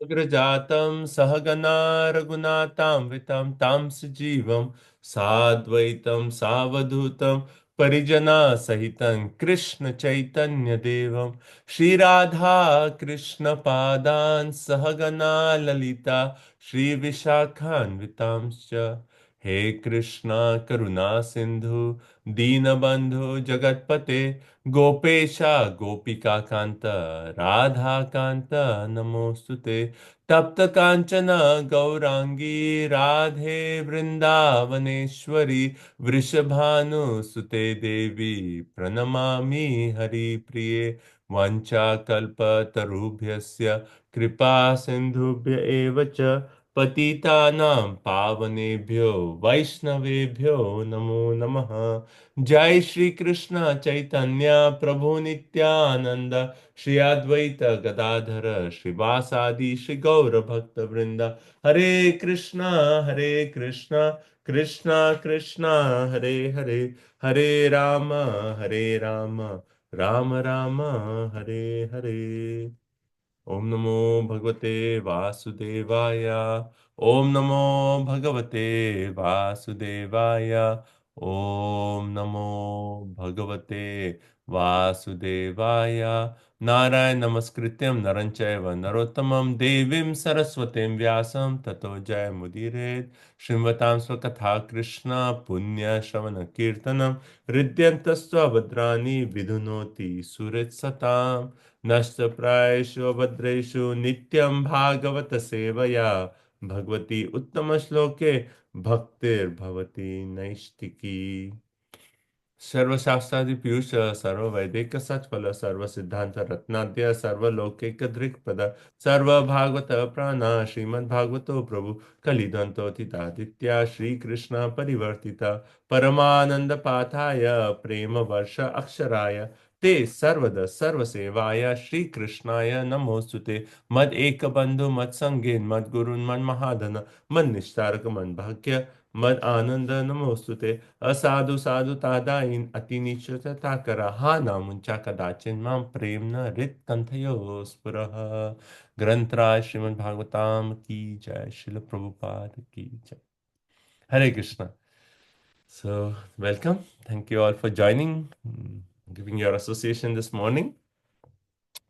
अग्रजातं सहगना रघुनाथान्वितं तं सजीवं साद्वैतं सावधूतं परिजना सहितं कृष्ण चैतन्य देवं श्रीराधा कृष्ण पादान् सहगना ललिता श्री विशाखान्वितांश्च हे कृष्ण करुणा सिंधु दीनबंधु जगतपते गोपेशा गोपिका कांत राधा कांत नमोस्तुते तप्त कांचन गौरांगी राधे वृंदावनेश्वरी वृषभानुसुते देवी प्रणमामि हरिप्रिये वाञ्छाकल्पतरुभ्यस्य कृपा सिन्धुभ्य एव च पतितानां पावनेभ्यो वैष्णवेभ्यो नमो नमः। जय श्री कृष्ण चैतन्य प्रभु नित्यानंद श्री अद्वैत गदाधर श्रीवासादि श्री गौर भक्त वृंद हरे कृष्णा कृष्णा कृष्णा हरे हरे हरे राम राम राम हरे हरे। ओम नमो भगवते वासुदेवाय। ओम नमो भगवते वासुदेवाय। ओम नमो भगवते वासुदेवाय। नारायण नमस्कृत्यं नरं चैव नरोत्तमं देवीं सरस्वतीं व्यासं ततो जयमुदीरयेत्। शृण्वतां स्वकथा कृष्ण पुण्यश्रवण कीर्तनं हृद्यन्तस्त्वभद्राणि विधुनोति सुहृत्सताम्। नष्टप्रायेषु भद्रेषु नित्यं भागवत सेवया भगवती उत्तमश्लोके भक्तिर्भवति नैष्टिकी। सर्वशास्त्रादि पीयूष सर्ववैदिक सचफल सर्वसिद्धांत रत्नाद्य सर्वलौकिक दृक्पद सर्वभागवत प्राण श्रीमद्भागवतो प्रभु कलिदंतोथितादित्य श्रीकृष्ण परिवर्तिता परमानंद पाठाय प्रेम वर्ष अक्षराय ते सर्वद सर्वसेवाय श्रीकृष्णाय नमोस्तुते मद एक बंधु मद संगेन मद गुरुन् मद महाधन मद निस्तारक मन भाग्य मद आनंद नमोस्तुते असाधु साधु तादाइन अतिनीचता हा नामुंचा कदाचिन मां प्रेम न हृत कंथयो स्पुरः। ग्रंथराज श्रीमद् भागवताम की जय। शिल प्रभुपाद की जय। हरे Krishna. So, welcome. Thank you all for joining, giving your association this morning.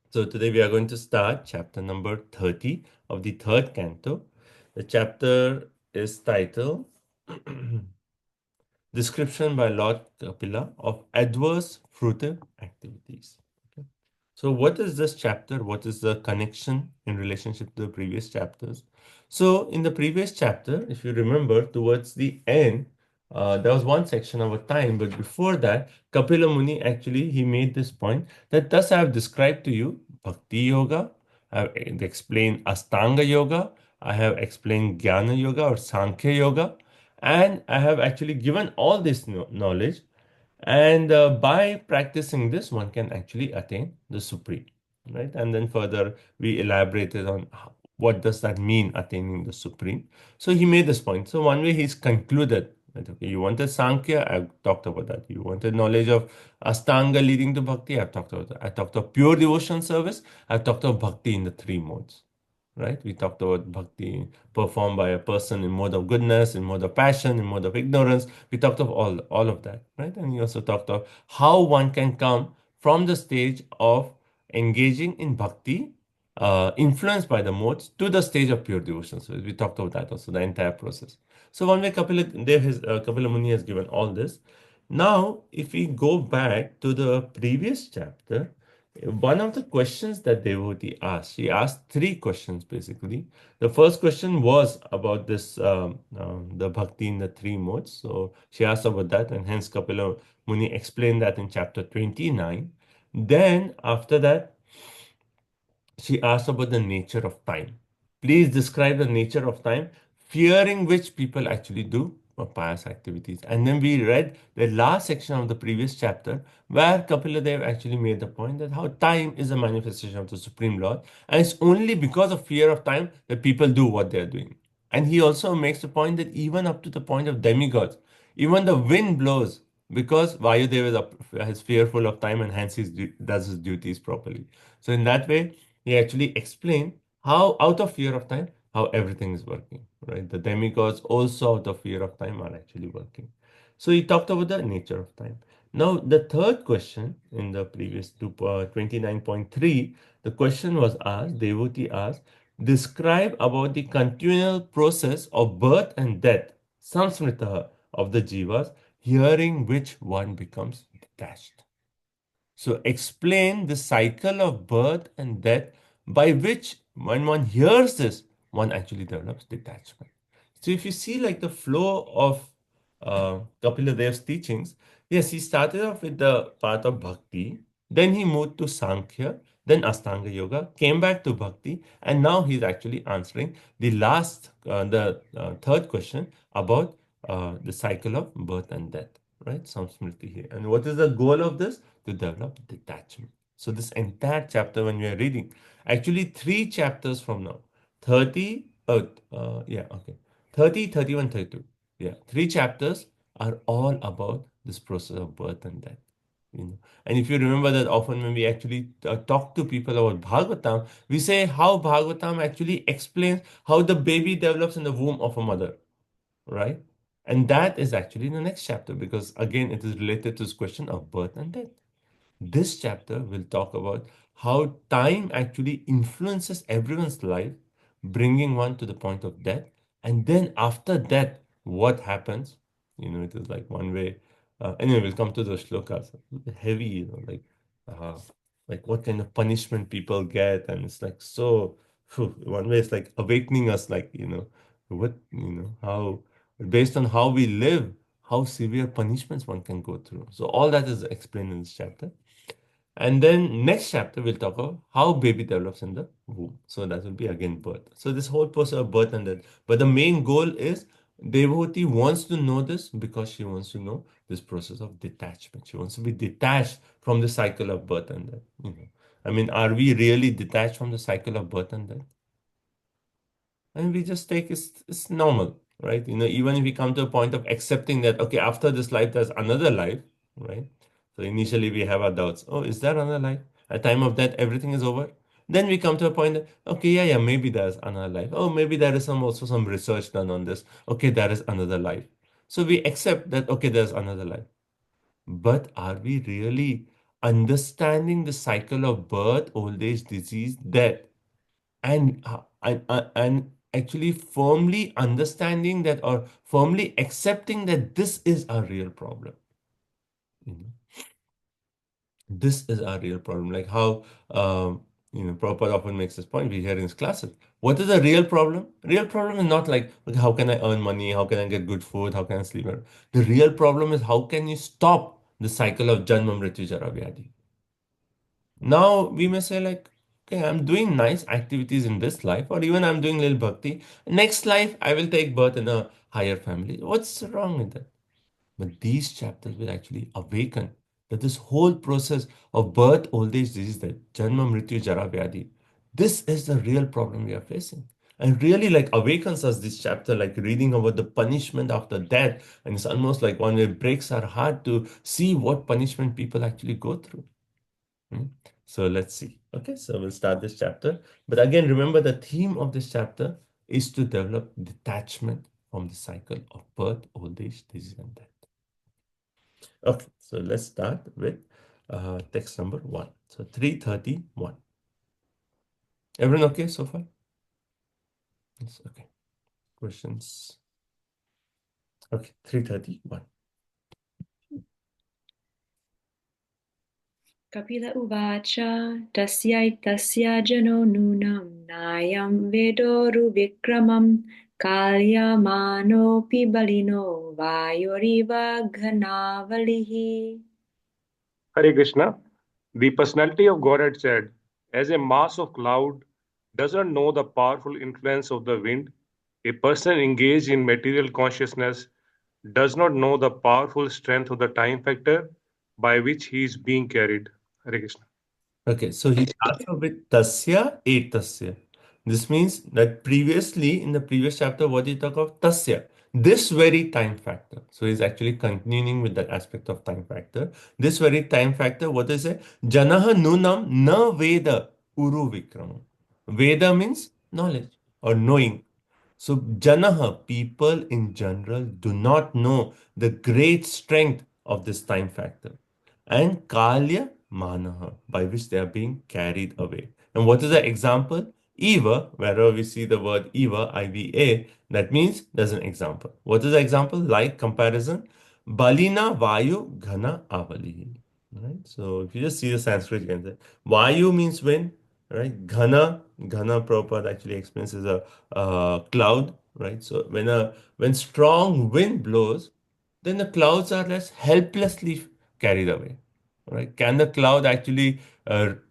So, today we are going to start chapter number 30 of the third canto. The chapter is titled Description by Lord Kapila of Adverse Fruitive Activities. Okay. So, what is this chapter? What is the connection in relationship to the previous chapters? So, in the previous chapter, if you remember, towards the end, there was one section of a time, but before that, Kapila Muni actually he made this point that thus I have described to you Bhakti Yoga, I have explained Astanga Yoga, I have explained Jnana Yoga or Sankhya Yoga, and I have actually given all this knowledge, and by practicing this one can actually attain the supreme, right? And then further we elaborated on what does that mean, attaining the supreme. So he made this point. So one way he's concluded that, okay, you wanted Sankhya, I've talked about that. You wanted knowledge of Astanga leading to Bhakti, I've talked about that. I talked of pure devotion service, I've talked of Bhakti in the three modes, right? We talked about Bhakti performed by a person in mode of goodness, in mode of passion, in mode of ignorance. We talked of all of that, right? And we also talked of how one can come from the stage of engaging in Bhakti, influenced by the modes, to the stage of pure devotion. So we talked about that also, the entire process. So one way Kapila Muni has given all this. Now, if we go back to the previous chapter, one of the questions that Devotee asked, she asked three questions basically. The first question was about this, the bhakti in the three modes. So she asked about that, and hence Kapila Muni explained that in chapter 29. Then, after that, she asked about the nature of time. Please describe the nature of time, fearing which people actually do pious activities. And then we read the last section of the previous chapter where Kapila Dev actually made the point that how time is a manifestation of the Supreme Lord, and it's only because of fear of time that people do what they're doing. And he also makes the point that even up to the point of demigods, even the wind blows because Vayudev is fearful of time and hence he does his duties properly. So in that way, he actually explained how, out of fear of time, how everything is working, right? The demigods also out of fear of time are actually working. So he talked about the nature of time. Now, the third question in the previous 29.3, the question was asked, devotee asked, describe about the continual process of birth and death, samsmritaha, of the jivas, hearing which one becomes detached. So explain the cycle of birth and death by which when one hears this, one actually develops detachment. So if you see like the flow of Kapila Dev's teachings, yes, he started off with the path of bhakti, then he moved to Sankhya, then Astanga Yoga, came back to bhakti, and now he's actually answering the the third question about the cycle of birth and death, right? Samsmriti here. And what is the goal of this? To develop detachment. So this entire chapter, when we are reading, actually three chapters from now, 30, yeah, okay, 30, 31, 32. Yeah, three chapters are all about this process of birth and death. You know, and if you remember that often when we actually talk to people about Bhagavatam, we say how Bhagavatam actually explains how the baby develops in the womb of a mother, right? And that is actually in the next chapter because again it is related to this question of birth and death. This chapter will talk about how time actually influences everyone's life, bringing one to the point of death. And then after death, what happens? You know, it is like one way. Anyway, we'll come to the shlokas. Heavy, uh, like what kind of punishment people get, and it's like so. One way, it's like awakening us, like what how based on how we live, how severe punishments one can go through. So all that is explained in this chapter. And then next chapter we'll talk about how baby develops in the womb. So that will be again birth. So this whole process of birth and death. But the main goal is Devotee wants to know this because she wants to know this process of detachment. She wants to be detached from the cycle of birth and death. I mean, are we really detached from the cycle of birth and death? And we just take it's normal, right? Even if we come to a point of accepting that, okay, after this life, there's another life, right? So initially we have our doubts. Oh, is there another life? At time of death, everything is over. Then we come to a point that, okay, yeah, maybe there's another life. Oh, maybe there is also some research done on this. Okay, there is another life. So we accept that, okay, there's another life. But are we really understanding the cycle of birth, old age, disease, death? And actually firmly understanding that or firmly accepting that this is our real problem. you know this is our real problem, like how Prabhupada often makes this point. We hear in his classes, what is the real problem is not like, okay, how can I earn money, how can I get good food, how can I sleep better? The real problem is how can you stop the cycle of janma mrityu jara vyadhi. Now we may say like, okay, I'm doing nice activities in this life, or even I'm doing little bhakti. Next life, I will take birth in a higher family. What's wrong with that? But these chapters will actually awaken that this whole process of birth, old age, disease, that janma, mrityu, jara, vyadhi, this is the real problem we are facing. And really like awakens us this chapter, like reading about the punishment after death. And it's almost like one way breaks our heart to see what punishment people actually go through. Hmm? So let's see. Okay, so we'll start this chapter. But again, remember the theme of this chapter is to develop detachment from the cycle of birth, old age, disease, and death. Okay, so let's start with text number 1. So 331. Everyone okay so far? Yes, okay. Questions? Okay, 331. Kapila Uvacha Tasya Jano Nunam Nayam Vedoru Vikramam Kalyamanopi Balino Vayoriva Ghanavalihi. Hare Krishna. The personality of Godhead said, as a mass of cloud does not know the powerful influence of the wind, a person engaged in material consciousness does not know the powerful strength of the time factor by which he is being carried. Hare Krishna. Okay, so he starts off with tasya etasya. This means that previously, in the previous chapter, what he talk of tasya, this very time factor. So he's actually continuing with that aspect of time factor. This very time factor, what is it? Janaha nunam na veda Uru Vikramam. Veda means knowledge or knowing. So, Janaha, people in general, do not know the great strength of this time factor. And Kalya Manaha, by which they are being carried away. And what is the example? Eva, wherever we see the word Eva, IVA, that means there's an example. What is the example? Like comparison, Balina Vayu Ghana Avali. Right? So if you just see the Sanskrit, you can say Vayu means wind, right? Ghana Prabhupada actually explains as a cloud, right? So when strong wind blows, then the clouds are less helplessly carried away, right? Can the cloud actually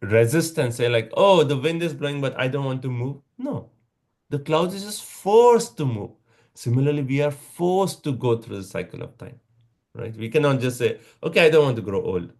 resist and say like, oh, the wind is blowing, but I don't want to move? No, the clouds is just forced to move. Similarly, we are forced to go through the cycle of time, right? We cannot just say, okay, I don't want to grow old.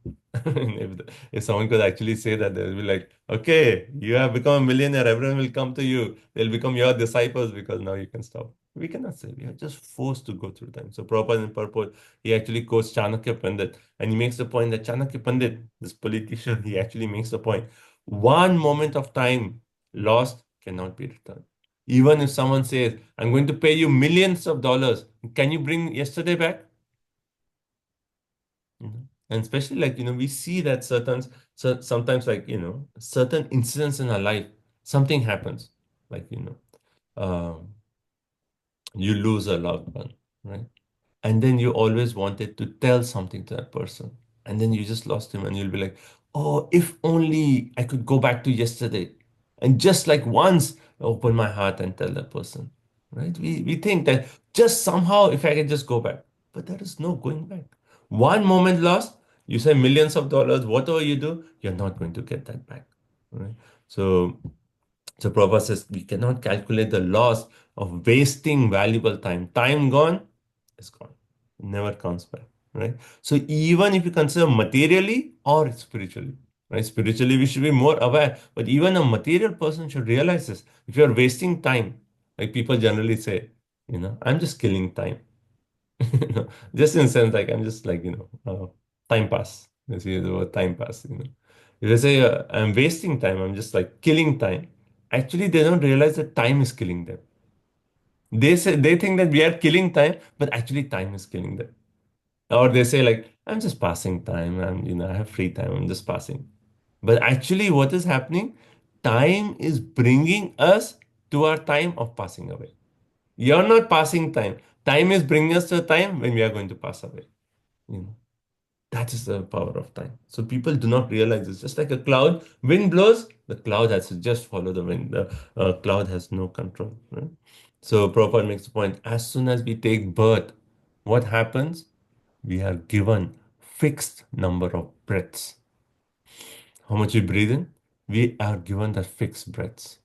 if someone could actually say that, they'll be like, okay, you have become a millionaire, everyone will come to you. They'll become your disciples because now you can stop. We cannot say, we are just forced to go through time. So Prabhupada in purport, he actually quotes Chanakya Pandit, and he makes the point that Chanakya Pandit, this politician, he actually makes the point, one moment of time lost cannot be returned. Even if someone says, I'm going to pay you millions of dollars, can you bring yesterday back? And especially like, we see that sometimes like, certain incidents in our life, something happens, like, um, you lose a loved one, right? And then you always wanted to tell something to that person. And then you just lost him and you'll be like, oh, if only I could go back to yesterday and just like once open my heart and tell that person, right? We think that just somehow if I can just go back, but there is no going back. One moment lost, you say millions of dollars, whatever you do, you're not going to get that back, right? So so Prabhupada says we cannot calculate the loss of wasting valuable time. Time gone is gone. Never comes back. Right? So even if you consider materially or spiritually, right? Spiritually we should be more aware. But even a material person should realize this. If you're wasting time, like people generally say, I'm just killing time. Just in sense, like I'm just like, time pass. You see the word time pass. If they say I'm wasting time, I'm just like killing time. Actually, they don't realize that time is killing them. They think that we are killing time, but actually time is killing them. Or they say like, I'm just passing time. I have free time. I'm just passing. But actually, what is happening? Time is bringing us to our time of passing away. You're not passing time. Time is bringing us to a time when we are going to pass away. You know, that is the power of time. So people do not realize it's just like a cloud. Wind blows, the cloud has to just follow the wind. The cloud has no control. Right? So Prabhupada makes the point, as soon as we take birth, what happens? We are given fixed number of breaths. How much we breathe in, we are given that fixed breaths.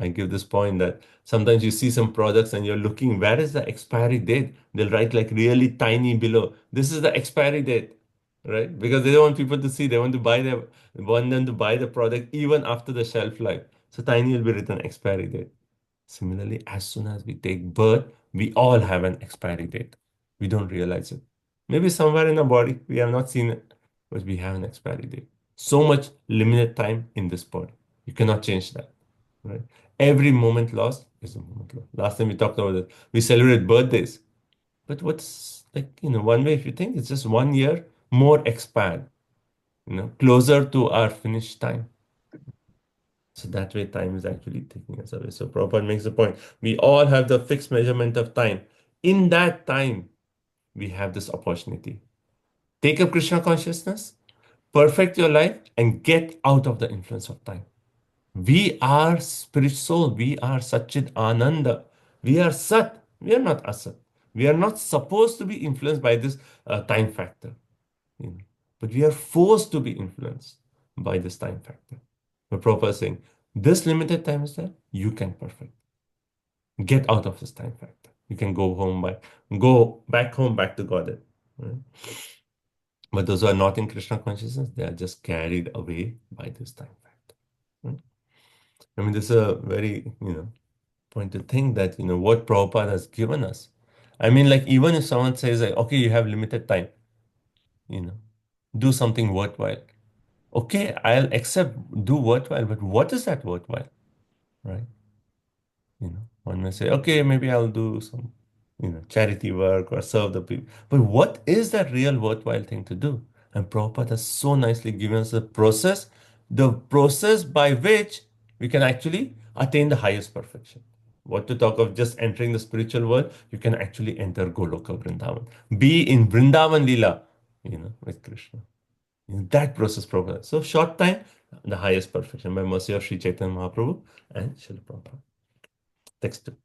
I give this point that sometimes you see some products and you're looking, where is the expiry date? They'll write like really tiny below, this is the expiry date, right? Because they don't want people to see, they want them to buy the product even after the shelf life. So tiny will be written expiry date. Similarly, as soon as we take birth, we all have an expiry date. We don't realize it. Maybe somewhere in our body, we have not seen it, but we have an expiry date. So much limited time in this body. You cannot change that, right? Every moment lost is a moment lost. Last time we talked about it, we celebrate birthdays. But what's like, one way if you think it's just 1 year more expired, closer to our finish time. So that way, time is actually taking us away. So Prabhupada makes the point. We all have the fixed measurement of time. In that time, we have this opportunity. Take up Krishna consciousness, perfect your life, and get out of the influence of time. We are spirit soul. We are Satchit Ananda. We are Sat. We are not Asat. We are not supposed to be influenced by this time factor. you know. But we are forced to be influenced by this time factor. The Prabhupada is saying, this limited time is there, you can perfect. Get out of this time factor. You can go back home, back to Godhead. Right? But those who are not in Krishna consciousness, they are just carried away by this time factor. Right? I mean, this is a very, point to think that, what Prabhupada has given us. I mean, like, even if someone says, like, okay, you have limited time, you know, do something worthwhile. Okay, I'll accept, do worthwhile, but what is that worthwhile, right? One may say, okay, maybe I'll do some, charity work or serve the people. But what is that real worthwhile thing to do? And Prabhupada has so nicely given us the process by which we can actually attain the highest perfection. What to talk of just entering the spiritual world, you can actually enter Goloka Vrindavan. Be in Vrindavan Leela, with Krishna. That process, Prabhupada. So short time, the highest perfection by mercy of Sri Chaitanya Mahaprabhu and Srila Prabhupada. Text 2.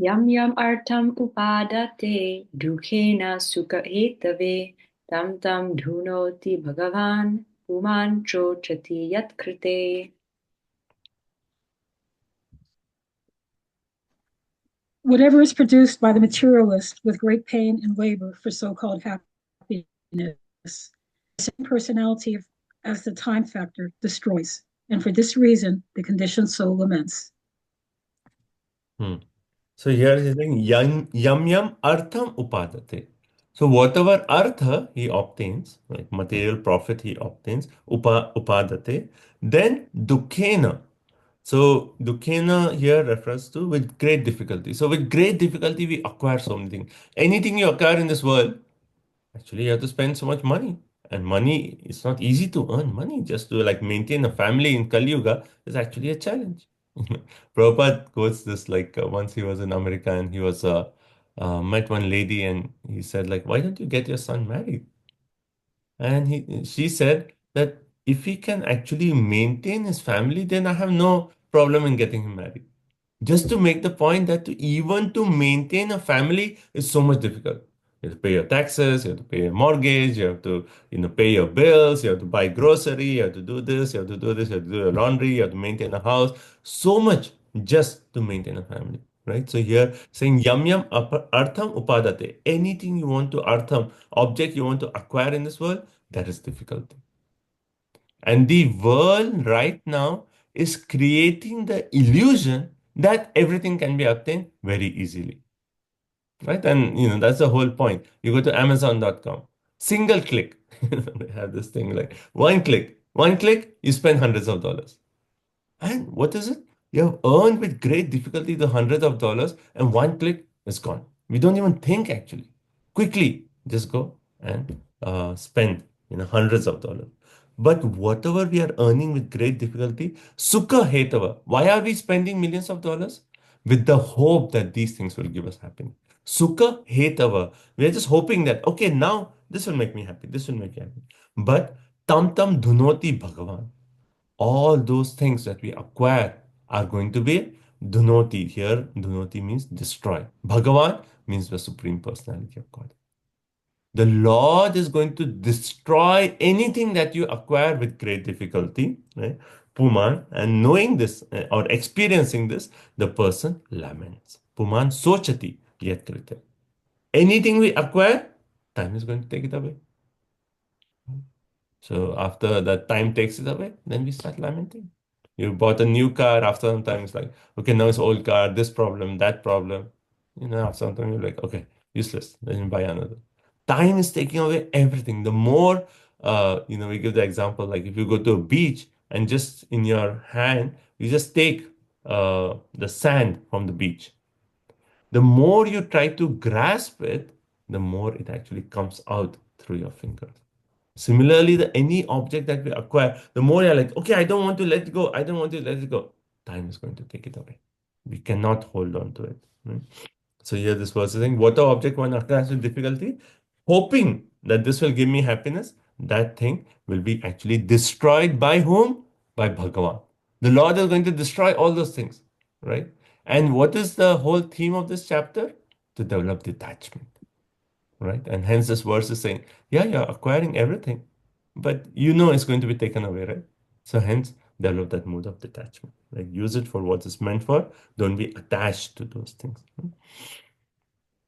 Yam yam artam upadate dukhena sukha hetave tam tam dhunoti bhagavan puman chochati yat krite. Whatever is produced by the materialist with great pain and labor for so-called happiness, the same personality as the time factor destroys. And for this reason, the conditioned soul laments. So here he's saying yam artham upadate. So whatever artha he obtains, like material profit he obtains, upadate, then dukhena. So dukhena here refers to with great difficulty. So with great difficulty we acquire so many things. Anything you acquire in this world, actually, you have to spend so much money. And money, it's not easy to earn money. Just to like maintain a family in Kali Yuga is actually a challenge. Prabhupada quotes this like once he was in America and he was met one lady and he said like, why don't you get your son married? And she said that if he can actually maintain his family, then I have no problem in getting him married. Just to make the point that even to maintain a family is so much difficult. You have to pay your taxes, you have to pay your mortgage, you have to, pay your bills, you have to buy grocery, you have to do this, you have to do this, you have to do your laundry, you have to maintain a house. So much just to maintain a family, right? So here saying yam artham upadate. Anything you want to artham, object you want to acquire in this world, that is difficult. And the world right now is creating the illusion that everything can be obtained very easily. Right? And that's the whole point. You go to Amazon.com, single click. They have this thing like one click, you spend hundreds of dollars. And what is it? You have earned with great difficulty the hundreds of dollars, and one click is gone. We don't even think actually. Quickly, just go and spend hundreds of dollars. But whatever we are earning with great difficulty, sukha hetava. Why are we spending millions of dollars? With the hope that these things will give us happiness. Sukha hetava. We are just hoping that, okay, now this will make me happy. This will make me happy. But tam tam dhunoti bhagavan, all those things that we acquire are going to be dhunoti. Here, dhunoti means destroy. Bhagavan means the Supreme Personality of God. The Lord is going to destroy anything that you acquire with great difficulty, right? Puman, and knowing this or experiencing this, the person laments. Puman sochati yatrite. Anything we acquire, time is going to take it away. So after that time takes it away, then we start lamenting. You bought a new car, after some time it's like, okay, now it's old car, this problem, that problem. After some time you're like, okay, useless. Then you buy another. Time is taking away everything. The more, we give the example, like if you go to a beach and just in your hand, you just take the sand from the beach. The more you try to grasp it, the more it actually comes out through your fingers. Similarly, any object that we acquire, the more you're like, okay, I don't want to let it go. I don't want to let it go. Time is going to take it away. We cannot hold on to it. Right? So here this verse is saying, what object one acquires with difficulty, hoping that this will give me happiness, that thing will be actually destroyed by whom? By Bhagavan. The Lord is going to destroy all those things, right? And what is the whole theme of this chapter? To develop detachment, right? And hence this verse is saying, yeah, you're acquiring everything, but it's going to be taken away, right? So hence develop that mood of detachment. Like use it for what it's meant for. Don't be attached to those things.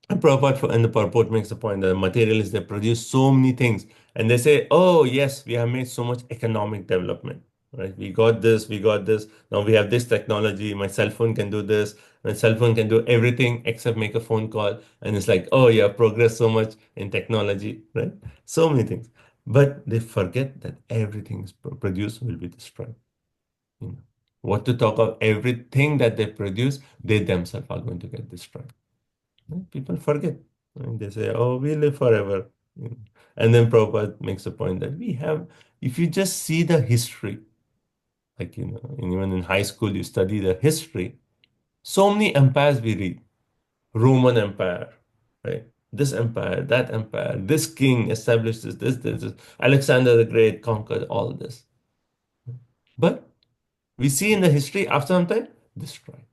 And Prabhupada and the purport makes the point that materialists, they produce so many things and they say, oh, yes, we have made so much economic development, right? We got this, we got this. Now we have this technology. My cell phone can do this. My cell phone can do everything except make a phone call. And it's like, oh, you have progressed so much in technology, right? So many things. But they forget that everything is produced will be destroyed. You know, what to talk of everything that they produce, they themselves are going to get destroyed. People forget. They say, "Oh, we live forever." You know. And then Prabhupada makes a point that we have, if you just see the history, like, and even in high school, you study the history, so many empires we read. Roman Empire, right? This empire, that empire, this king established this. Alexander the Great conquered all this. But we see in the history, after some time, destroyed.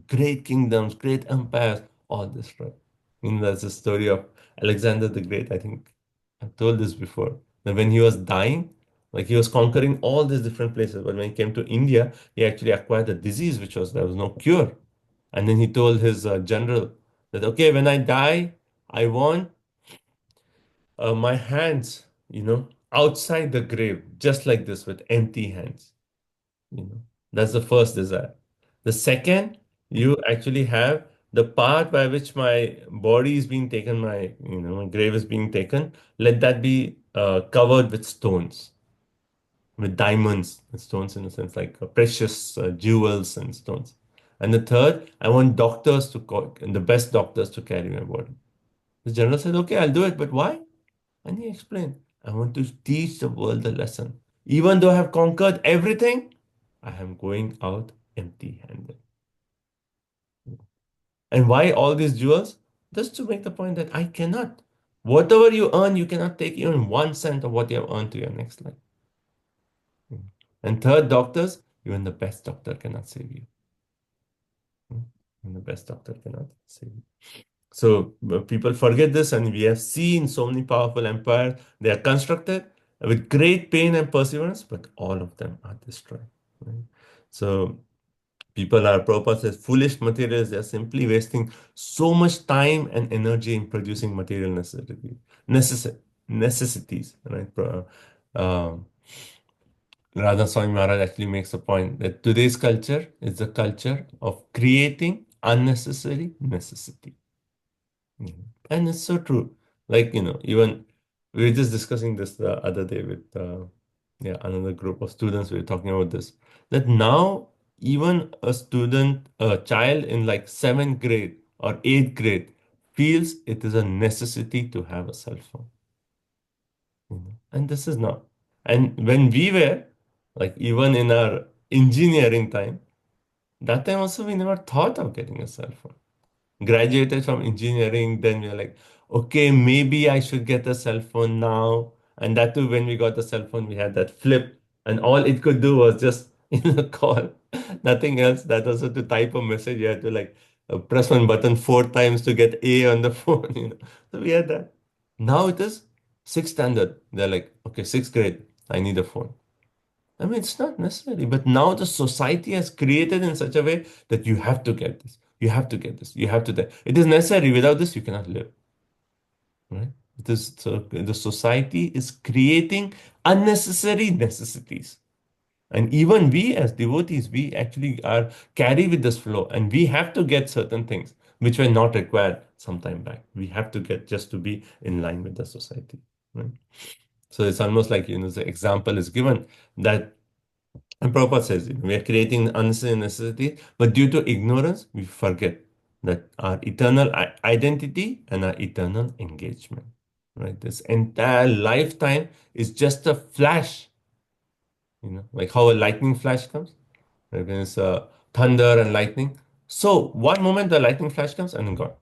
Great kingdoms, great empires, all destroyed. That's the story of Alexander the Great. I think I've told this before. That when he was dying, like he was conquering all these different places, but when he came to India, he actually acquired a disease which was there was no cure. And then he told his general that, okay, when I die, I want my hands, outside the grave, just like this, with empty hands. You know, that's the first desire. The second, you actually have the path by which my body is being taken, my grave is being taken. Let that be covered with stones, with diamonds and stones in a sense, like precious jewels and stones. And the third, I want doctors and the best doctors to carry my body. The general said, okay, I'll do it, but why? And he explained, I want to teach the world a lesson. Even though I have conquered everything, I am going out empty handed. And why all these jewels? Just to make the point that I cannot. Whatever you earn, you cannot take even 1 cent of what you have earned to your next life. And third, doctors, even the best doctor cannot save you. And the best doctor cannot save you. So people forget this, and we have seen so many powerful empires. They are constructed with great pain and perseverance, but all of them are destroyed. Right? So people are, Prabhupada says, foolish materials. They are simply wasting so much time and energy in producing material necessities. Right? Um, Radha Swami Maharaj actually makes a point that today's culture is the culture of creating unnecessary necessity. And it's so true. Like, even we were just discussing this the other day with another group of students. We were talking about this. That now even a child in like seventh grade or eighth grade feels it is a necessity to have a cell phone. And this is not. And when we were, like, even in our engineering time, that time also we never thought of getting a cell phone. Graduated from engineering, then we are like, okay, maybe I should get a cell phone now. And that too, when we got the cell phone, we had that flip, and all it could do was just call, nothing else. That also to type a message, you had to like press one button 4 times to get A on the phone. So we had that. Now it is sixth standard. They're like, okay, sixth grade, I need a phone. I mean, it's not necessary, but now the society has created in such a way that you have to get this, you have to get this, you have to that. It is necessary. Without this, you cannot live. Right? It is so the society is creating unnecessary necessities. And even we as devotees, we actually are carry with this flow, and we have to get certain things which were not required some time back. We have to get just to be in line with the society. Right? So it's almost like, the example is given that, and Prabhupada says, we are creating unnecessary necessity, but due to ignorance, we forget that our eternal identity and our eternal engagement, right? This entire lifetime is just a flash, like how a lightning flash comes, right? When it's thunder and lightning. So one moment the lightning flash comes and gone.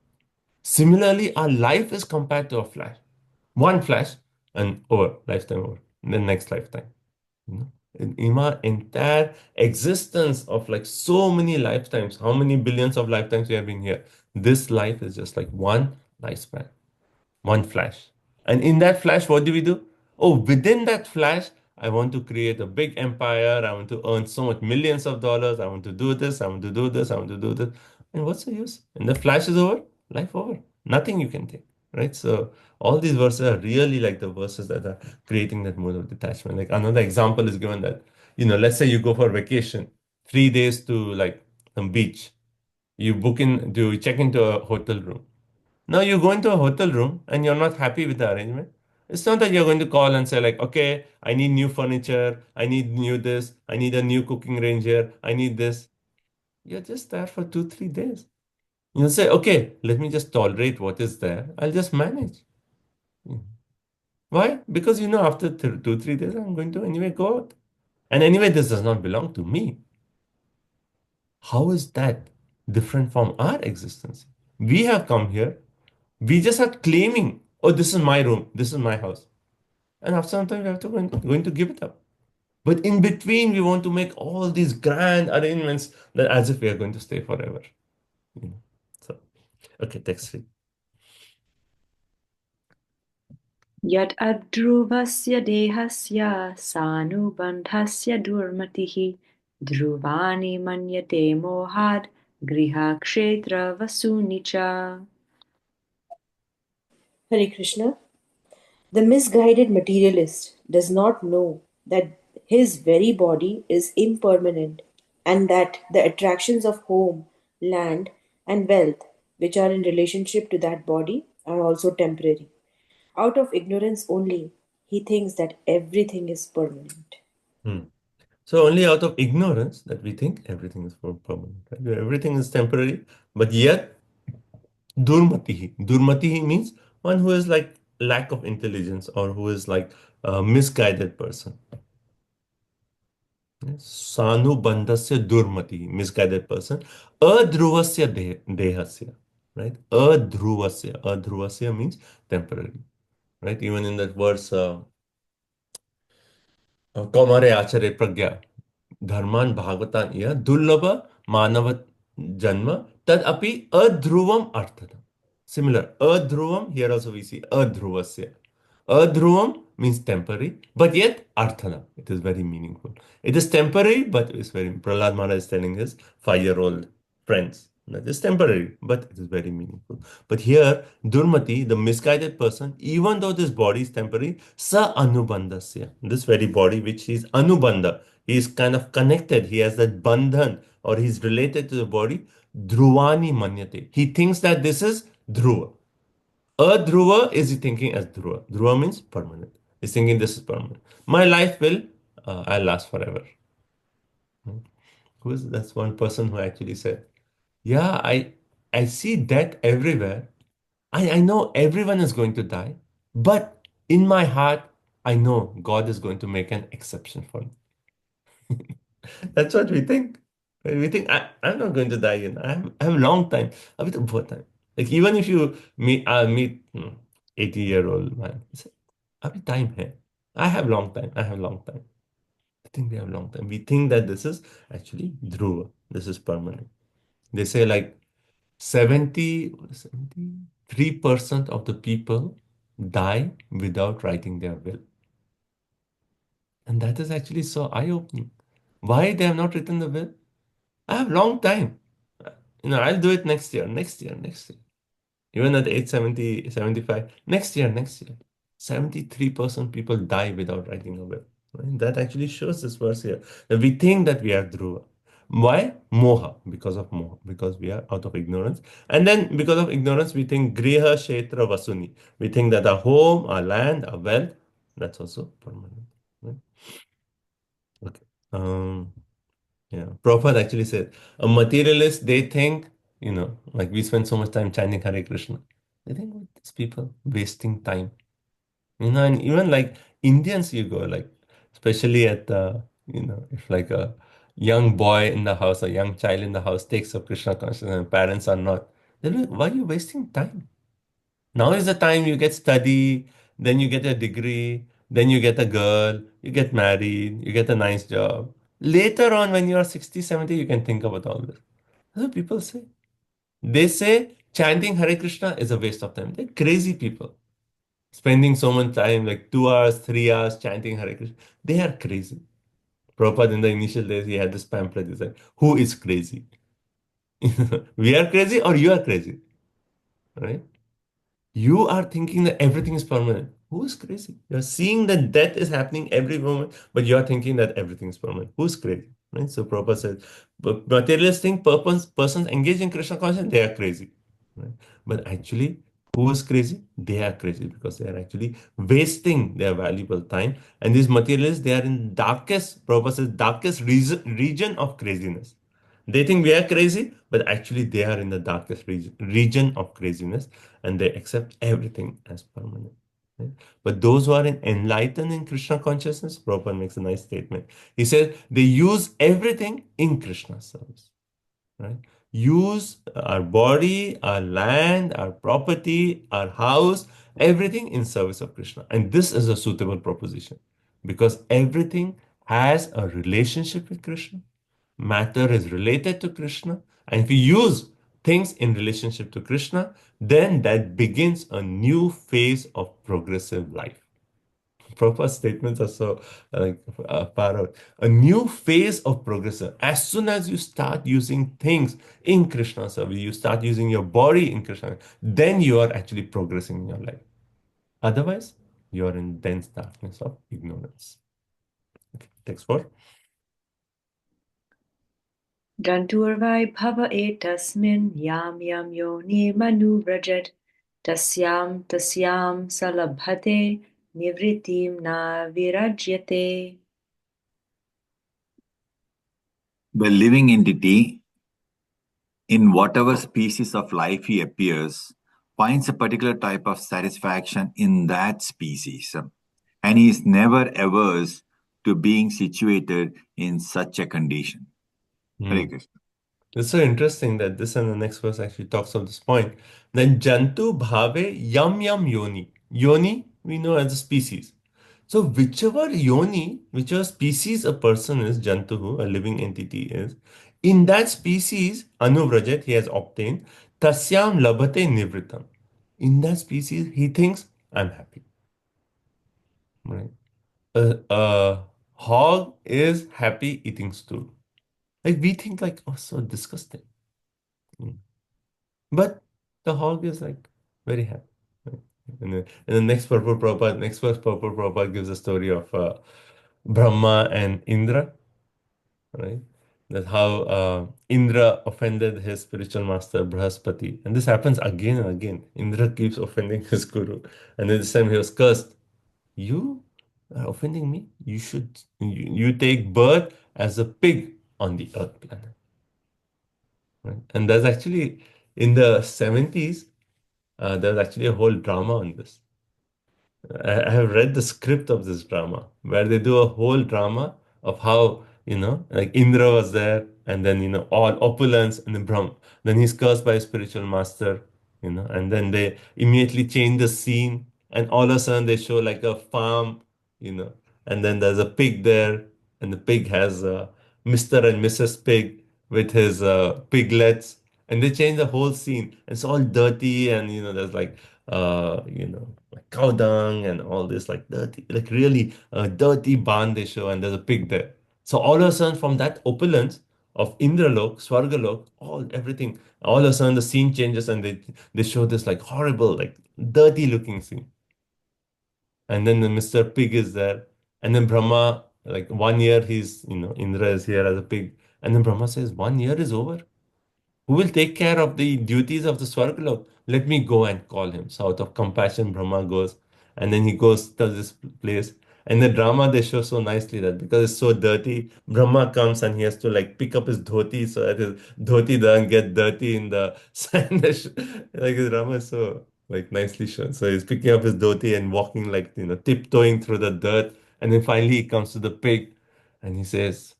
Similarly, our life is compared to a flash. One flash and over, lifetime over, the next lifetime. In our entire existence of like so many lifetimes, how many billions of lifetimes we have been here? This life is just like one lifespan, one flash. And in that flash, what do we do? Oh, within that flash, I want to create a big empire. I want to earn so much millions of dollars. I want to do this. I want to do this. I want to do this. And what's the use? And the flash is over, life over. Nothing you can take, right? So all these verses are really like the verses that are creating that mode of detachment. Like another example is given that, let's say you go for vacation, 3 days to like some beach. You check into a hotel room. Now you go into a hotel room and you're not happy with the arrangement. It's not that you're going to call and say like, okay, I need new furniture, I need new this, I need a new cooking range here, I need this. You're just there for 2, 3 days. You'll say, okay, let me just tolerate what is there. I'll just manage. Mm. Why? Because after 2, 3 days, I'm going to anyway go out. And anyway, this does not belong to me. How is that different from our existence? We have come here. We just are claiming, oh, this is my room, this is my house. And after some time, we have to going to give it up. But in between, we want to make all these grand arrangements that as if we are going to stay forever. You know. So, okay, text 3. Yat adhruvasya dehasya sanubandhasya durmatihi dhruvani manyate mohad griha kshetra vasunicha. Hare Krishna. The misguided materialist does not know that his very body is impermanent and that the attractions of home, land, and wealth, which are in relationship to that body, are also temporary. Out of ignorance only, he thinks that everything is permanent. Hmm. So only out of ignorance that we think everything is permanent. Right? Everything is temporary, but yet durmatihi. Durmatihi means one who is like lack of intelligence or who is like a misguided person. Sanubandhasya durmati, misguided person. Adhruvasya dehasya, right? Adhruvasya means temporary, right? Even in that verse, Kaumare acharya pragya, dharman bhagavatan iya, dullabha manavat janma, tad api adhruvam arthata. Similar, adhruvam, here also we see adhruvasya. Adhruvam means temporary, but yet arthana. It is very meaningful. It is temporary, but it's very. Prahlad Maharaj is telling his 5-year-old friends that it's temporary, but it is very meaningful. But here, Durmati, the misguided person, even though this body is temporary, sa anubandhasya, this very body which is anubandha, he is kind of connected. He has that bandhan, or he's related to the body. Dhruvani manyate. He thinks that this is dhruva. Adhruva is he thinking as Dhruva. Dhruva means permanent. He's thinking this is permanent. My life will, I'll last forever. Hmm. Who's that's one person who actually said, yeah, I see death everywhere. I know everyone is going to die, but in my heart, I know God is going to make an exception for me. That's what we think. Right? We think I'm not going to die in. I have a long time. A bit of time. Like even if you meet 80-year-old man, you say, "Abhi time hai. I have long time. I have long time." I think we have long time. We think that this is actually dhruva. This is permanent. They say like 73% of the people die without writing their will. And that is actually so eye-opening. Why they have not written the will? I have long time. I'll do it next year, next year, next year. Even at age 70, 75, next year, next year. 73% people die without writing a will. Right? That actually shows this verse here. That we think that we are Dhruva. Why? Moha, because of Moha, because we are out of ignorance. And then because of ignorance, we think Griha, Kshetra, Vasuni. We think that our home, our land, our wealth, that's also permanent. Right? Okay. Yeah, Prabhupada actually said, a materialist, they think, like we spend so much time chanting Hare Krishna. They think, "What these people wasting time." And even like Indians, you go, like, especially at if like a young boy in the house, a young child in the house takes up Krishna consciousness and parents are not, they're like, why are you wasting time? Now is the time you get study, then you get a degree, then you get a girl, you get married, you get a nice job. Later on, when you are 60, 70, you can think about all this. That's what people say. They say chanting Hare Krishna is a waste of time. They're crazy people. Spending so much time, like 2 hours, 3 hours chanting Hare Krishna. They are crazy. Prabhupada in the initial days, he had this pamphlet. He said, who is crazy? We are crazy or you are crazy? Right? You are thinking that everything is permanent. Who is crazy? You're seeing that death is happening every moment, but you're thinking that everything is permanent. Who's crazy? Right? So Prabhupada says, but materialists think persons engaged in Krishna consciousness, they are crazy. Right? But actually, Who is crazy? They are crazy because they are actually wasting their valuable time. And these materialists, they are in darkest, Prabhupada says, darkest region of craziness. They think we are crazy, but actually they are in the darkest region of craziness, and they accept everything as permanent. Right? But those who are enlightened in Krishna consciousness, Prabhupada makes a nice statement. He says they use everything in Krishna's service. Right? Use our body, our land, our property, our house, everything in service of Krishna. And this is a suitable proposition because everything has a relationship with Krishna. Matter is related to Krishna. And if you use things in relationship to Krishna, then that begins a new phase of progressive life. Proper statements are so parallel. A new phase of progression. As soon as you start using things in Krishna service, you start using your body in Krishna, then you are actually progressing in your life. Otherwise, you are in dense darkness of ignorance. Okay, text 4. Danturvai bhava etasmin yam yam yonirmanuvrajat tasyam salabhate nivritim na virajyate. The living entity, in whatever species of life he appears, finds a particular type of satisfaction in that species, and he is never averse to being situated in such a condition. Hare Krishna. It's so interesting that this and the next verse actually talks of this point. Then Jantu Bhave Yam Yam Yoni. Yoni, we know as a species. So whichever yoni, whichever species a person is, Jantuhu, a living entity is, in that species, Anuvrajat, he has obtained, Tasyam Labhate Nivritam. In that species, he thinks, I'm happy. Right? A hog is happy eating stool. Like we think like, oh, so disgusting. But the hog is like very happy. Right? And the next purple Prabhupada, next verse purple Prabhupada gives a story of Brahma and Indra, right? That's how Indra offended his spiritual master Brahaspati. And this happens again and again. Indra keeps offending his guru. And then this time he was cursed. You are offending me? You take birth as a pig on the earth planet. Right? And there's actually in the 70s, there's actually a whole drama on this. I have read the script of this drama where they do a whole drama of how, like Indra was there and then, all opulence and then Brahm. Then he's cursed by a spiritual master, and then they immediately change the scene and all of a sudden they show like a farm, you know, and then there's a pig there and the pig has Mr. and Mrs. Pig with his piglets and they change the whole scene. It's all dirty and, there's like, like cow dung and all this like dirty, like really dirty barn they show, and there's a pig there. So all of a sudden, from that opulence of Indralok, Swargalok, all of a sudden the scene changes and they show this like horrible, like dirty looking scene. And then the Mr. Pig is there, and then Brahma, like 1 year he's, Indra is here as a pig, and then Brahma says, 1 year is over. Who will take care of the duties of the Swargalok? Let me go and call him. So out of compassion, Brahma goes, and then he goes to this place. And the drama they show so nicely that because it's so dirty, Brahma comes and he has to like pick up his dhoti so that his dhoti doesn't get dirty in the sand. Like the drama is so like nicely shown. So he's picking up his dhoti and walking like tiptoeing through the dirt, and then finally he comes to the pig, and he says.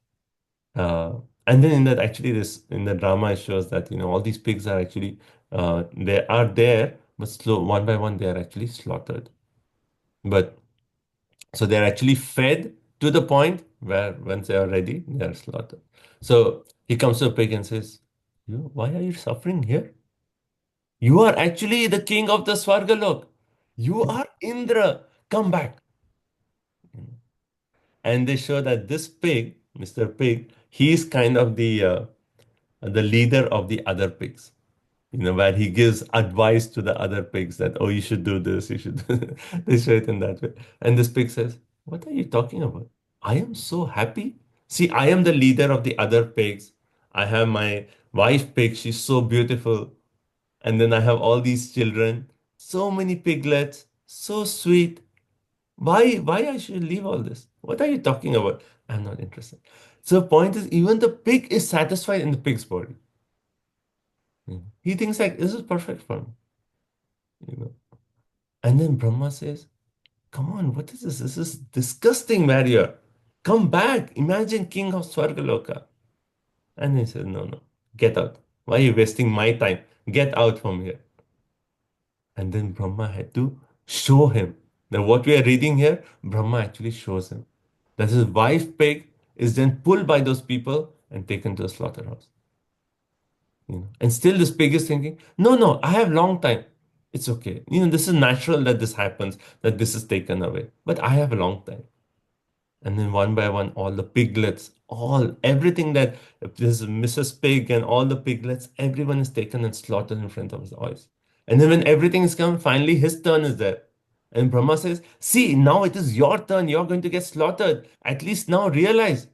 And then in that actually this in the drama it shows that all these pigs are actually they are there, but slow one by one they are actually slaughtered. But so they're actually fed to the point where once they are ready, they are slaughtered. So he comes to a pig and says, why are you suffering here? You are actually the king of the Swargalok. You are Indra. Come back. And they show that this pig, Mr. Pig, he is kind of the leader of the other pigs, where he gives advice to the other pigs that, oh, you should do this, you should do that. They show it in that way. And this pig says, what are you talking about? I am so happy. See, I am the leader of the other pigs. I have my wife pig. She's so beautiful. And then I have all these children. so many piglets, so sweet. Why I should leave all this? What are you talking about? I'm not interested. So the point is, even the pig is satisfied in the pig's body. He thinks like this is perfect for him. You know. And then Brahma says, "Come on, what is this? This is disgusting, Warrior. Come back. Imagine King of Swargaloka." And he says, "No, no, get out. Why are you wasting my time? Get out from here." And then Brahma had to show him. Now, what we are reading here, Brahma actually shows him that his wife pig is then pulled by those people and taken to the slaughterhouse. And still this pig is thinking, no, no, I have long time. It's okay. This is natural that this happens, that this is taken away. But I have a long time. And then one by one, all the piglets, everything that this Mrs. Pig and all the piglets, everyone is taken and slaughtered in front of his eyes. And then when everything is come, finally his turn is there. And Brahma says, see, now it is your turn. You're going to get slaughtered. At least now realize.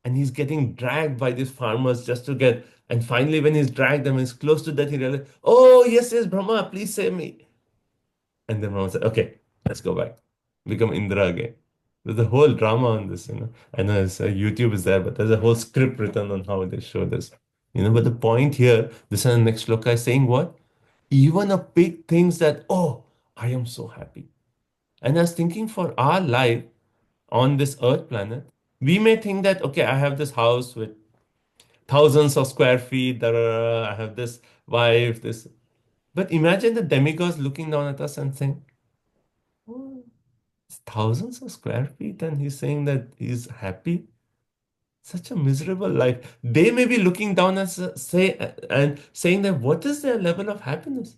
And he's getting dragged by these farmers just to get. And finally, when he's dragged them, he's close to death, he realizes, oh, yes, yes, Brahma, please save me. And then Brahma said, okay, let's go back. Become Indra again. There's a whole drama on this. I know YouTube is there, but there's a whole script written on how they show this. But the point here, this and the next shloka is saying what? Even a pig thinks that, oh, I am so happy. And I was thinking for our life on this earth planet, we may think that, okay, I have this house with thousands of square feet, I have this wife, this. But imagine the demigods looking down at us and saying, oh, it's thousands of square feet, and he's saying that he's happy. Such a miserable life. They may be looking down and saying that what is their level of happiness?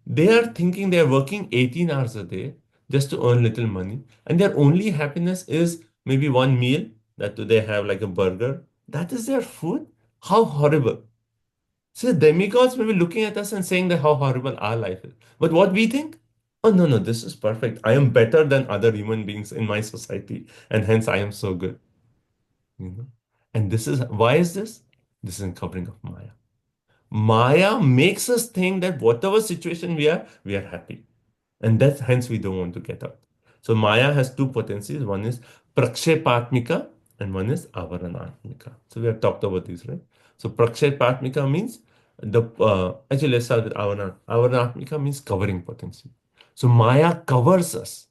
They are thinking they're working 18 hours a day just to earn little money, and their only happiness is maybe one meal that do they have like a burger. That is their food. How horrible. So the demigods may be looking at us and saying that how horrible our life is. But what we think? Oh no, no, this is perfect. I am better than other human beings in my society, and hence I am so good. And this is why is this? This is in covering of Maya. Maya makes us think that whatever situation we are happy. And that's hence we don't want to get out. So Maya has two potencies. One is Prakshepatmika and one is Avaranatmika. So we have talked about these, right? So Prakshepatmika means actually let's start with Avaran. Avaranatmika means covering potency. So Maya covers us.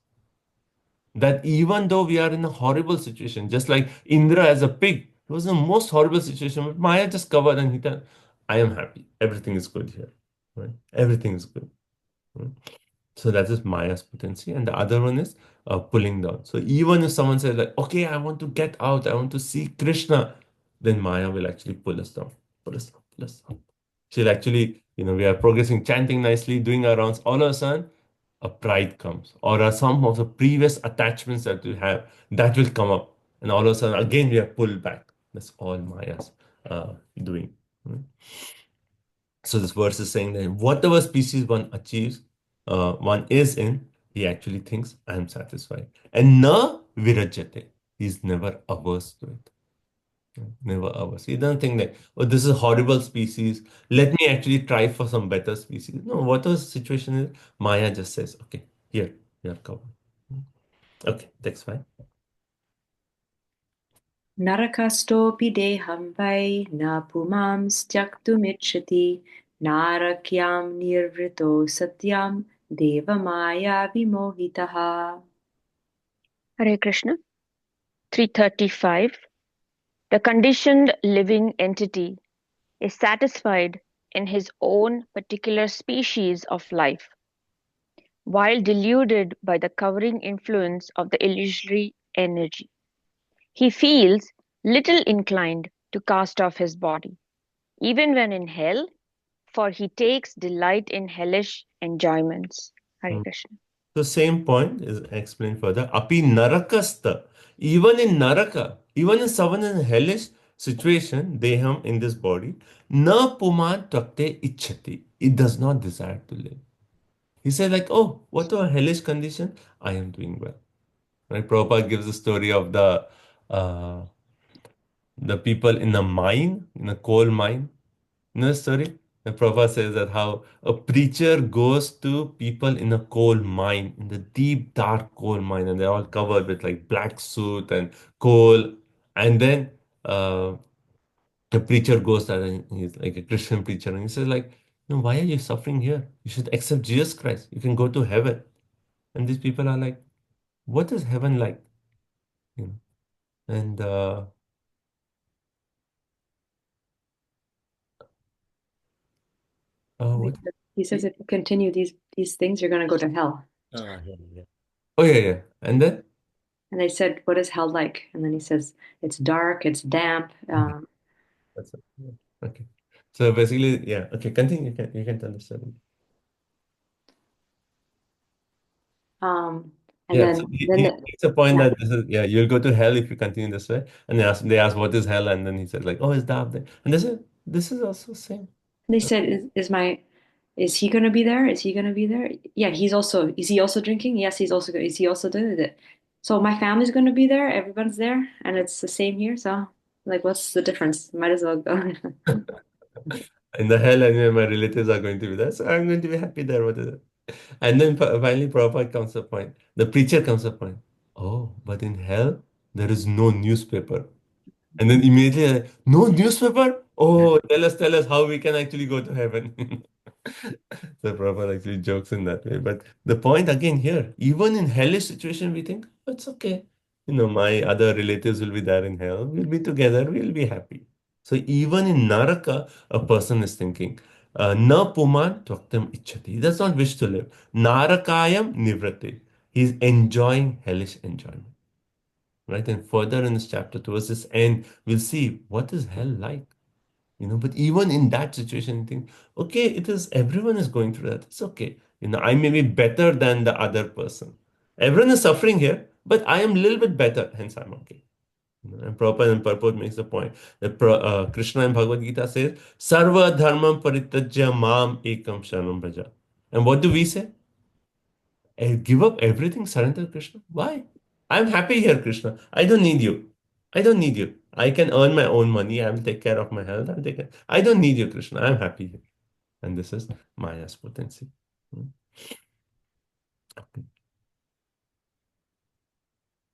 That even though we are in a horrible situation, just like Indra as a pig, it was the most horrible situation, but Maya just covered and he said, I am happy. Everything is good here. Right? Everything is good. Right? So that is Maya's potency. And the other one is pulling down. So even if someone says like, okay, I want to get out, I want to see Krishna, then Maya will actually pull us down, pull us down, pull us down. She'll actually, we are progressing, chanting nicely, doing our rounds. All of a sudden, a pride comes, or some of the previous attachments that we have, that will come up. And all of a sudden, again, we are pulled back. That's all Maya's doing. Right? So this verse is saying that whatever species one achieves, one is in, he actually thinks, I am satisfied. And na virajate. He's never averse to it. Never averse. He doesn't think that, oh, this is a horrible species. Let me actually try for some better species. No, whatever the situation is, Maya just says, okay, here, you are covered. Okay, that's fine. Narakastopi deham vai na pumam styaktumichati narakyam nirvrito satyam devamaya vimohitaha. Hare Krishna. 335. The conditioned living entity is satisfied in his own particular species of life, while deluded by the covering influence of the illusory energy. He feels little inclined to cast off his body, even when in hell, for he takes delight in hellish enjoyments. Hare Krishna. The same point is explained further. Api narakasta. Even in naraka, even in someone in a hellish situation, deham in this body, na puman takte ichhati. It does not desire to live. He said like, oh, what a hellish condition. I am doing well. Right? Prabhupada gives the story of the people in a mine, in a coal mine. You know the story? And Prabhupada says that how a preacher goes to people in a coal mine, in the deep, dark coal mine, and they're all covered with like black soot and coal. And then the preacher goes there and he's like a Christian preacher, and he says, like, no, why are you suffering here? You should accept Jesus Christ. You can go to heaven. And these people are like, what is heaven like? You know, and what? He says if you continue these things, you're going to go to hell. Yeah. Oh yeah. And then And they said, what is hell like? And then he says, it's dark, it's damp. that's it. Yeah. Okay. So basically, yeah. Okay, continue. You can tell the story. And Yeah. So then he makes a point that this is, yeah, you'll go to hell if you continue this way. And they ask what is hell, and then he said like, oh, it's dark there. And they said this is also same. they said, is he going to be there? Is he going to be there? Yeah, is he also drinking? Yes, is he also doing it? So my family's going to be there. Everyone's there. And it's the same here. So like, what's the difference? Might as well go. In the hell, anyway, my relatives are going to be there, so I'm going to be happy there. What is it? And then finally, Prabhupada comes to a point. The preacher comes to a point. Oh, but in hell, there is no newspaper. And then immediately, no newspaper? Oh, tell us how we can actually go to heaven. So Prabhupada actually jokes in that way. But the point again here, even in hellish situation, we think, "Oh, it's okay. My other relatives will be there in hell. We'll be together. We'll be happy." So even in Naraka, a person is thinking, na puman tvaktam ichchati. He does not wish to live. Narakayam nivrati. He's enjoying hellish enjoyment. Right? And further in this chapter, towards this end, we'll see what is hell like. But even in that situation, you think, okay, everyone is going through that. It's okay. I may be better than the other person. Everyone is suffering here, but I am a little bit better, hence I'm okay. And Prabhupada and Purport makes the point that Krishna in Bhagavad Gita says, Sarva dharmam parityajya mam ekam sharanam bhaja. And what do we say? Give up everything, surrender to Krishna. Why? I'm happy here, Krishna. I don't need you. I don't need you. I can earn my own money. I will take care of my health. I don't need you, Krishna. I'm happy here. And this is Maya's potency. Hmm. Okay.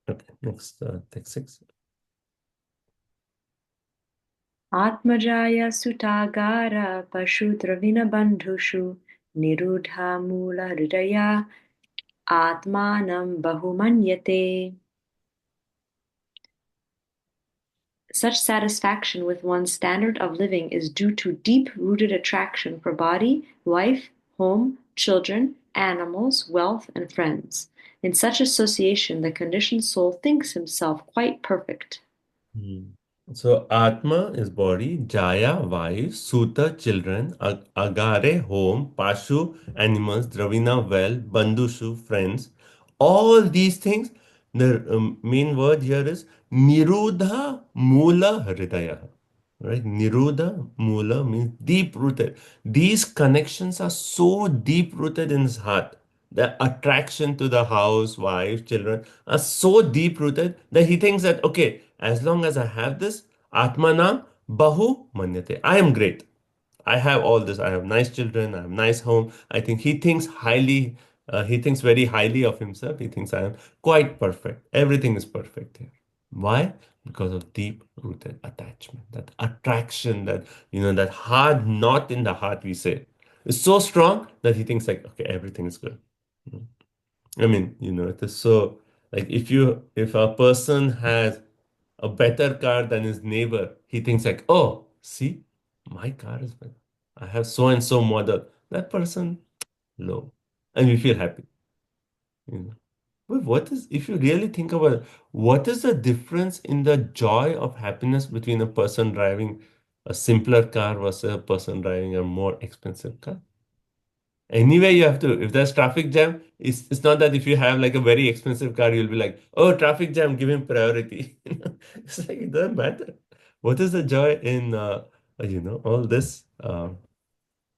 Okay. Next, text 6. Atmajaya sutagara pashutravina bandhushu nirudha mula hridaya atmanam bahumanyate. Such satisfaction with one's standard of living is due to deep-rooted attraction for body, wife, home, children, animals, wealth, and friends. In such association, the conditioned soul thinks himself quite perfect. So Atma is body, Jaya, wife, Suta, children, Agare, home, Pashu, animals, Dravina, well, Bandhushu, friends. All these things, the main word here is Nirudha Mula Hridaya. Right? Nirudha Mula means deep rooted. These connections are so deep rooted in his heart. The attraction to the house, wife, children are so deep rooted that he thinks that, okay, as long as I have this, Atmanam Bahu Manyate. I am great. I have all this. I have nice children. I have nice home. I think he thinks highly. He thinks very highly of himself. He thinks I am quite perfect. Everything is perfect here. Why? Because of deep-rooted attachment, that attraction, that hard knot in the heart. We say is so strong that he thinks like, okay, everything is good. I mean, it is so like if a person has a better car than his neighbor, he thinks like, oh, see, my car is better. I have so and so model. That person low, and we feel happy. But if you really think about it, what is the difference in the joy of happiness between a person driving a simpler car versus a person driving a more expensive car? Anyway, you have to, if there's traffic jam, it's not that if you have like a very expensive car, you'll be like, oh, traffic jam, give him priority. It's like, it doesn't matter. What is the joy in, all this?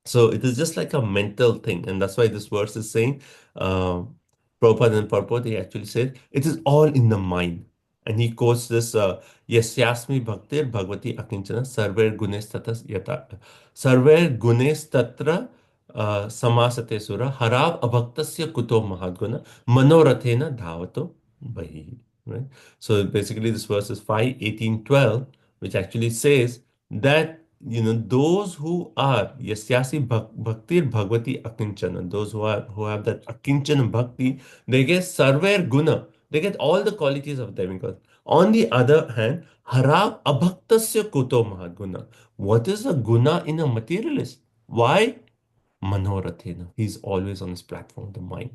So it is just like a mental thing. And that's why this verse is saying, Prabhupada and Purport, he actually said, it is all in the mind. And he quotes this Yasyasmi Bhaktir Bhagavati Akinchana Sarver Gunes Tatas Yata Sarver Gunes Tatra Samasate Sura Harab Abhaktasya Kuto Mahadguna Manorathena Dhavato Bahi. Right? So basically this verse is 5, 18, 12, which actually says that those who are Yasyasi Bhaktir Bhagavati Akinchana, those who have that Akinchana Bhakti, they get Sarver Guna. They get all the qualities of demigods. On the other hand, Harab Abhaktasya Kuto Mahaguna. What is a guna in a materialist? Why? Manorathena. He's always on his platform, the mind.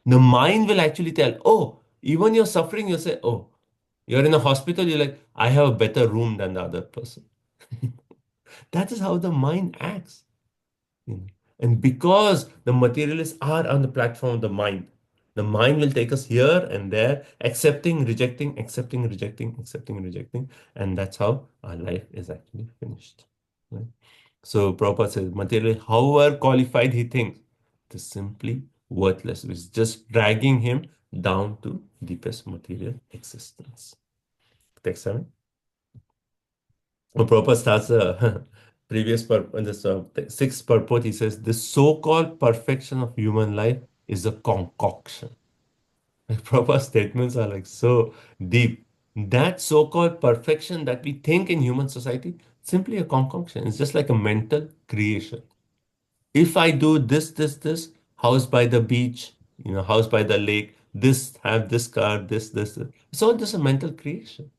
The mind will actually tell, oh, even you're suffering, you say, oh, you're in a hospital, you're like, I have a better room than the other person. That is how the mind acts. You know. And because the materialists are on the platform of the mind will take us here and there, accepting, rejecting, accepting, rejecting, accepting, rejecting. And that's how our life is actually finished. Right? So Prabhupada says, material, however qualified he thinks, it is simply worthless. It's just dragging him down to deepest material existence. Text 7. Well, Prabhupada starts this sixth purport. He says, the so-called perfection of human life is a concoction. Like Prabhupada's statements are like so deep. That so-called perfection that we think in human society, simply a concoction. It's just like a mental creation. If I do this, house by the beach, house by the lake, have this car, this. It's all just a mental creation.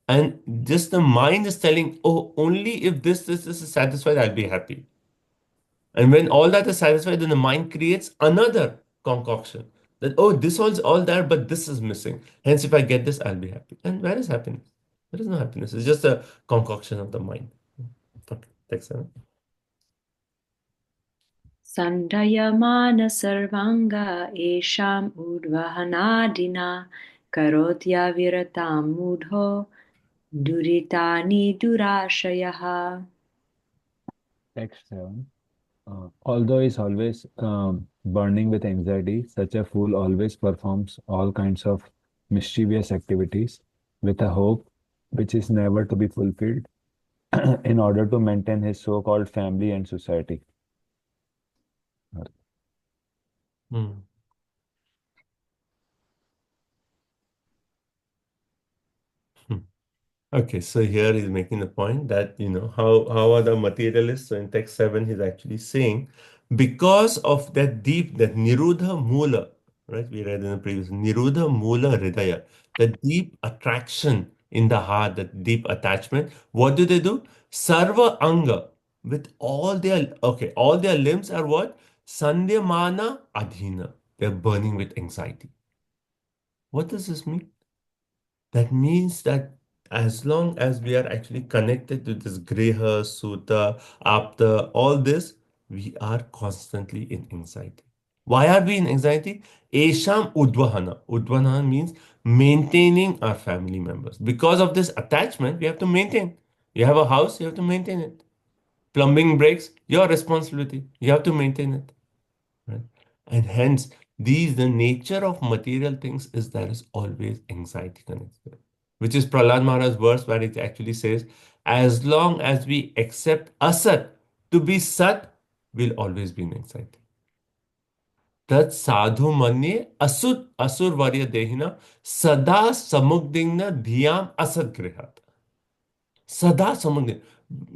And just the mind is telling, oh, only if this is satisfied, I'll be happy. And when all that is satisfied, then the mind creates another concoction that, oh, this one's all there, but this is missing. Hence, if I get this, I'll be happy. And where is happiness? There is no happiness. It's just a concoction of the mind. Okay, text 7. Sandayamana sarvanga esham udvahanadina karotya viratam mudho duritani durashayaha. Text 7. Although is always burning with anxiety, such a fool always performs all kinds of mischievous activities with a hope which is never to be fulfilled in order to maintain his so-called family and society. Hmm. Okay, so here he's making the point that, how are the materialists? So in text 7, he's actually saying, because of that Nirudha Mula, right? We read in the previous, Nirudha Mula Hridaya, the deep attraction in the heart, the deep attachment. What do? Sarva Anga, with all their limbs are what? Sandhyamana Adhina. They're burning with anxiety. What does this mean? That means that as long as we are actually connected to this Griha, Sutta, Apta, all this, we are constantly in anxiety. Why are we in anxiety? Esham Udvahana. Udvahana means maintaining our family members. Because of this attachment, we have to maintain. You have a house, you have to maintain it. Plumbing breaks, your responsibility. You have to maintain it. Right? And hence, the nature of material things is there is always anxiety connected, which is Prahlad Maharaj's verse where it actually says, as long as we accept asat to be sat, we'll always be in anxiety. Tat sadhu manye asur varya dehina sada samugdingna dhyam asat grihat. Sada Samagni.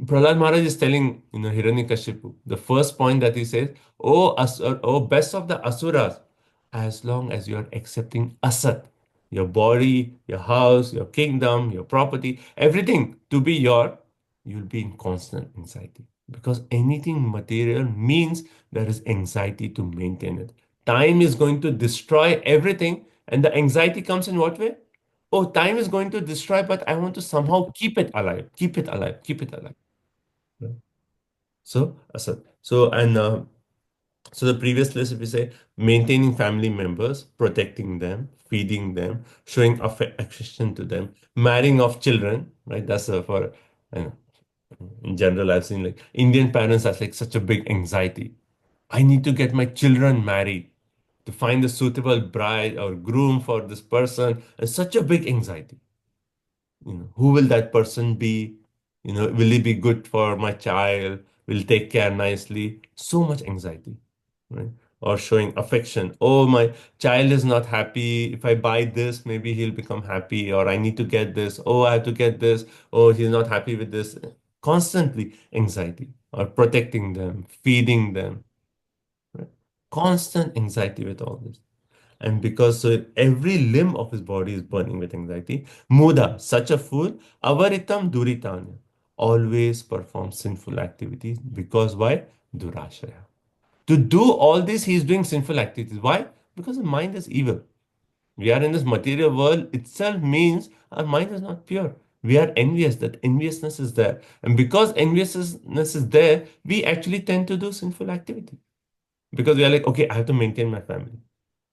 Prahlad Maharaj is telling, Hiranyakashipu, the first point that he says, oh, best of the asuras, as long as you are accepting asat, your body, your house, your kingdom, your property, everything to be you'll be in constant anxiety. Because anything material means there is anxiety to maintain it. Time is going to destroy everything, and the anxiety comes in what way? Oh, time is going to destroy, but I want to somehow keep it alive, keep it alive, keep it alive. Right? So, so the previous list, if we say maintaining family members, protecting them, feeding them, showing affection to them, marrying of children, right? That's for, in general, I've seen like Indian parents have like such a big anxiety. I need to get my children married to find a suitable bride or groom for this person, and such a big anxiety. Who will that person be? Will he be good for my child? Will take care nicely? So much anxiety, right? Or showing affection. Oh, my child is not happy. If I buy this, maybe he'll become happy. Or I need to get this. Oh, I have to get this. Oh, he's not happy with this. Constantly anxiety. Or protecting them, feeding them, right? Constant anxiety with all this. And because so every limb of his body is burning with anxiety, Muda, such a fool, avaritam duritanya, always performs sinful activities. Because why? Durashaya. To do all this, he is doing sinful activities. Why? Because the mind is evil. We are in this material world itself means our mind is not pure. We are envious, that enviousness is there. And because enviousness is there, we actually tend to do sinful activity. Because we are like, okay, I have to maintain my family.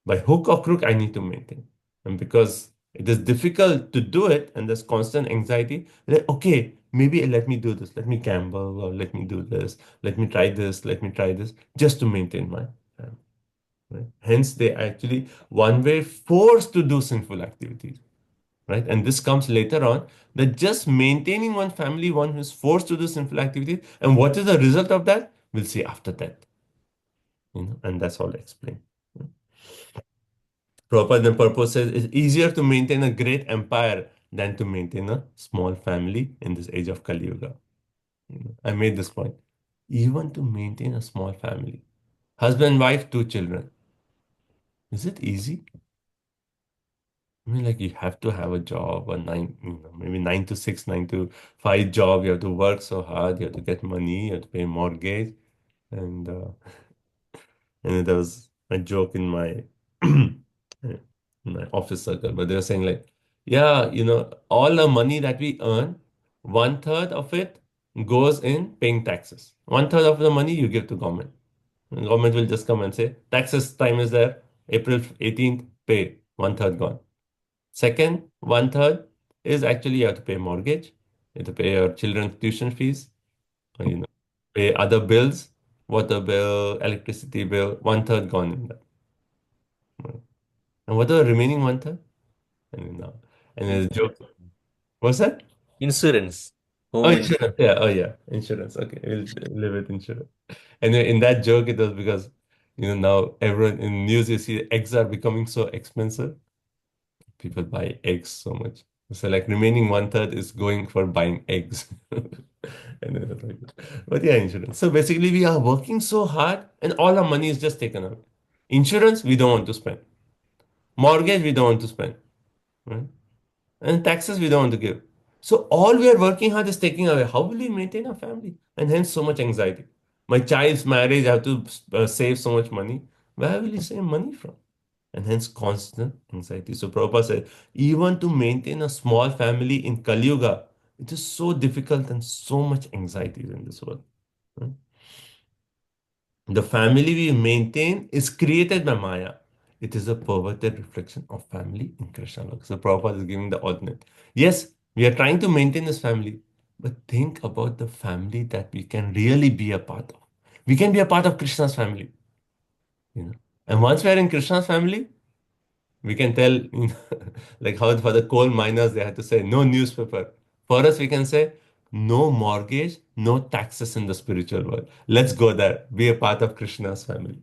By hook or crook, I need to maintain. And because it is difficult to do it and there's constant anxiety, like, okay, maybe let me do this, let me gamble, or let me do this, let me try this, let me try this, just to maintain my family. Right? Hence, they actually one way forced to do sinful activities. Right? And this comes later on that just maintaining one family, one who is forced to do sinful activities, and what is the result of that? We'll see after that. And that's all I explained. Prabhupada then purpose says it's easier to maintain a great empire than to maintain a small family in this age of Kali Yuga. I made this point. Even to maintain a small family, husband, wife, two children, is it easy? I mean, like you have to have a job, maybe 9 to 6, 9 to 5 job. You have to work so hard. You have to get money. You have to pay mortgage, and there was a joke in my office circle, but they were saying like, yeah, all the money that we earn, 1/3 of it goes in paying taxes. 1/3 of the money you give to government. And government will just come and say, taxes time is there, April 18th, pay, 1/3 gone. Second, 1/3 is actually you have to pay mortgage, you have to pay your children's tuition fees, or, pay other bills, water bill, electricity bill, 1/3 gone in that. Right. And what are the remaining 1/3? And now, and there's a joke. What's that? Insurance. Oh, Home insurance. Yeah. Oh, yeah. Insurance. Okay. We'll live with insurance. And then in that joke, it was because, now everyone in news, you see eggs are becoming so expensive. People buy eggs so much. So, like, remaining 1/3 is going for buying eggs. And then it's like, but yeah, insurance. So basically, we are working so hard, and all our money is just taken out. Insurance, we don't want to spend. Mortgage, we don't want to spend. Right? And taxes we don't want to give. So all we are working hard is taking away. How will we maintain our family? And hence so much anxiety. My child's marriage, I have to save so much money. Where will you save money from? And hence constant anxiety. So Prabhupada said, even to maintain a small family in Kali Yuga, it is so difficult and so much anxiety in this world. Right? The family we maintain is created by Maya. It is a perverted reflection of family in Krishna Lok. So Prabhupada is giving the alternate. Yes, we are trying to maintain this family, but think about the family that we can really be a part of. We can be a part of Krishna's family. And once we are in Krishna's family, we can tell, like how for the coal miners, they had to say no newspaper. For us, we can say no mortgage, no taxes in the spiritual world. Let's go there. Be a part of Krishna's family.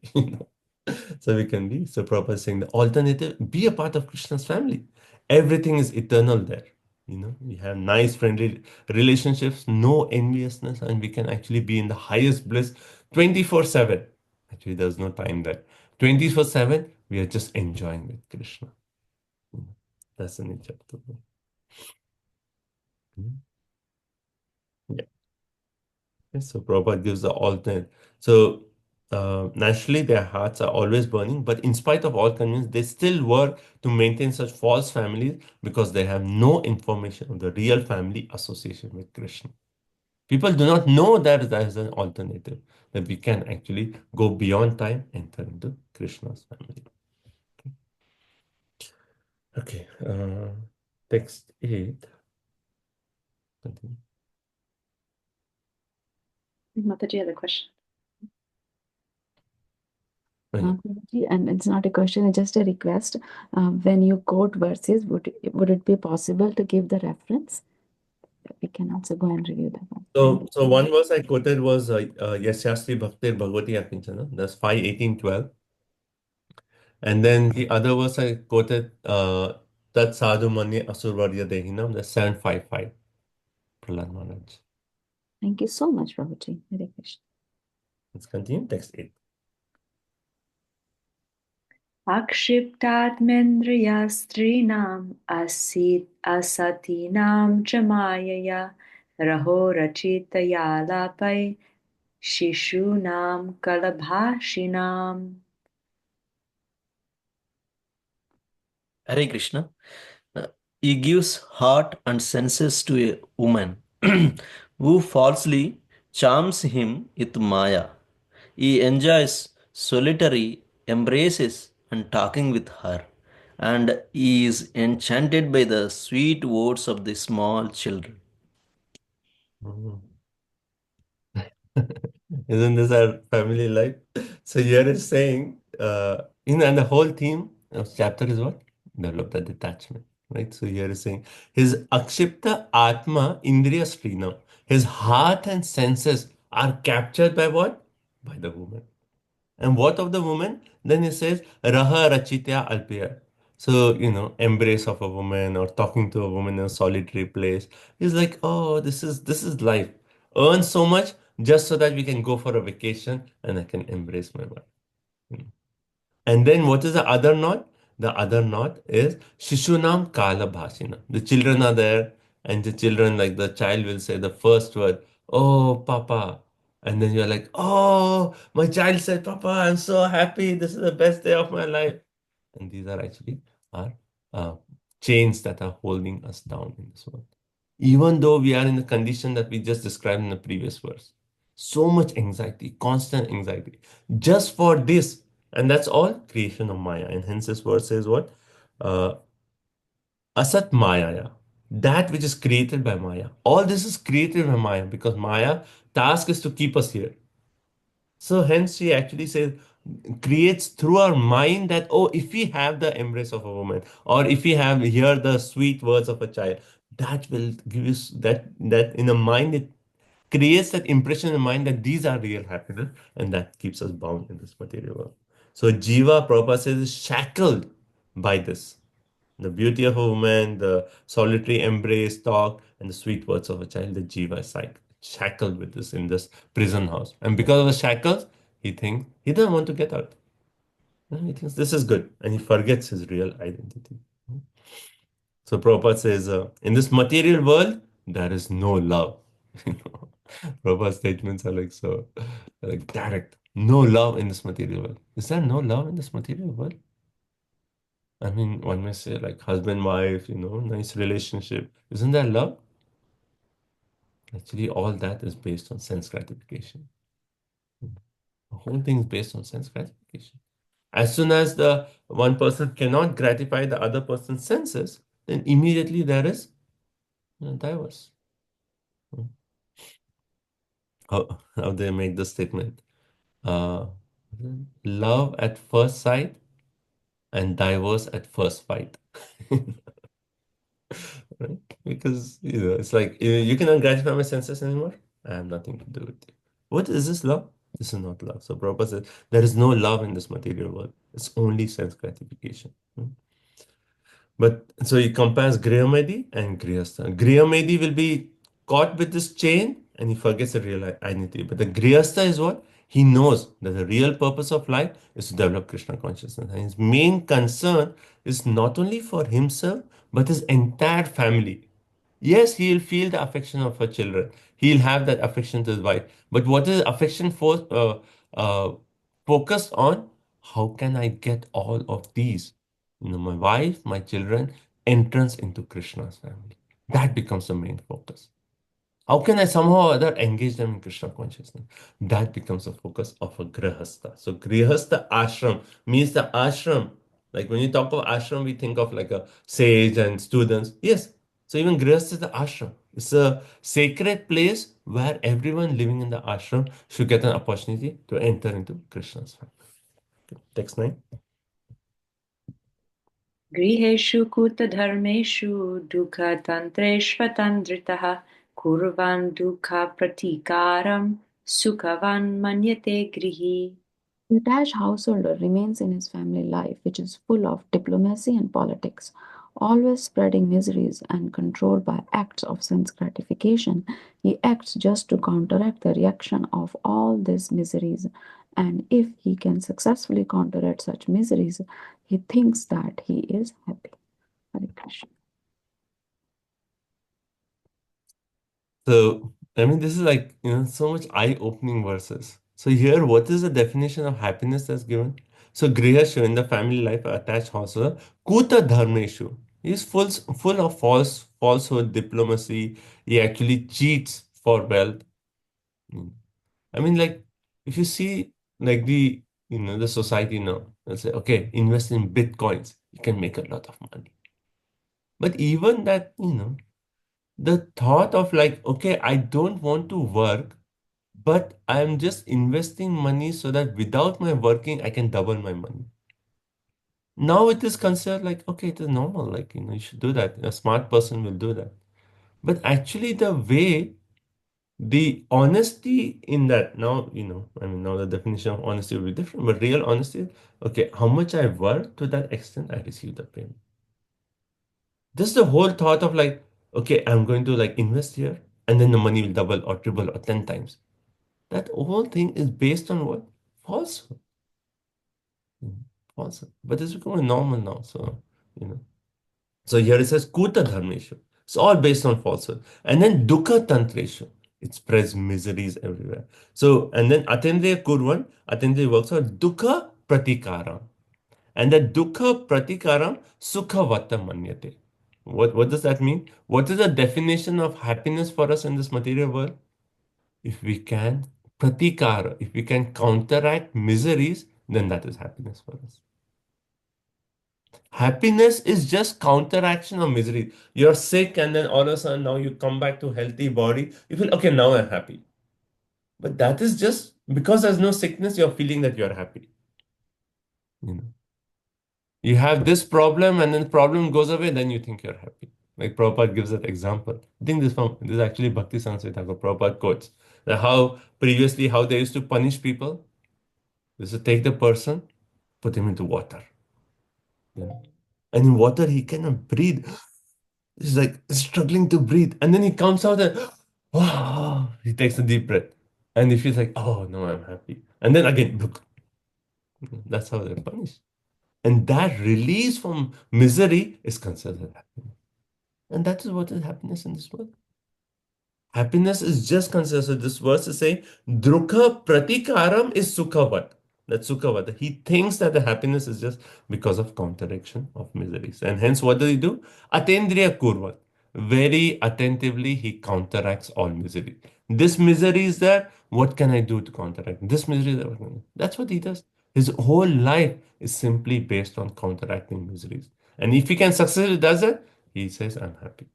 So we can be. So Prabhupada is saying the alternative, be a part of Krishna's family. Everything is eternal there. We have nice, friendly relationships, no enviousness, and we can actually be in the highest bliss 24/7. Actually, there's no time there. 24/7, we are just enjoying with Krishna. That's the nature of the world. Yeah. Okay, so Prabhupada gives the alternate. So naturally, their hearts are always burning, but in spite of all convenience, they still work to maintain such false families because they have no information of the real family association with Krishna. People do not know that there is an alternative, that we can actually go beyond time and enter into Krishna's family. Okay, text 8. Continue. Mataji had a question. Right. Guruji, and it's not a question, it's just a request. When you quote verses, would it be possible to give the reference? We can also go and review that one. So one verse I quoted was Yasyastri Bhaktir Bhagavati Akinchana. That's 5:18:12. And then the other verse I quoted, Tat Sadhu Manya Asurvarya Dehinam, that's 7:55. Prahlad Maharaj. Thank you so much, Prabhuji. Hare Krishna. Let's continue. Text 8. Akshiptatmendriya strinam asatinam cha mayaya raho rachitaya lapai shishunam kalabhashinam. Hare Krishna. He gives heart and senses to a woman who falsely charms him with Maya. He enjoys solitary embraces and talking with her, and he is enchanted by the sweet words of the small children. Isn't this our family life? So here is saying, and the whole theme of chapter is what? Develop the detachment, right? So here is saying, his akshipta atma indriya srinam, his heart and senses are captured by what? By the woman. And what of the woman? Then he says, Raha Rachitya Alpiya. So, embrace of a woman or talking to a woman in a solitary place. He's like, oh, this is life. Earn so much just so that we can go for a vacation and I can embrace my wife. And then what is the other knot? The other knot is Shishunam Kala Bhashina. The children are there, and the children, like the child will say the first word, oh, Papa. And then you're like, oh, my child said, Papa, I'm so happy. This is the best day of my life. And these are actually our uh, chains that are holding us down in this world. Even though we are in the condition that we just described in the previous verse. So much anxiety, constant anxiety, just for this. And that's all creation of Maya. And hence this verse says what? Asat Maya. That which is created by Maya. All this is created by Maya because Maya task is to keep us here. So hence she actually says, creates through our mind that, oh, if we have the embrace of a woman, or if we have hear the sweet words of a child, that will give us that in the mind, it creates that impression in the mind that these are real happiness, and that keeps us bound in this material world. So Jiva, Prabhupada says, is shackled by this. The beauty of a woman, the solitary embrace, talk, and the sweet words of a child, the Jiva is shackled with this in this prison house. And because of the shackles, he thinks he doesn't want to get out. He thinks this is good, and he forgets his real identity. So Prabhupada says, in this material world, there is no love. Prabhupada's statements are like direct. No love in this material world. Is there no love in this material world? I mean, one may say like husband, wife, nice relationship. Isn't that love? Actually, all that is based on sense gratification. The whole thing is based on sense gratification. As soon as the one person cannot gratify the other person's senses, then immediately there is divorce. How they make the statement? Love at first sight and divorce at first fight. Right? Because it's like you cannot gratify my senses anymore. I have nothing to do with you. What is this love? This is not love. So Prabhupada says there is no love in this material world. It's only sense gratification. But so he compares Griham and Grihastha. Griham will be caught with this chain and he forgets the real identity. But the Grihastha is what? He knows that the real purpose of life is to develop Krishna consciousness. And his main concern is not only for himself, but his entire family. Yes, he'll feel the affection of her children. He'll have that affection to his wife. But what is affection focused on? How can I get all of these? My wife, my children, entrance into Krishna's family. That becomes the main focus. How can I somehow or other engage them in Krishna consciousness? That becomes the focus of a grihastha. So grihastha ashram means the ashram. Like when you talk of ashram, we think of like a sage and students. Yes. So even grihastha is the ashram. It's a sacred place where everyone living in the ashram should get an opportunity to enter into Krishna's family. Text 9. गृहेषु कूटधर्मेषु दुःखतन्त्रेष्वतन्द्रितः कुर्वन् दुःखप्रतीकारं सुखवान् मन्यते गृही. The attached householder remains in his family life, which is full of diplomacy and politics, always spreading miseries and controlled by acts of sense gratification. He acts just to counteract the reaction of all these miseries, and if he can successfully counteract such miseries, he thinks that he is happy. Hare Krishna. So, I mean, this is like, so much eye-opening verses. So here, what is the definition of happiness that's given? So, Grihashu, in the family life, attached household, Kuta Dharmeshu. He's full of falsehood, diplomacy. He actually cheats for wealth. Mm. I mean, like, if you see, like, the society now, they'll say, okay, invest in Bitcoins. You can make a lot of money. But even that, the thought of like, okay, I don't want to work, but I'm just investing money so that without my working, I can double my money. Now it is considered like, okay, it is normal. Like, you should do that. A smart person will do that. But actually, the honesty in that, now, I mean, now the definition of honesty will be different, but real honesty, okay, how much I work, to that extent, I receive the payment. This is the whole thought of like, okay, I'm going to like invest here, and then the money will double or triple or 10 times. That whole thing is based on what? Falsehood. Falsehood. But it's becoming normal now. So, you know. So here it says Kuta Dharmeshu. It's all based on falsehood. And then Dukkha Tantreshu. It spreads miseries everywhere. So, and then Atendriya Kurvan, Atendriya works out Dukkha Pratikaram. And that Dukkha Pratikaram Sukha Vata Manyate. What does that mean? What is the definition of happiness for us in this material world? If we can pratikara, if we can counteract miseries, then that is happiness for us. Happiness is just counteraction of misery. You're sick and then all of a sudden now you come back to healthy body. You feel, okay, now I'm happy. But that is just because there's no sickness, you're feeling that you're happy. You have this problem and then the problem goes away, then you think you're happy. Like Prabhupada gives that example. I think this is actually Bhakti Saraswati Thakur. Prabhupada quotes that how previously how they used to punish people. They used to take the person, put him into water. And in water he cannot breathe. He's like struggling to breathe. And then he comes out and he takes a deep breath. And he feels like, oh no, I'm happy. And then again, look. That's how they're punished. And that release from misery is considered happiness. And that is what is happiness in this world. Happiness is just considered. So this verse is saying, Drukha Pratikaram is Sukhavat. That's Sukhavat. He thinks that the happiness is just because of counteraction of miseries. And hence, what does he do? Atendriya Kurvat. Very attentively, he counteracts all misery. This misery is there. What can I do to counteract? This misery is there. That's what he does. His whole life is simply based on counteracting miseries. And if he can successfully does it, he says, I'm happy.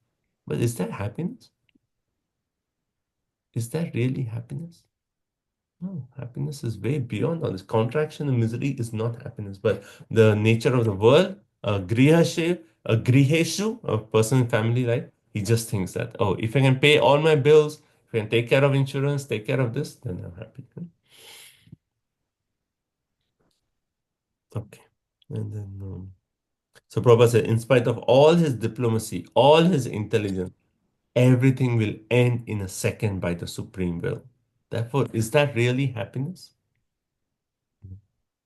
But is that happiness? Is that really happiness? No, happiness is way beyond all this. Contraction and misery is not happiness, but the nature of the world, griheshu, a person in family life, he just thinks that, oh, if I can pay all my bills, if I can take care of insurance, take care of this, then I'm happy. Okay. And then, so Prabhupada said, in spite of all his diplomacy, all his intelligence, everything will end in a second by the supreme will. Therefore, is that really happiness?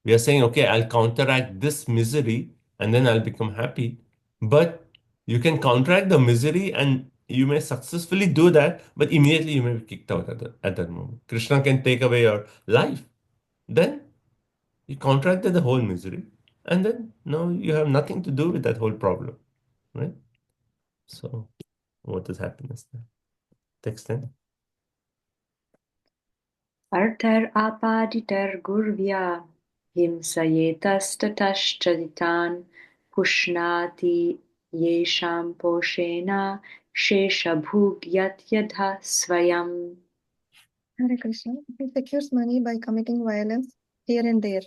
We are saying, okay, I'll counteract this misery and then I'll become happy. But you can counteract the misery and you may successfully do that, but immediately you may be kicked out at that moment. Krishna can take away your life. Then you counteracted the whole misery and then now you have nothing to do with that whole problem. Right? So, what is happiness then? Text 10. Arthar apaditar gurvya himsayetas pushnati yesham poshena sheshabhugyat yadha swayam. Hare Krishna. He secures money by committing violence here and there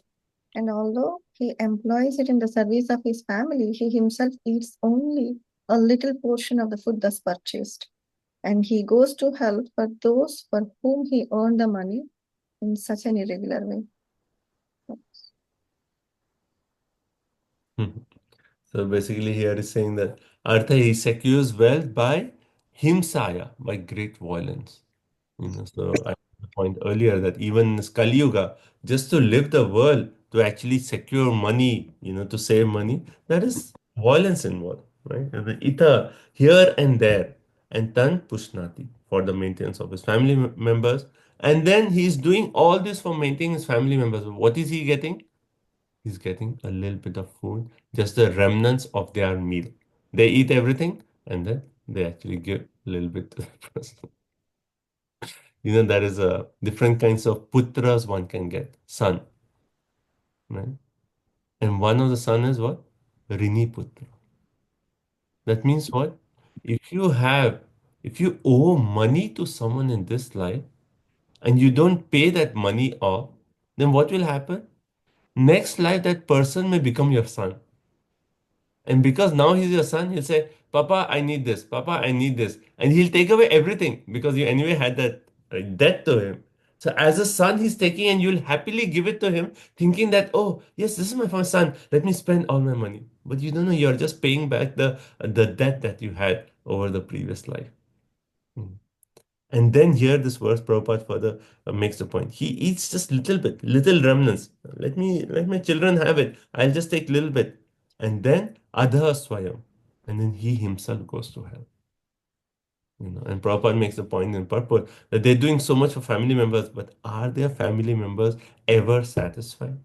And although he employs it in the service of his family, he himself eats only a little portion of the food thus purchased. And he goes to help for those for whom he earned the money in such an irregular way. So basically, here is saying that Artha he secures wealth by himsaya, by great violence. So I made the point earlier that even in this Kali Yuga, just to live the world, to actually secure money, to save money, there is violence involved, right? And the Ita here and there, and Tan Pushnati for the maintenance of his family members. And then he's doing all this for maintaining his family members. What is he getting? He's getting a little bit of food, just the remnants of their meal. They eat everything and then they actually give a little bit to the person. There is a different kinds of putras one can get, son, right? And one of the son is what? Rini putra. That means what? If you owe money to someone in this life and you don't pay that money off, then what will happen? Next life, that person may become your son. And because now he's your son, he'll say, Papa, I need this. Papa, I need this. And he'll take away everything because you anyway had that debt to him. So as a son, he's taking and you'll happily give it to him, thinking that, oh, yes, this is my first son. Let me spend all my money. But you don't know, you're just paying back the debt that you had over the previous life. Mm. And then here, this verse, Prabhupada further makes the point. He eats just little bit, little remnants. Let my children have it. I'll just take little bit. And then Adha Swayam. And then he himself goes to hell. And Prabhupada makes the point in purport that they're doing so much for family members, but are their family members ever satisfied?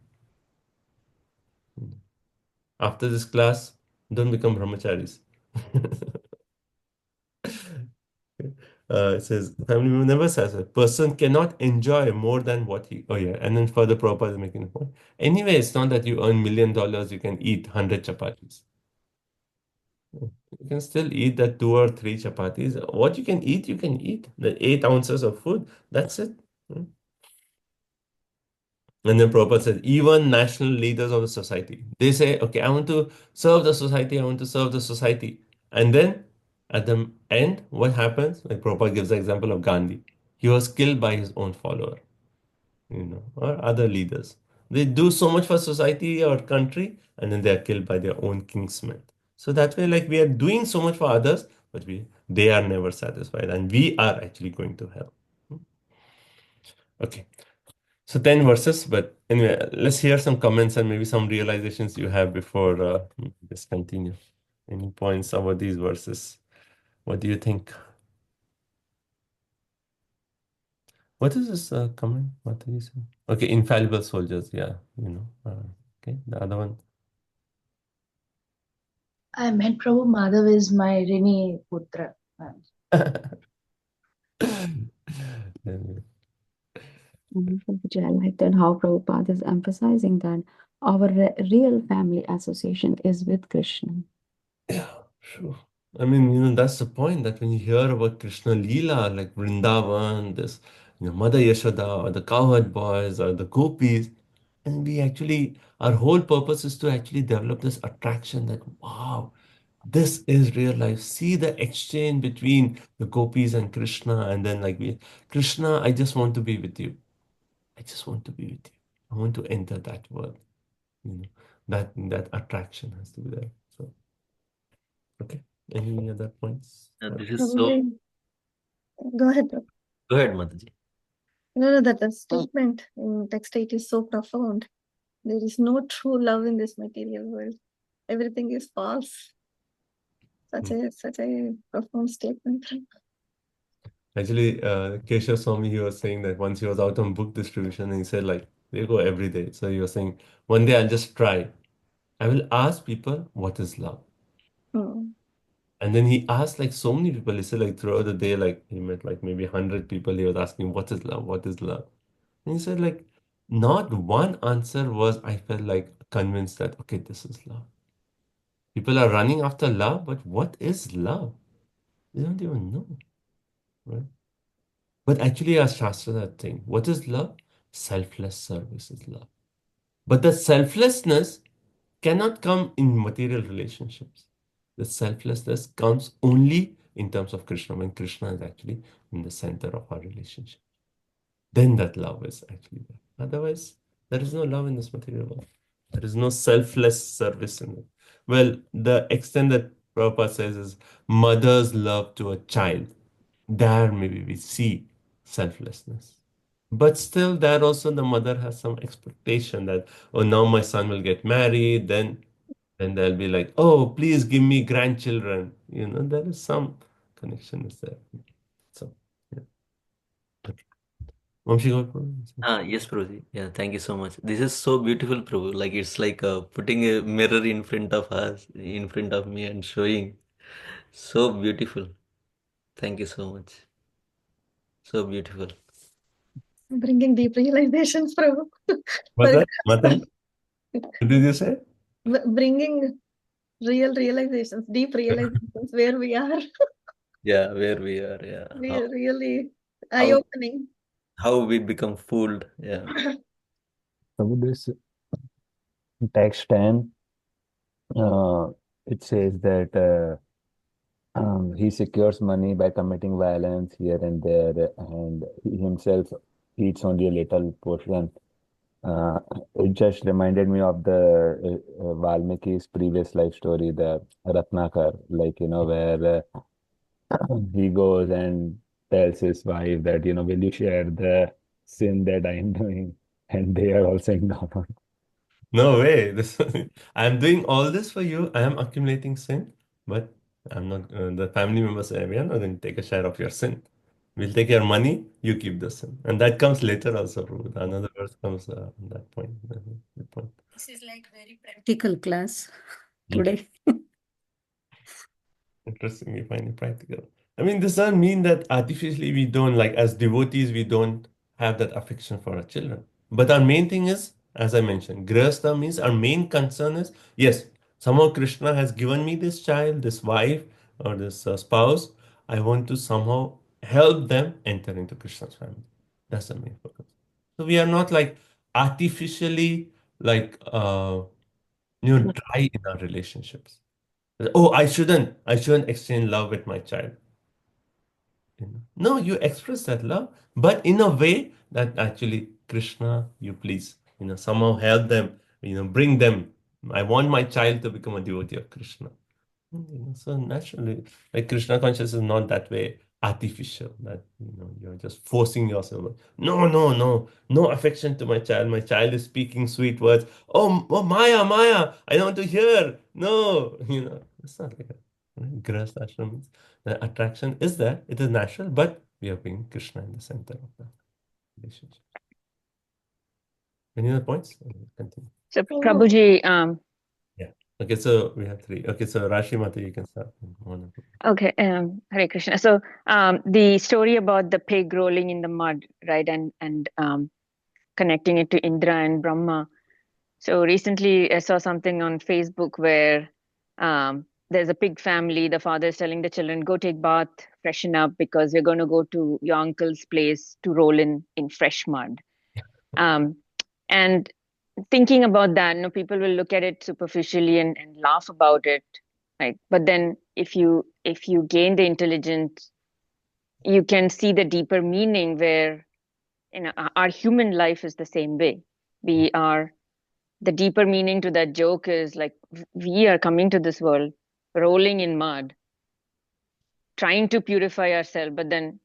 After this class, don't become brahmacharis. It says family member never says a person cannot enjoy more than what he. Oh yeah, and then further Prabhupada is making the point. Anyway, it's not that you earn $1 million, you can eat 100 chapatis. You can still eat that 2 or 3 chapatis. What you can eat, you can eat. The 8 ounces of food. That's it. And then Prabhupada said, even national leaders of the society, they say, okay, I want to serve the society, I want to serve the society. And then at the end, what happens? Like Prabhupada gives the example of Gandhi. He was killed by his own follower, or other leaders. They do so much for society or country, and then they are killed by their own kingsmen. So that way, like we are doing so much for others, but they are never satisfied, and we are actually going to hell. Okay. So 10 verses, but anyway, let's hear some comments and maybe some realizations you have before just continue. Any points about these verses? What do you think? What is this comment? What did you say? Okay, infallible soldiers. Yeah, okay, the other one. I meant Prabhu Madhav is my Rini Putra. Which I liked and how Prabhupada is emphasizing that our real family association is with Krishna. Yeah, sure. I mean, that's the point that when you hear about Krishna Leela, like Vrindavan, this, Mother Yashoda, or the cowherd boys, or the gopis, and our whole purpose is to actually develop this attraction that, wow, this is real life. See the exchange between the gopis and Krishna, and then Krishna, I just want to be with you. I just want to be with you. I want to enter that world. That attraction has to be there. So, okay. Any other points? This is so. Go ahead. Go ahead, Mataji. No, that statement in text 8 is so profound. There is no true love in this material world. Everything is false. Such a profound statement. Actually, Keshav Swami, he was saying that once he was out on book distribution, and he said they go every day. So he was saying, one day I'll just try. I will ask people, what is love? And then he asked so many people. He said throughout the day, he met maybe 100 people. He was asking, what is love? What is love? And he said not one answer was, I felt convinced that, okay, this is love. People are running after love, but what is love? They don't even know, right? But actually, our Shastra that thing, what is love? Selfless service is love. But the selflessness cannot come in material relationships. The selflessness comes only in terms of Krishna, when Krishna is actually in the center of our relationship. Then that love is actually there. Otherwise, there is no love in this material world. There is no selfless service in it. Well, the extent that Prabhupada says is mother's love to a child. There maybe we see selflessness. But still, there also the mother has some expectation that, oh, now my son will get married, then they'll be like, oh, please give me grandchildren. There is some connection is there. So, yeah. Okay. Vamshi, go for Yes, Prabhuji. Yeah, thank you so much. This is so beautiful, Prabhu. Like it's like putting a mirror in front of us, in front of me, and showing. So beautiful. Thank you so much. So beautiful. Bringing deep realizations, Prabhu. Mother, Matan, what did you say? Bringing real realizations, deep realizations, where we are. Yeah, where we are. Yeah, We are really how eye-opening. how we become fooled. Yeah. So this text 10, it says that he secures money by committing violence here and there, and he himself eats only a little portion. Uh, it just reminded me of the Valmiki's previous life story, the Ratnakar, like, where he goes and tells his wife that, will you share the sin that I am doing? And they are all saying, no, no. No way. I'm doing all this for you. I am accumulating sin, but I'm not. The family members say, we are not going to take a share of your sin. We'll take your money, you keep the sin. And that comes later also, Prabhu. Another verse comes on that point. Good point. This is like very practical class Yeah. today. Interesting, we find it practical. I mean, this doesn't mean that artificially we don't, like as devotees, we don't have that affection for our children. But our main thing is, as I mentioned, Grihastha means our main concern is, yes, somehow Krishna has given me this child, this wife, or this spouse. I want to somehow help them enter into Krishna's family. That's the main focus. So we are not like artificially like dry in our relationships. Oh, I shouldn't exchange love with my child. No, you express that love, but in a way that actually Krishna, you please, somehow help them, bring them. I want my child to become a devotee of Krishna. So naturally, like Krishna consciousness is not that way artificial, that you're just forcing yourself. No, no, no, no affection to my child. My child is speaking sweet words. Oh, Maya, Maya, I don't want to hear. No, it's not like that. Right? Grihastha ashram means the attraction is there, it is natural, but we are being Krishna in the center of the relationship. Any other points? Continue. So Prabhuji, Yeah. Okay, so we have three. Okay, so Rashi Mata, you can start. okay, Hare Krishna. So the story about the pig rolling in the mud, right, and connecting it to Indra and Brahma. So recently I saw something on Facebook where there's a pig family. The father is telling the children, go take bath, freshen up, because we're going to go to your uncle's place to roll in fresh mud. And thinking about that, people will look at it superficially and laugh about it, right? But then if you gain the intelligence, you can see the deeper meaning where our human life is the same way. We are, the deeper meaning to that joke is like we are coming to this world rolling in mud, trying to purify ourselves, but then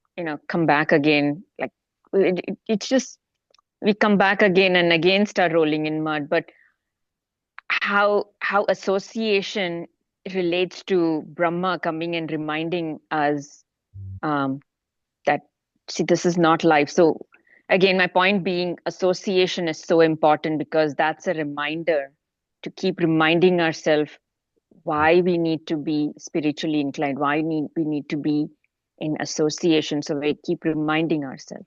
come back again. Like it's just we come back again and again start rolling in mud. But how association relates to Brahma coming and reminding us that, see, this is not life. So again, my point being, association is so important because that's a reminder to keep reminding ourselves why we need to be spiritually inclined, why we need to be in association. So we keep reminding ourselves.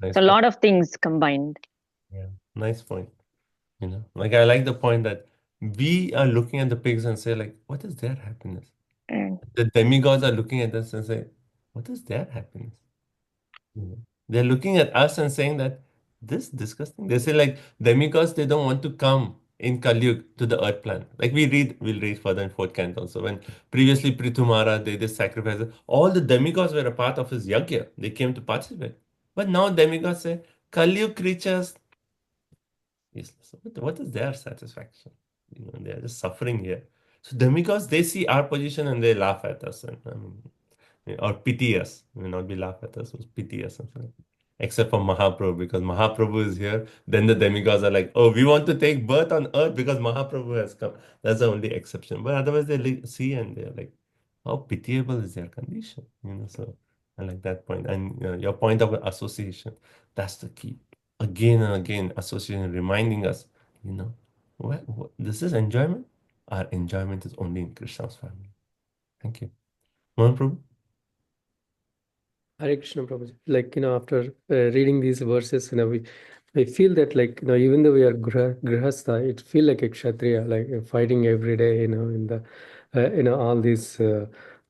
Nice So a point. lot of things combined. Yeah, nice point. Like I like the point that we are looking at the pigs and say, like, what is their happiness? The demigods are looking at us and say, what is their happiness? They're looking at us and saying that this disgusting. They say like demigods, they don't want to come in Kali to the earth planet. Like we'll read further in fourth canto. So when previously Prithumara, they did sacrifices, all the demigods were a part of his yajna. They came to participate. But now demigods say, Kali creatures, useless. What is their satisfaction? They are just suffering here. So demigods, they see our position and they laugh at us. And, or pity us. May not be laugh at us, but pity us. Something like that. Except for Mahaprabhu, because Mahaprabhu is here, then the demigods are like, oh, we want to take birth on earth because Mahaprabhu has come. That's the only exception. But otherwise, they see and they're like, how pitiable is their condition? So I like that point. And your point of association, that's the key. Again and again, association reminding us, this is enjoyment. Our enjoyment is only in Krishna's family. Thank you. Mahaprabhu? Hare Krishna Prabhuji. After reading these verses, I feel that even though we are grihastha, it feel like a kshatriya, like fighting every day, in the all these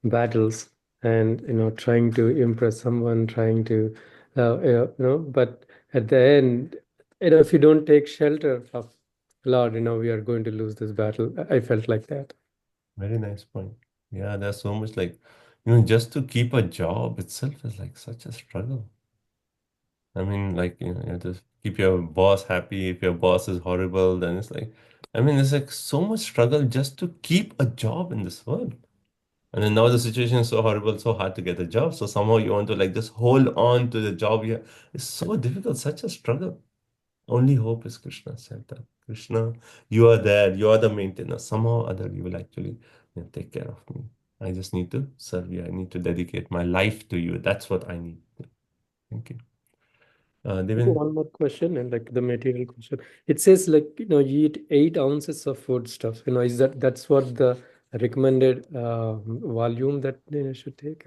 battles, and trying to impress someone, trying to but at the end, if you don't take shelter of Lord, we are going to lose this battle. I felt like that. Very nice point. Yeah, there's so much just to keep a job itself is like such a struggle. I mean, you have to keep your boss happy. If your boss is horrible, then it's there's like so much struggle just to keep a job in this world. And then now the situation is so horrible, so hard to get a job. So somehow you want to just hold on to the job here. It's so difficult, such a struggle. Only hope is Krishna center. Krishna, you are there, you are the maintainer. Somehow or other you will actually take care of me. I just need to serve you. I need to dedicate my life to you. That's what I need. Thank you. Devin? One more question, and the material question. It says you eat 8 ounces of food stuff. Is that's what the recommended volume that they should take?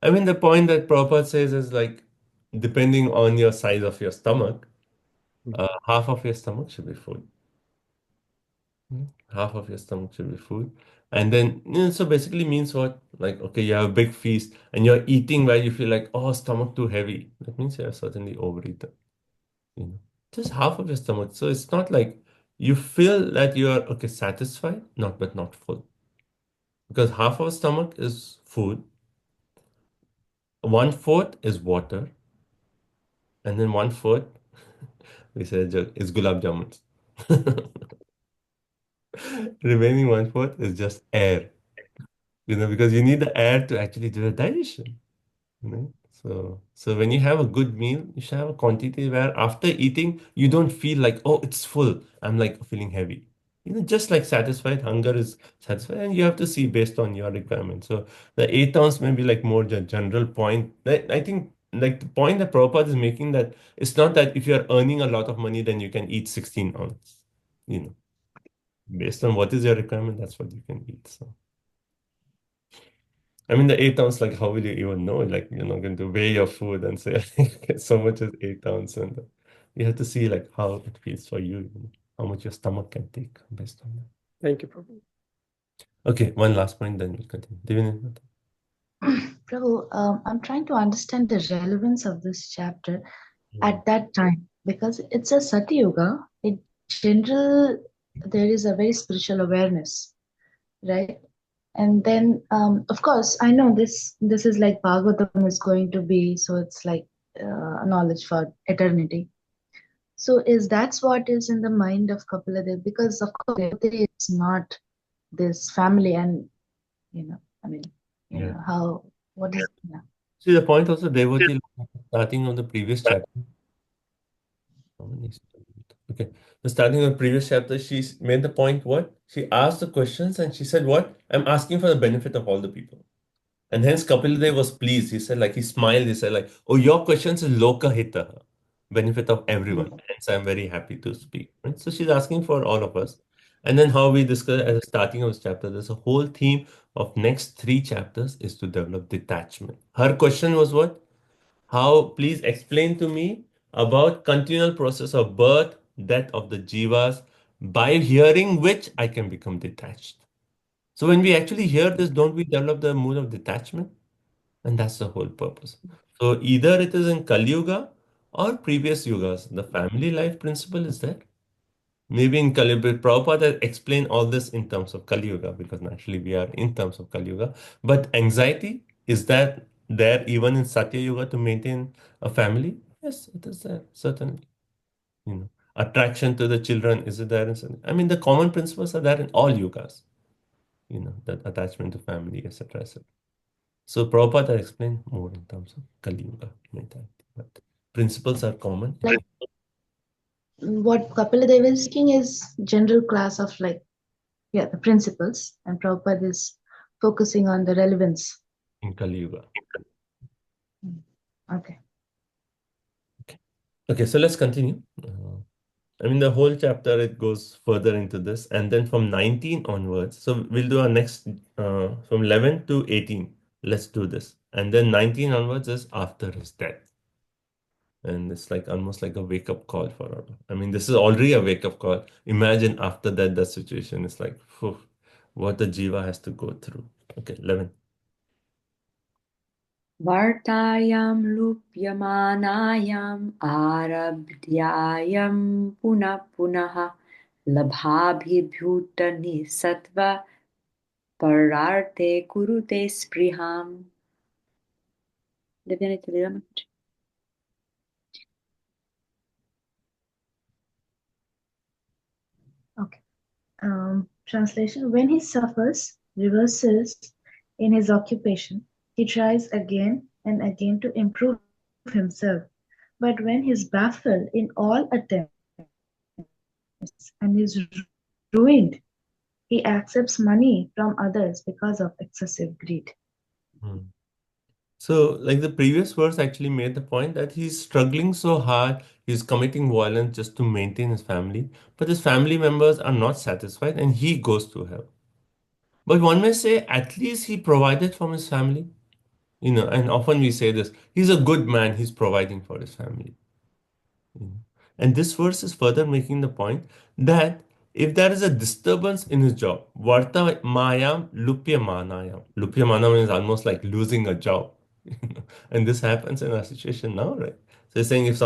The point that Prabhupada says is depending on your size of your stomach, half of your stomach should be food. Half of your stomach should be food. And then, so basically means what? Okay, you have a big feast and you're eating where you feel like, oh, stomach too heavy. That means you're certainly overeaten. Just half of your stomach. So it's not like you feel that you're, okay, satisfied, but not full. Because half of a stomach is food, 1/4 is water, and then 1/4, we said a joke, is gulab jamuns. Remaining 1/4 is just air. Because you need the air to actually do the digestion. So when you have a good meal, you should have a quantity where after eating, you don't feel like, oh, it's full. I'm feeling heavy. Just satisfied, hunger is satisfied, and you have to see based on your requirement. So the 8 ounce may be more general point. I think the point that Prabhupada is making, that it's not that if you're earning a lot of money, then you can eat 16 ounce. Based on what is your requirement, that's what you can eat. So the 8 ounce, how will you even know? You're not going to weigh your food and say, so much is 8 ounce. And you have to see how it feels for you, how much your stomach can take based on that. Thank you, Prabhu. Okay, one last point, then we'll continue. Devin? Prabhu, I'm trying to understand the relevance of this chapter at that time, because it's a Sati Yuga. In general, there is a very spiritual awareness, right? And then, of course, I know this is like Bhagavatam is going to be, so it's like knowledge for eternity. So that's what is in the mind of Kapila Dev, because of course Devotee is not this family, and what is See the point also, Devotee, starting on the previous chapter. Okay, the starting of the previous chapter, she made the point what? She asked the questions and she said what? I'm asking for the benefit of all the people. And hence Kapil Dev was pleased. He said, he smiled, he said, oh, your questions is loka hita, benefit of everyone. Hence I'm very happy to speak. Right? So she's asking for all of us. And then how we discussed at the starting of this chapter, there's a whole theme of next 3 chapters is to develop detachment. Her question was what? Please explain to me about continual process of birth, death of the jivas, by hearing which I can become detached. So when we actually hear this, don't we develop the mood of detachment? And that's the whole purpose. So either it is in Kali Yuga or previous yugas, the family life principle is there. Maybe in Kali Yuga, Prabhupada explained all this in terms of Kali Yuga because naturally we are in terms of Kali Yuga. But anxiety, is that there even in Satya Yuga to maintain a family? Yes, it is there, certainly. Attraction to the children, is it there in I mean, the common principles are there in all yugas, that attachment to family, etc., etc. So Prabhupada explained more in terms of Kali Yuga mentality, but principles are common. Like what Kapila Deva is speaking is general class of the principles, and Prabhupada is focusing on the relevance. In Kali Yuga. Okay. Okay, so let's continue. I mean, the whole chapter, it goes further into this. And then from 19 onwards, so we'll do our next, from 11 to 18, let's do this. And then 19 onwards is after his death. And it's like almost like a wake-up call for all. I mean, this is already a wake-up call. Imagine after that, the situation is like, phew, what the jiva has to go through. Okay, 11. Vartayam lupyamanayam arabdhyayam punah punaha labhabhibhyuta sattva pararte kurute spriham. Okay. Translation: When he suffers reverses in his occupation, he tries again and again to improve himself. But when he is baffled in all attempts and is ruined, he accepts money from others because of excessive greed. So, like the previous verse actually made the point that he's struggling so hard, he's committing violence just to maintain his family, but his family members are not satisfied and he goes to hell. But one may say, at least he provided for his family. And often we say this, he's a good man, he's providing for his family. And this verse is further making the point that if there is a disturbance in his job, Varta Mayam Lupya Manayam. Lupya Manayam is almost like losing a job. And this happens in our situation now, right? So he's saying if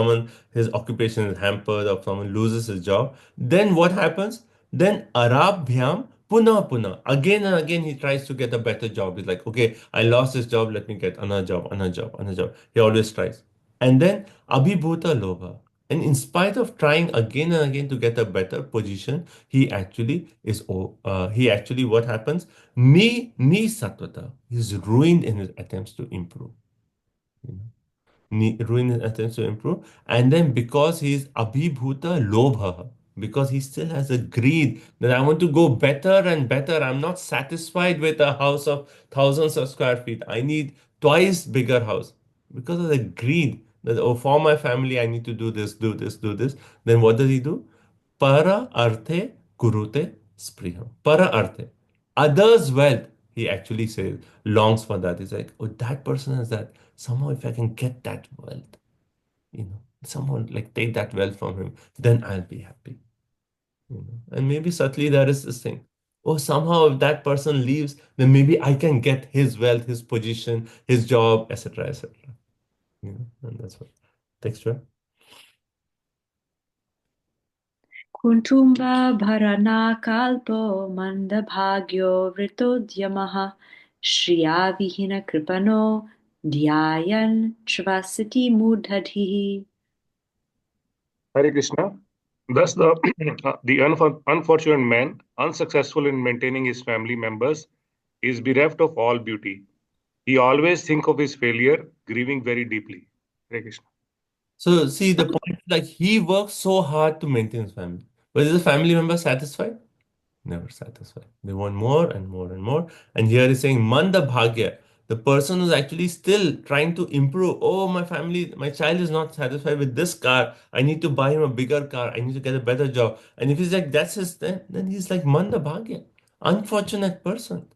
his occupation is hampered or someone loses his job, then what happens? Then Arabhyam Puna. Again and again, he tries to get a better job. He's like, okay, I lost this job, let me get another job, another job, another job. He always tries. And then Abhibhuta Lobha. And in spite of trying again and again to get a better position, he actually what happens? Ni Satvata. He's ruined in his attempts to improve. Ruin his attempts to improve. And then because he's abhibhuta lobha, because he still has a greed that I want to go better and better. I'm not satisfied with a house of thousands of square feet. I need twice bigger house. Because of the greed that, oh, for my family, I need to do this, do this, do this. Then what does he do? Para arte kurute spriham. Para arte. Others' wealth, he actually says, longs for that. He's like, oh, that person has that. Somehow, if I can get that wealth, someone like take that wealth from him, then I'll be happy. And maybe subtly there is this thing. Oh, somehow if that person leaves, then maybe I can get his wealth, his position, his job, etc., etc. And that's what. Texture. Kuntumba bharana kalpo mandabhagyo vritodyamaha shriya vihina kripano dhyayan shvasati mudhadhihi. Hare Krishna. Thus, the unfortunate man, unsuccessful in maintaining his family members, is bereft of all beauty. He always thinks of his failure, grieving very deeply. Hare Krishna. So see, the point is like he works so hard to maintain his family. But is the family member satisfied? Never satisfied. They want more and more and more. And here is saying Manda Bhagya, the person who's actually still trying to improve. Oh, my child is not satisfied with this car. I need to buy him a bigger car. I need to get a better job. And if he's like, that's his, then he's like Manda Bhagya, unfortunate person.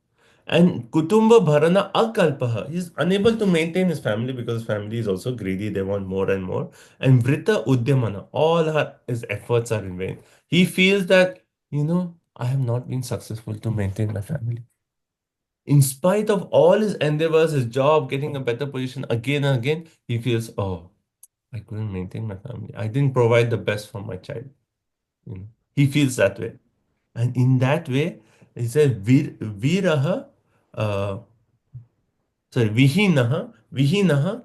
And Kutumba Bharana Akalpaha, he's unable to maintain his family because his family is also greedy. They want more and more. And Vrita Udyamana, all his efforts are in vain. He feels that, I have not been successful to maintain my family. In spite of all his endeavors, his job, getting a better position again and again, he feels, oh, I couldn't maintain my family. I didn't provide the best for my child. He feels that way. And in that way, he says, Viraha, uh, sorry, Vihinaha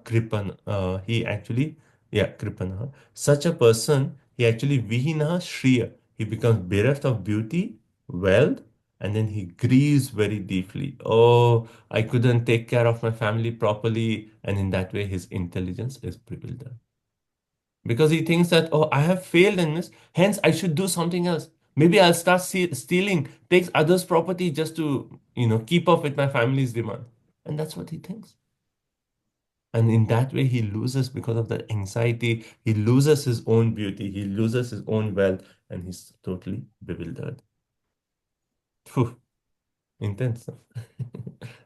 Kripana. He actually, yeah, Kripanaha. Such a person, he actually Vihinaha Shriya. He becomes bereft of beauty, wealth, and then he grieves very deeply. Oh, I couldn't take care of my family properly. And in that way, his intelligence is bewildered. Because he thinks that, oh, I have failed in this, hence I should do something else. Maybe I'll start stealing, takes others' property just to, keep up with my family's demand. And that's what he thinks. And in that way, he loses because of the anxiety. He loses his own beauty. He loses his own wealth, and he's totally bewildered. Phew, intense.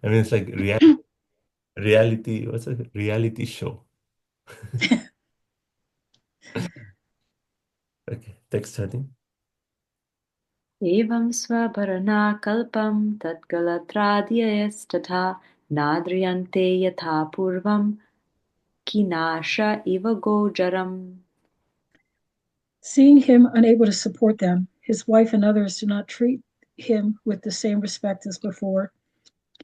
I mean, it's like reality. What's a reality show? Okay, text 13. एवं स्वभरणाकल्पं तद्गलत्राद्ययस्तथा नाद्रियन्ते यथा पूर्वं किनाश इव गोचरम्. Seeing him unable to support them, his wife and others do not treat him with the same respect as before,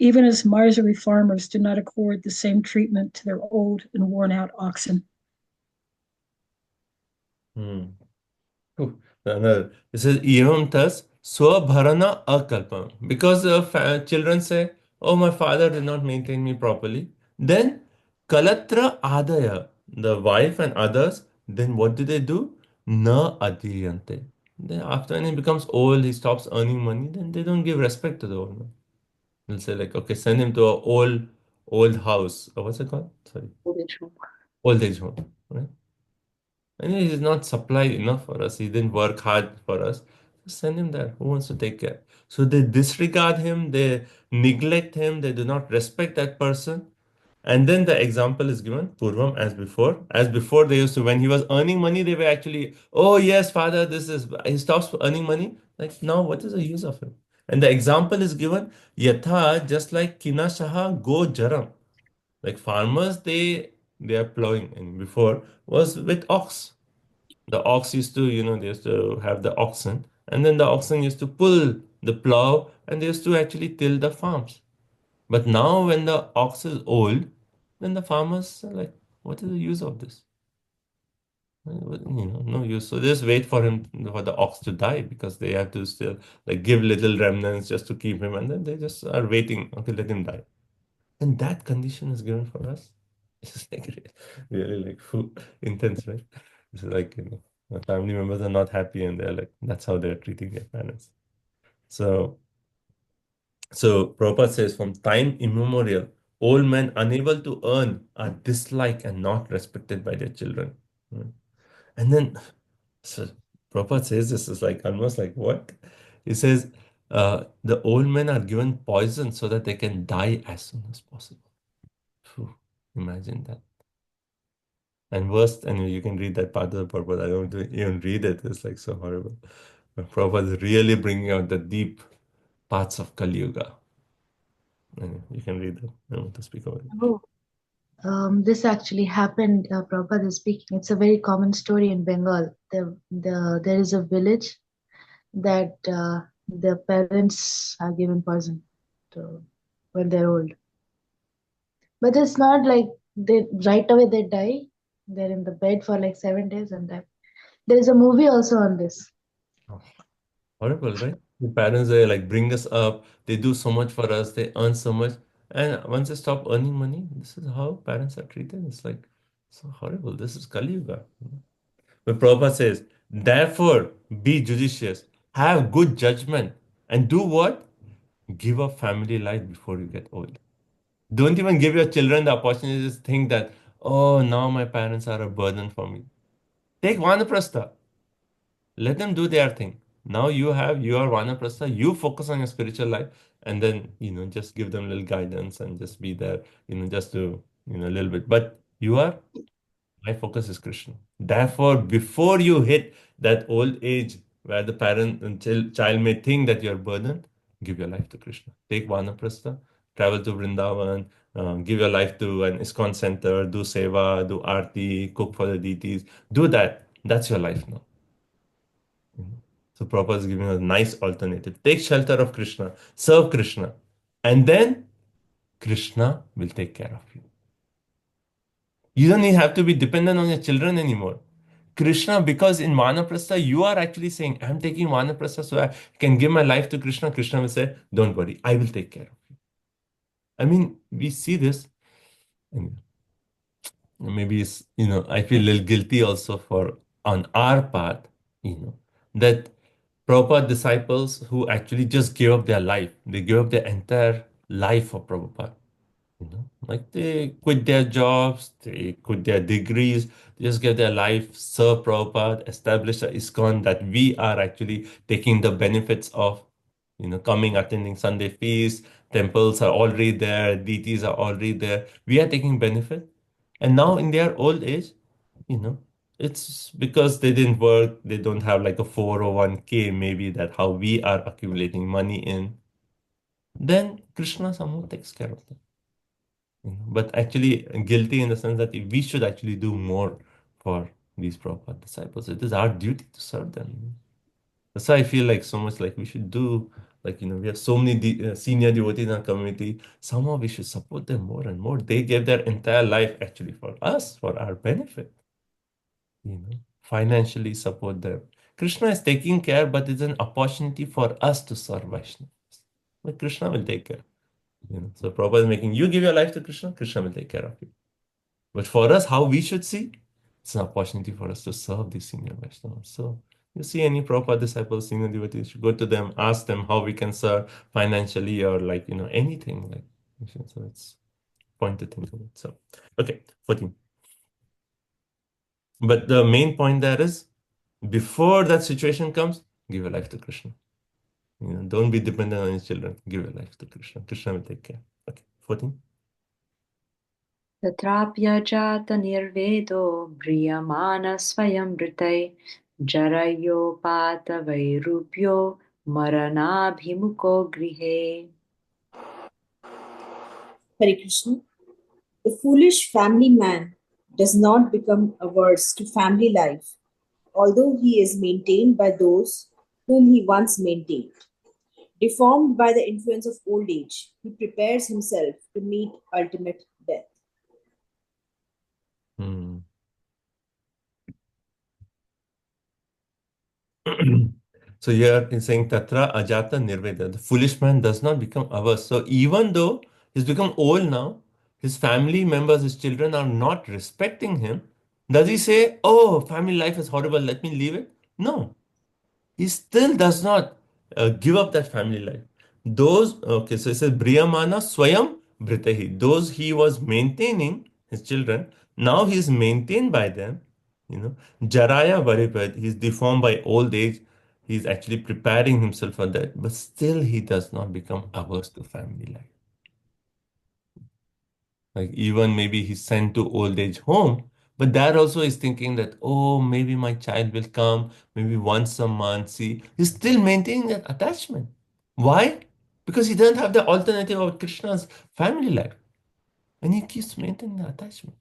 even as miserly farmers do not accord the same treatment to their old and worn out oxen. Another. It says, Evam thus swabharana akalpam. Because children say, oh, my father did not maintain me properly. Then kalatra adaya, the wife and others, then what do? Na adiyante. Then after when he becomes old, he stops earning money, then they don't give respect to the old man. They'll say like, okay, send him to a old house. What's it called? Sorry. Old age home. Old age home. Right? And he did not supply enough for us. He didn't work hard for us. Just send him there. Who wants to take care? So they disregard him, they neglect him, they do not respect that person. And then the example is given, Purvam, as before. As before, they used to, when he was earning money, they were actually, oh, yes, father, he stops earning money. Like, now, what is the use of him? And the example is given, Yatha, just like Kinashaha Go Jaram. Like farmers, they are plowing, and before was with ox. The ox used to, they used to have the oxen, and then the oxen used to pull the plow, and they used to actually till the farms. But now, when the ox is old, then the farmers are like, what is the use of this? No use. So they just wait for the ox to die because they have to still like give little remnants just to keep him, and then they just are waiting. Okay, let him die. And that condition is given for us. It's like really like intense, right? It's like, my family members are not happy and they're like, that's how they're treating their parents. So Prabhupada says, from time immemorial, old men unable to earn are disliked and not respected by their children. Right? And then, so Prabhupada says this is like almost like what? He says, the old men are given poison so that they can die as soon as possible. Phew, imagine that. And worst, and you can read that part of the purpose. I don't even read it. It's like so horrible. But Prabhupada is really bringing out the deep parts of Kali Yuga. And you can read it. I don't want to speak about it. Oh, this actually happened. Prabhupada is speaking. It's a very common story in Bengal. There is a village that the parents are given poison when they're old. But it's not like they right away they die. They're in the bed for like 7 days and die. There is a movie also on this. Horrible, right? The parents, they like bring us up, they do so much for us, they earn so much. And once they stop earning money, this is how parents are treated. It's like so horrible. This is Kali Yuga. But Prabhupada says, therefore, be judicious, have good judgment, and do what? Give up family life before you get old. Don't even give your children the opportunity to think that, oh, now my parents are a burden for me. Take Vanaprastha. Let them do their thing. Now you are Vanaprastha, you focus on your spiritual life, and then, just give them a little guidance and just be there, just to, a little bit. But my focus is Krishna. Therefore, before you hit that old age where the parent and child may think that you're burdened, give your life to Krishna. Take Vanaprastha, travel to Vrindavan, give your life to an ISKCON center, do seva, do arti, cook for the deities, do that. That's your life now. So Prabhupada is giving us a nice alternative. Take shelter of Krishna, serve Krishna, and then Krishna will take care of you. You don't have to be dependent on your children anymore. Krishna, because in Vanaprastha, you are actually saying, I'm taking Vanaprastha so I can give my life to Krishna. Krishna will say, don't worry, I will take care of you. I mean, we see this. And maybe it's, I feel a little guilty also for on our part, that Prabhupada disciples who actually just gave up their life, they gave up their entire life for Prabhupada. Like they quit their jobs, they quit their degrees, they just give their life, serve Prabhupada, establish a ISKCON that we are actually taking the benefits of, coming, attending Sunday feasts, temples are already there, deities are already there. We are taking benefit. And now in their old age, it's because they didn't work, they don't have like a 401k, maybe that how we are accumulating money in. Then Krishna somehow takes care of them. But actually guilty in the sense that we should actually do more for these Prabhupada disciples. It is our duty to serve them. That's why I feel like so much like we should do, like, we have so many senior devotees in our community. Somehow we should support them more and more. They gave their entire life actually for us, for our benefit. Financially support them. Krishna is taking care, but it's an opportunity for us to serve Vaishnavas. But Krishna will take care. So Prabhupada is making you give your life to Krishna, Krishna will take care of you. But for us, how we should see, it's an opportunity for us to serve these senior Vaishnavas. So you see any Prabhupada disciples, senior devotees, you go to them, ask them how we can serve financially or like, anything like. So it's point to think about. So, okay, 14. But the main point there is, before that situation comes, give your life to Krishna. Don't be dependent on your children. Give your life to Krishna. Krishna will take care. Okay, 14. तत्राप्यजात निर्वेदो म्रियमाण स्वयं मृतै जरयोपातवैरूप्यो मरणाभिमुखो गृहे. Hare Krishna. The foolish family man does not become averse to family life, although he is maintained by those whom he once maintained. Deformed by the influence of old age, he prepares himself to meet ultimate death. So here he's saying Tatra Ajata Nirveda. The foolish man does not become averse. So even though he's become old now, his family members, his children are not respecting him. Does he say, oh, family life is horrible, let me leave it? No. He still does not give up that family life. Okay, so it says Briyamana Swayam Britahi. Those he was maintaining, his children, now he's maintained by them. Jaraya Varipad, he's deformed by old age. He's actually preparing himself for that, but still he does not become averse to family life. Like even maybe he's sent to old age home, but that also is thinking that, oh, maybe my child will come, maybe once a month, see. He's still maintaining that attachment. Why? Because he doesn't have the alternative of Krishna's family life. And he keeps maintaining the attachment.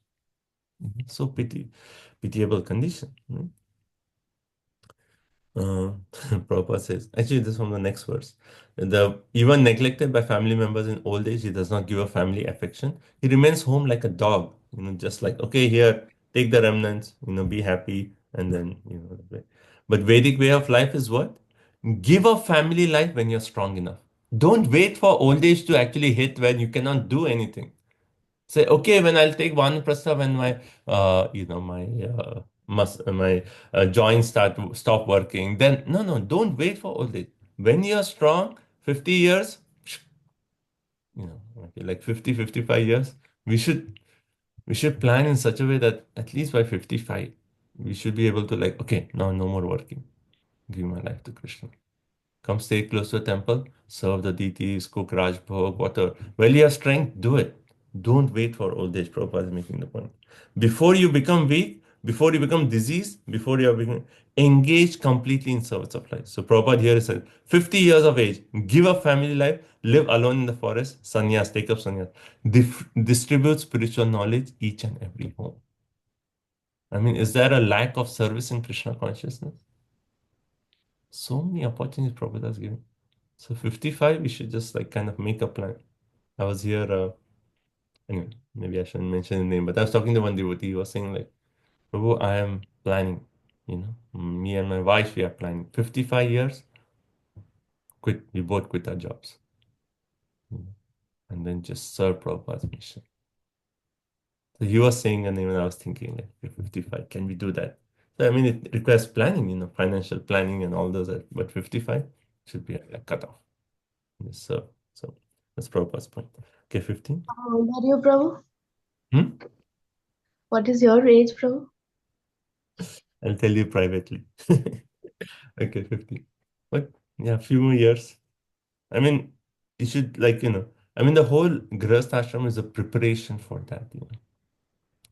So pitiable condition. Prabhupada says, actually, this is from the next verse. Even neglected by family members in old age, he does not give a family affection. He remains home like a dog, just like, okay, here, take the remnants, be happy, and then, But Vedic way of life is what? Give a family life when you're strong enough. Don't wait for old age to actually hit when you cannot do anything. Say, okay, when I'll take Vanaprastha when my, my joints stop working. Then no, don't wait for old age. When you're strong, 50 years, like 50, 55 years, we should plan in such a way that at least by 55, we should be able to like, okay, now no more working. Give my life to Krishna. Come stay close to the temple, serve the deities, cook Rajbhog, whatever. While you have strength, do it. Don't wait for old age. Prabhupada is making the point. Before you become weak, before you become diseased, before you become engaged completely in service of life. So Prabhupada here says, 50 years of age, give up family life, live alone in the forest, sannyas, take up sannyas, distribute spiritual knowledge each and every home. I mean, is there a lack of service in Krishna consciousness? So many opportunities Prabhupada is giving. So 55, we should just like kind of make a plan. I was here, anyway, maybe I shouldn't mention the name, but I was talking to one devotee. He was saying like, Prabhu, I am planning, me and my wife, we are planning 55 years, we both quit our jobs, and then just serve Prabhupada's mission. So he was saying a name and I was thinking like, 55, can we do that? So I mean, it requires planning, financial planning and all those, but 55 should be a cutoff. Yes, so that's Prabhupada's point. Okay, 15. How old are you, Prabhu? Hmm? What is your age, Prabhu? I'll tell you privately. Okay, 15. But yeah, a few more years. I mean, you should the whole Grihastha ashram is a preparation for that.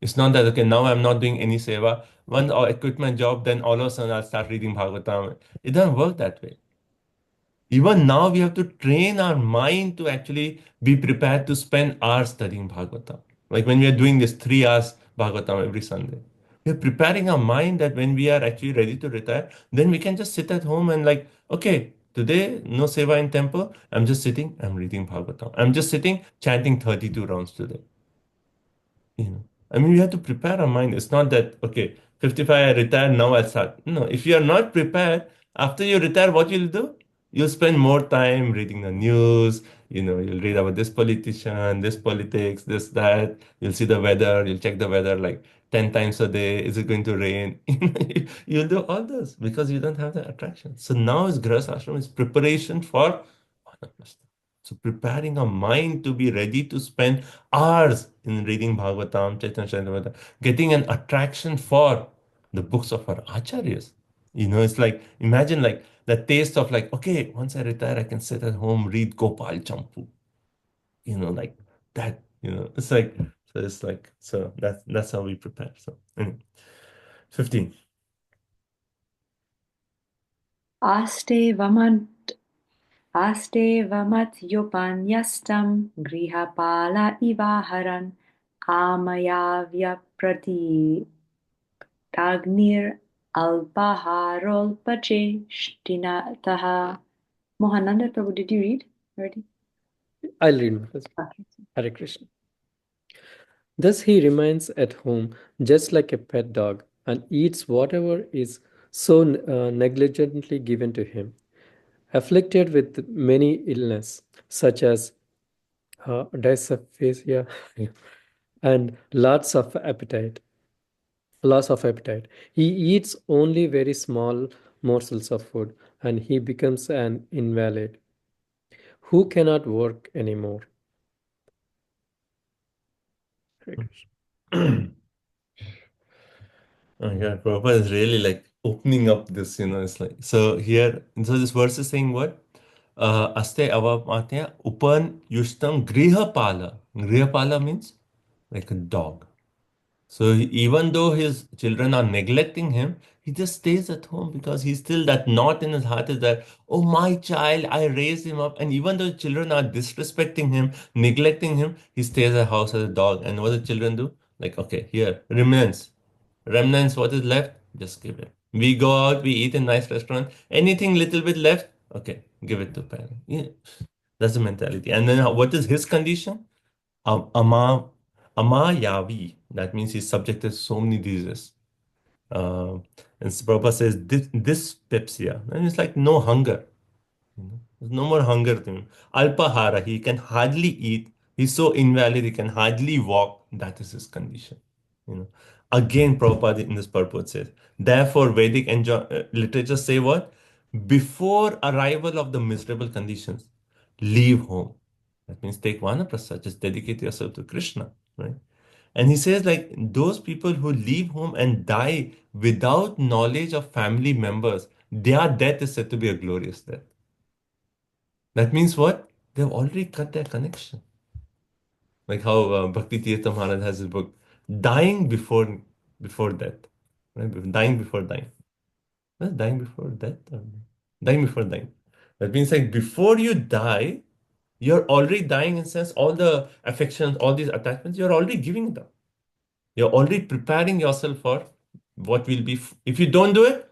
It's not that, okay, now I'm not doing any seva. Once I quit my job, then all of a sudden I'll start reading Bhagavatam. It doesn't work that way. Even now, we have to train our mind to actually be prepared to spend hours studying Bhagavatam. Like when we are doing this 3 hours Bhagavatam every Sunday, we are preparing our mind that when we are actually ready to retire, then we can just sit at home and like, okay, today no seva in temple. I'm just sitting, I'm reading Bhagavatam. I'm just sitting, chanting 32 rounds today. I mean, we have to prepare our mind. It's not that, okay, 55, I retire, now I'll start. No, if you are not prepared, after you retire, what you'll do? You'll spend more time reading the news, you'll read about this politician, this politics, this, that. You'll see the weather, you'll check the weather like 10 times a day. Is it going to rain? You'll do all this because you don't have the attraction. So now is Grihastha ashram is preparation for Vanaprastha. So preparing a mind to be ready to spend hours in reading Bhagavatam, Chaitanya Charitamrita, getting an attraction for the books of our acharyas. It's like, imagine like the taste of like, okay, once I retire, I can sit at home, read Gopal Champu. Like that, so that's how we prepare. So anyway, 15. Aste vamatyopanyastam grihapala ivaharan amayavya prati tagnir alpaharolpacheshtinataha. Mohananda Prabhu, did you read already? I'll read my first. Okay. Hare Krishna. Thus he remains at home just like a pet dog and eats whatever is so negligently given to him. Afflicted with many illness such as dysphagia and loss of appetite. He eats only very small morsels of food and he becomes an invalid who cannot work anymore. Oh yeah, Prabhupada is really like opening up this, it's like, so this verse is saying what? Aste avamatya upan yushtam grihapala. Grihapala means like a dog. So even though his children are neglecting him, he just stays at home because he's still that knot in his heart is that, oh, my child, I raised him up. And even though the children are disrespecting him, neglecting him, he stays at the house as a dog. And what the children do? Like, okay, here, remnants, what is left, just give it. We go out, we eat in nice restaurant. Anything little bit left, okay, give it to parent. Yeah, that's the mentality. And then what is his condition? Amayavi. That means he's subjected to so many diseases. And Prabhupada says dyspepsia. And it's like no hunger. There's no more hunger to him. Alpahara, he can hardly eat. He's so invalid, he can hardly walk. That is his condition. Again, Prabhupada in this purport says, therefore, Vedic literature say what? Before arrival of the miserable conditions, leave home. That means take Vanaprastha, just dedicate yourself to Krishna, right? And he says, like, those people who leave home and die without knowledge of family members, their death is said to be a glorious death. That means what? They've already cut their connection. Like how Bhakti Tirtha Maharaj has his book, Dying Before Death. right? Dying before dying. That's dying before death. Dying before dying. That means like before you die, you're already dying in sense all the affections, all these attachments, you're already giving them. You're already preparing yourself for what will be. If you don't do it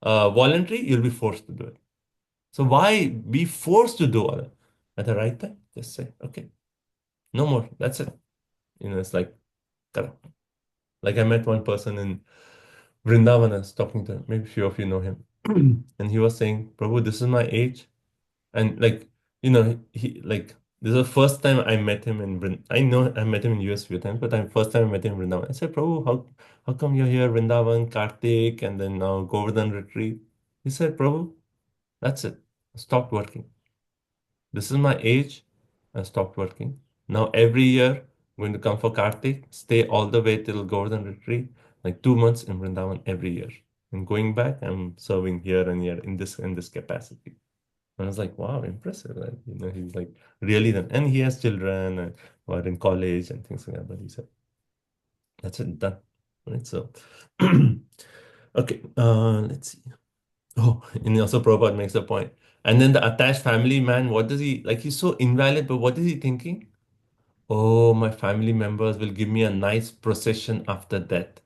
voluntary, you'll be forced to do it. So why be forced to do all that? At the right time, just say, okay, no more. That's it. It's like, correct. Like I met one person in Vrindavan. I was talking to him. Maybe a few of you know him. And he was saying, Prabhu, this is my age. And like, he like this is the first time I met him in I know I met him in US a few times, but the first time I met him in Vrindavan. I said, Prabhu, how come you're here, Vrindavan, Kartik, and then now Govardhan retreat? He said, Prabhu, that's it. I stopped working. This is my age. I stopped working. Now every year, I'm going to come for Kartik, stay all the way till Govardhan retreat, like 2 months in Vrindavan every year. And going back, I'm serving here and here in this capacity. I was like, wow, impressive. Like, he's like really done. And he has children and who are in college and things like that. But he said, that's it, done. Right. So, okay, let's see. Oh, and also Prabhupada makes a point. And then the attached family man, what does he like? He's so invalid, but what is he thinking? Oh, my family members will give me a nice procession after death.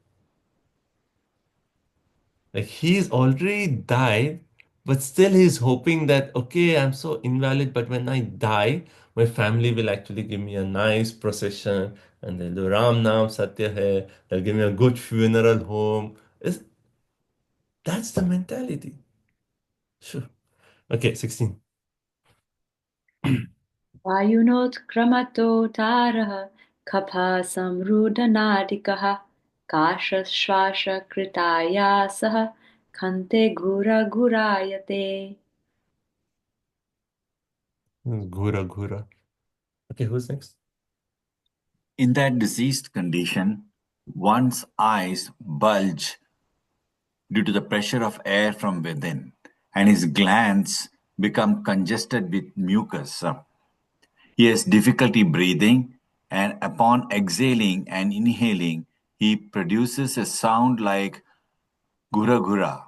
Like he's already died, but still he's hoping that, okay, I'm so invalid, but when I die, my family will actually give me a nice procession and they'll do Ram Nam Satya Hai, they'll give me a good funeral home. That's the mentality. Sure. Okay, 16. वायुनोत्क्रमतोतारः कफः संरुधनादिकः काशश्वासकृतायासः खन्ते घुरघुरायते. Ghura Ghura. Okay, who's next? In that diseased condition, one's eyes bulge due to the pressure of air from within, and his glands become congested with mucus. He has difficulty breathing, and upon exhaling and inhaling, he produces a sound like gura gura,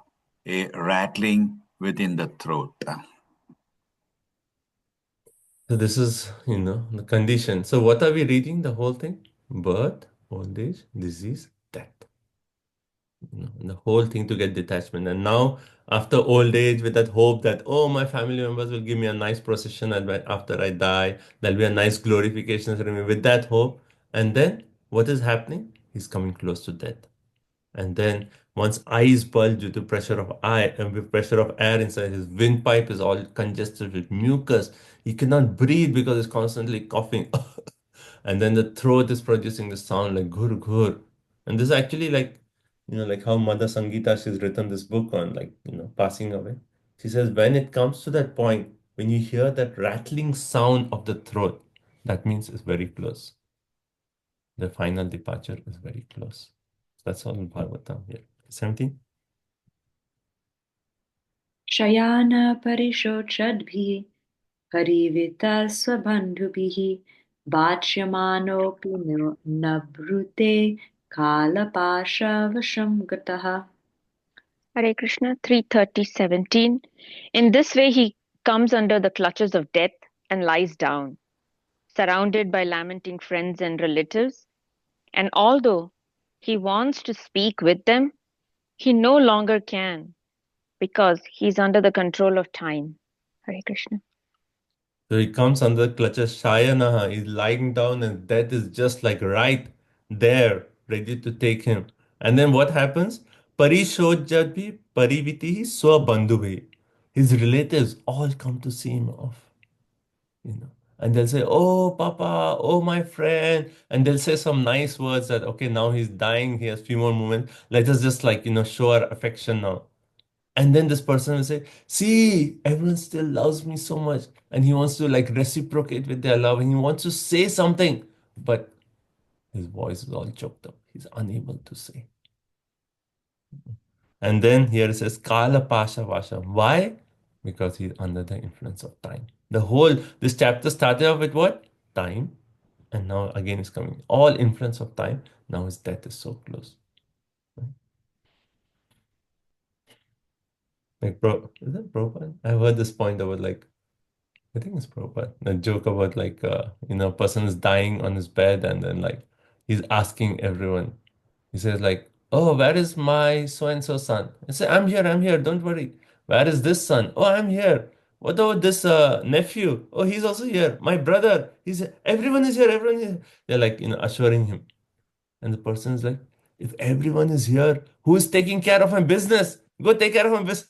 a rattling within the throat. So this is, the condition. So what are we reading? The whole thing? Birth, old age, disease, death. The whole thing to get detachment. And now, after old age, with that hope that, oh, my family members will give me a nice procession after I die, there'll be a nice glorification ceremony with that hope. And then what is happening? He's coming close to death. And then once eyes bulge due to pressure of eye and with pressure of air inside his windpipe is all congested with mucus. He cannot breathe because he's constantly coughing. And then the throat is producing the sound like ghur ghur. And this is actually like how Mother Sangeeta, she's written this book on passing away. She says when it comes to that point, when you hear that rattling sound of the throat, that means it's very close. The final departure is very close. That's all in Bhagavatam here. 17. शयानपरिशोषद्भिः परिवितस्वबन्धुभिः वाच्यमानोऽपि न ब्रूते कालपाशवशं गतः. Hare Krishna 3:30:17. In this way he comes under the clutches of death and lies down, surrounded by lamenting friends and relatives. And although he wants to speak with them, he no longer can because he's under the control of time. Hare Krishna. So he comes under clutches Shayanaha. He's lying down and death is just like right there, ready to take him. And then what happens? Parishojjadbhi parivitihi swabandhubhi. His relatives all come to see him off. And they'll say, oh, Papa, oh, my friend. And they'll say some nice words that, okay, now he's dying. He has few more moments. Let us just show our affection now. And then this person will say, see, everyone still loves me so much. And he wants to reciprocate with their love and he wants to say something. But his voice is all choked up. He's unable to say. And then here it says, Kala Pasha Vasha. Why? Because he's under the influence of time. This chapter started off with what? Time. And now again is coming. All influence of time. Now his death is so close. Like, is that Prabhupada? I've heard this point about like, I think it's Prabhupada. A joke about like, a person is dying on his bed and then like he's asking everyone. He says like, "Oh, where is my so and so son?" I say, I'm here. Don't worry. Where is this son? Oh, I'm here. What about this nephew? Oh, he's also here. My brother. Everyone is here. Everyone is here. They're like, assuring him. And the person is like, if everyone is here, who is taking care of my business? Go take care of my business.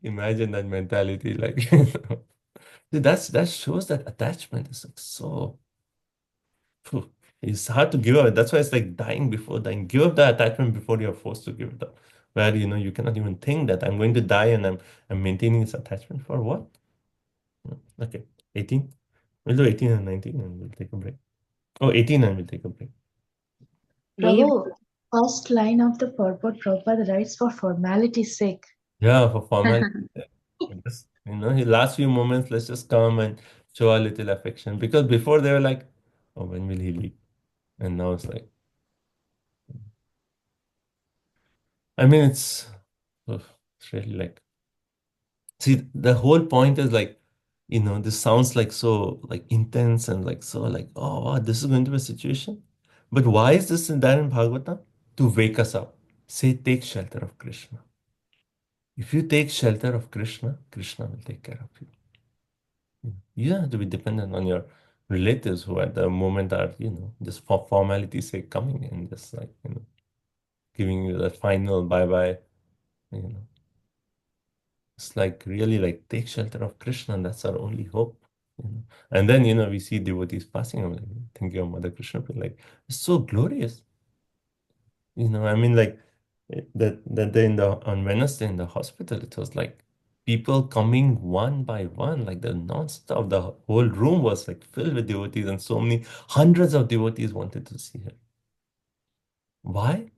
Imagine that mentality. Like, that shows that attachment is like so. Phew, it's hard to give up. That's why it's like dying before dying. Give up the attachment before you're forced to give it up. Where you cannot even think that I'm going to die and I'm maintaining this attachment for what? Okay, 18. We'll do 18 and 19 and we'll take a break. Oh, 18 and we'll take a break. Prabhu, first line of the purport, Prabhupada writes for formality's sake. Yeah, for formality. Just, his last few moments, let's just come and show a little affection. Because before they were like, oh, when will he leave? And now it's like, I mean, it's really like, see, the whole point is like, this sounds like so like intense and like so like, oh, wow, this is going to be a situation. But why is this in there in Bhagavatam? To wake us up. Say, take shelter of Krishna. If you take shelter of Krishna, Krishna will take care of you. You don't have to be dependent on your relatives who at the moment are, just for formality's sake coming and just like, giving you that final bye-bye, you know. It's like really like take shelter of Krishna, and that's our only hope. And then, we see devotees passing away, thinking of Mother Krishna, but like it's so glorious. I mean, like that day on Wednesday in the hospital, it was like people coming one by one, like the non-stop. The whole room was like filled with devotees, and so many hundreds of devotees wanted to see her. Why?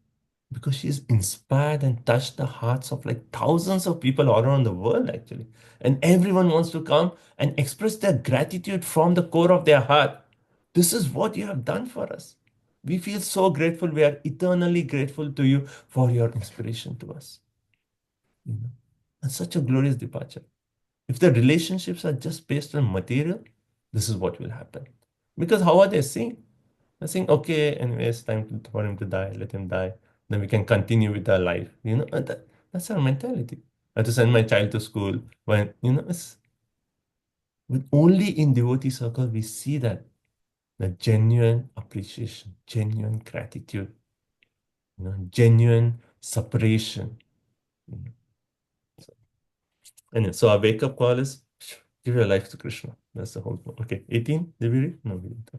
Because she's inspired and touched the hearts of like thousands of people all around the world, actually. And everyone wants to come and express their gratitude from the core of their heart. This is what you have done for us. We feel so grateful. We are eternally grateful to you for your inspiration to us. And such a glorious departure. If the relationships are just based on material, this is what will happen. Because how are they seeing? They're saying, okay, anyway, it's time for him to die, let him die. Then we can continue with our life. And that's our mentality. I have to send my child to school when, it's only in devotee circle we see that the genuine appreciation, genuine gratitude, genuine separation. Anyway, so our wake-up call is give your life to Krishna. That's the whole point. Okay, 18, did we read? No, we didn't.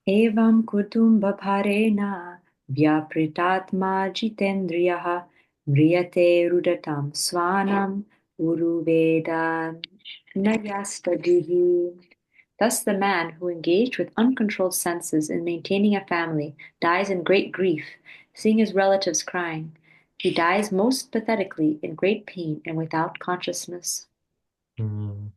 Evam kutumbabharena vyapritatma jitendriyaha mriyate rudatam swanam uruvedan nayastadihi. Thus the man who engaged with uncontrolled senses in maintaining a family dies in great grief, seeing his relatives crying. He dies most pathetically in great pain and without consciousness. So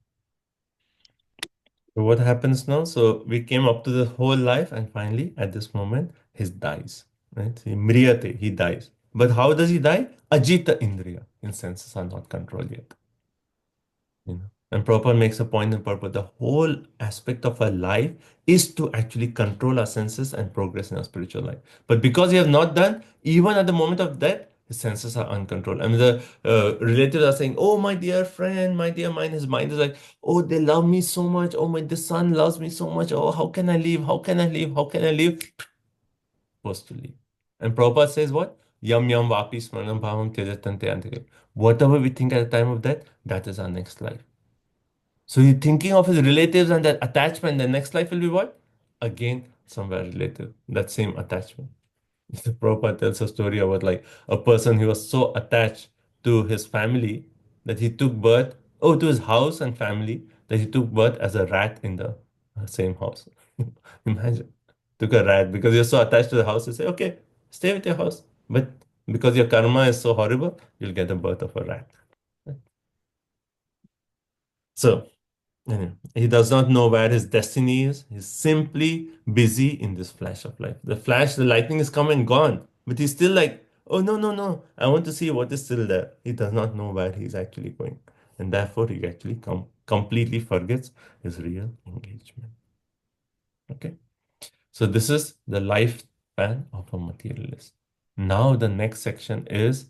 what happens now? So we came up to the whole life, and finally, at this moment, he dies. Right? Mriyate, he dies. But how does he die? Ajita Indriya. His senses are not controlled yet. And Prabhupada makes a point in purpose. The whole aspect of our life is to actually control our senses and progress in our spiritual life. But because he has not done, even at the moment of death, his senses are uncontrolled. I mean, the relatives are saying, "Oh, my dear friend, my dear mind." His mind is like, "Oh, they love me so much. Oh, the son loves me so much. Oh, how can I leave? How can I leave? How can I leave?" Supposed to leave. And Prabhupada says what? Yam yam vapi smaranam bhavam tyajatante antikam. Whatever we think at the time of death, that is our next life. So you're thinking of his relatives and that attachment, the next life will be what? Again, somewhere relative, that same attachment. The Prabhupada tells a story about like a person who was so attached to his family that he took birth, to his house and family, that he took birth as a rat in the same house. Imagine, took a rat because you're so attached to the house, you say, okay, stay with your house. But because your karma is so horrible, you'll get the birth of a rat. So, anyway, he does not know where his destiny is. He's simply busy in this flash of life. The flash, the lightning is come and gone. But he's still like, oh, no, no, no, I want to see what is still there. He does not know where he's actually going. And therefore, he actually completely forgets his real engagement. Okay. So this is the lifespan of a materialist. Now the next section is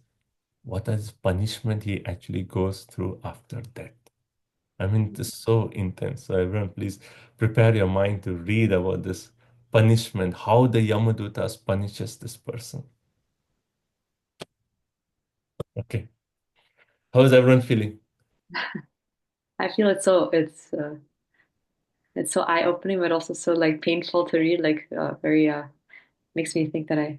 what is punishment he actually goes through after death. I mean, it is so intense. So everyone, please prepare your mind to read about this punishment, how the Yamadutas punishes this person. Okay. How is everyone feeling? I feel it's so eye-opening, but also so like painful to read. Like very makes me think that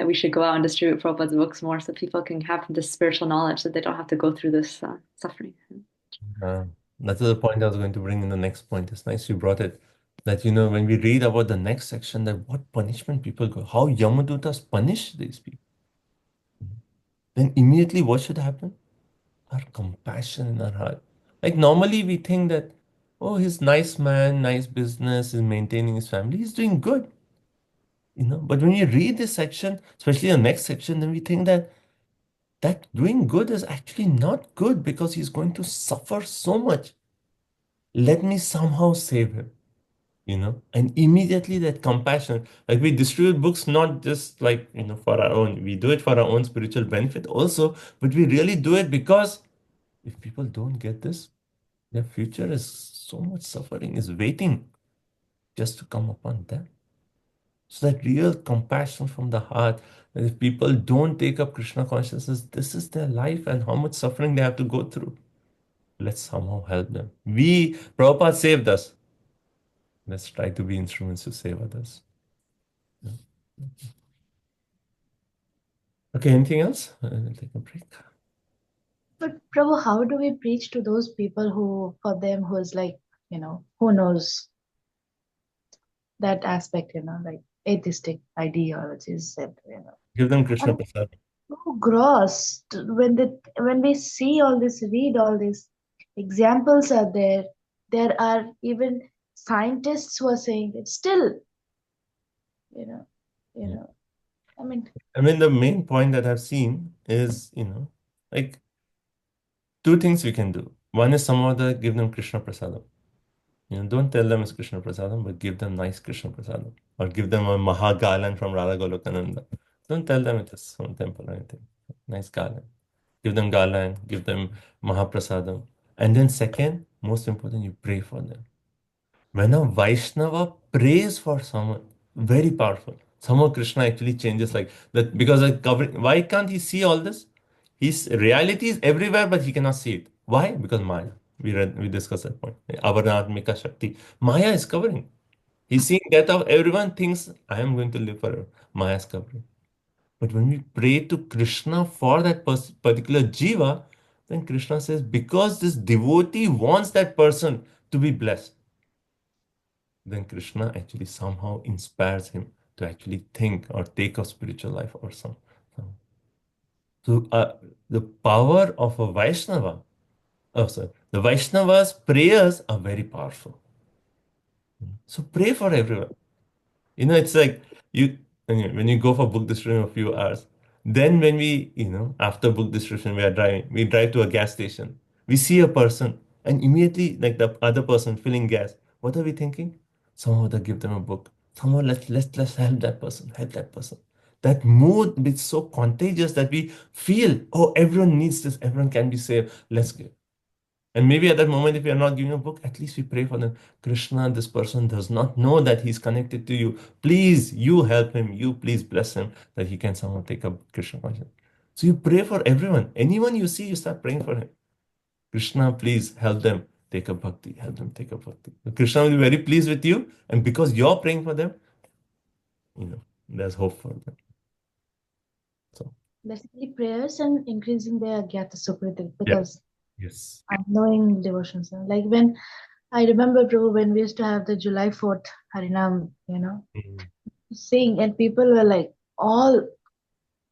we should go out and distribute Prabhupada's books more so people can have this spiritual knowledge that they don't have to go through this suffering. That's the point I was going to bring in the next point. It's nice you brought it. That, when we read about the next section, that what punishment people go, how Yamadutas punish these people, then immediately what should happen? Our compassion in our heart. Like normally we think that, oh, he's nice man, nice business, is maintaining his family, he's doing good. But when you read this section, especially the next section, then we think that doing good is actually not good because he's going to suffer so much. Let me somehow save him. And immediately that compassion, like we distribute books not just like for our own, we do it for our own spiritual benefit also, but we really do it because if people don't get this, their future is so much suffering is waiting just to come upon them. So that real compassion from the heart, that if people don't take up Krishna consciousness, this is their life and how much suffering they have to go through. Let's somehow help them. Prabhupada saved us. Let's try to be instruments to save others. Okay, anything else? I'll take a break. But Prabhu, how do we preach to those people for them who is like, who knows that aspect, like atheistic ideologies, Give them Krishna Prasad. so gross when we see all this, read all these examples are there. There are even scientists who are saying that still, I mean, the main point that I've seen is, like two things we can do. One is some other give them Krishna Prasadam. Don't tell them it's Krishna Prasadam, but give them nice Krishna Prasadam. Or give them a Maha Galan from Radha Golokananda. Don't tell them it is some temple or anything. Nice Galan. Give them Galan, give them Mahaprasadam. And then second, most important, you pray for them. When a Vaishnava prays for someone, very powerful. Somehow Krishna actually changes like that because why can't he see all this? His reality is everywhere, but he cannot see it. Why? Because Maya. We discussed that point. Avarnatmika Shakti. Maya is covering. He's seeing death of everyone thinks I am going to live forever. Maya is covering. But when we pray to Krishna for that particular jiva, then Krishna says, because this devotee wants that person to be blessed, then Krishna actually somehow inspires him to actually think or take a spiritual life or some. So the power of a Vaishnava, the Vaishnava's prayers are very powerful. So pray for everyone. It's like when you go for book distribution a few hours, then when we, after book distribution, we drive to a gas station, we see a person, and immediately, like the other person filling gas, what are we thinking? Somehow to give them a book. Somehow let's help that person, help that person. That mood is so contagious that we feel, oh, everyone needs this, everyone can be saved. Let's give. And maybe at that moment, if we are not giving a book, at least we pray for them. Krishna, this person does not know that he's connected to you. Please, you help him. You please bless him that he can somehow take up Krishna consciousness. So you pray for everyone. Anyone you see, you start praying for him. Krishna, please help them take up bhakti. Help them take up bhakti. Krishna will be very pleased with you. And because you're praying for them, there's hope for them. So basically prayers and increasing their Gyata Sukriti because yes. I'm knowing devotions. Like when I remember, Prabhu, when we used to have the July 4th Harinam, sing, and people were like all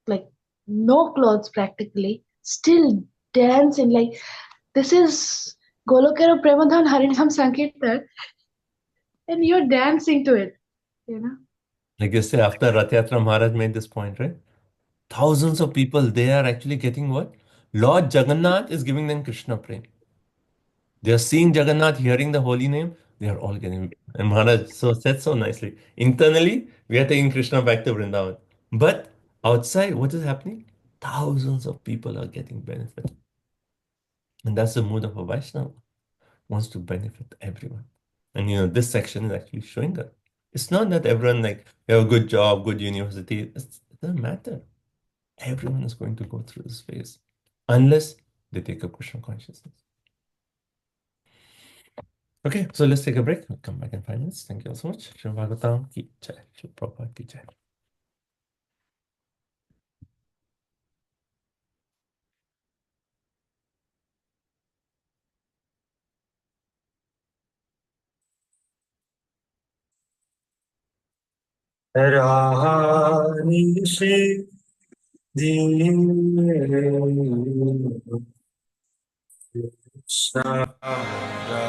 like no clothes practically, still dancing. Like this is Golokero Premadhan Harinam Sankirtan, and you're dancing to it, Like you say, after Rath Yatra, Maharaj made this point, right? Thousands of people, they are actually getting what? Lord Jagannath is giving them Krishna Prem. They are seeing Jagannath, hearing the holy name, they are all getting. And Maharaj said so nicely. Internally, we are taking Krishna back to Vrindavan. But outside, what is happening? Thousands of people are getting benefit. And that's the mood of a Vaishnava. Wants to benefit everyone. And this section is actually showing that. It's not that everyone you have a good job, good university. It doesn't matter. Everyone is going to go through this phase unless they take up Krishna consciousness. Okay, so let's take a break. We'll come back in 5 minutes. Thank you all so much. Srimad Bhagavatam ki jai. Srila Prabhupada ki jai. Ranishi Krishna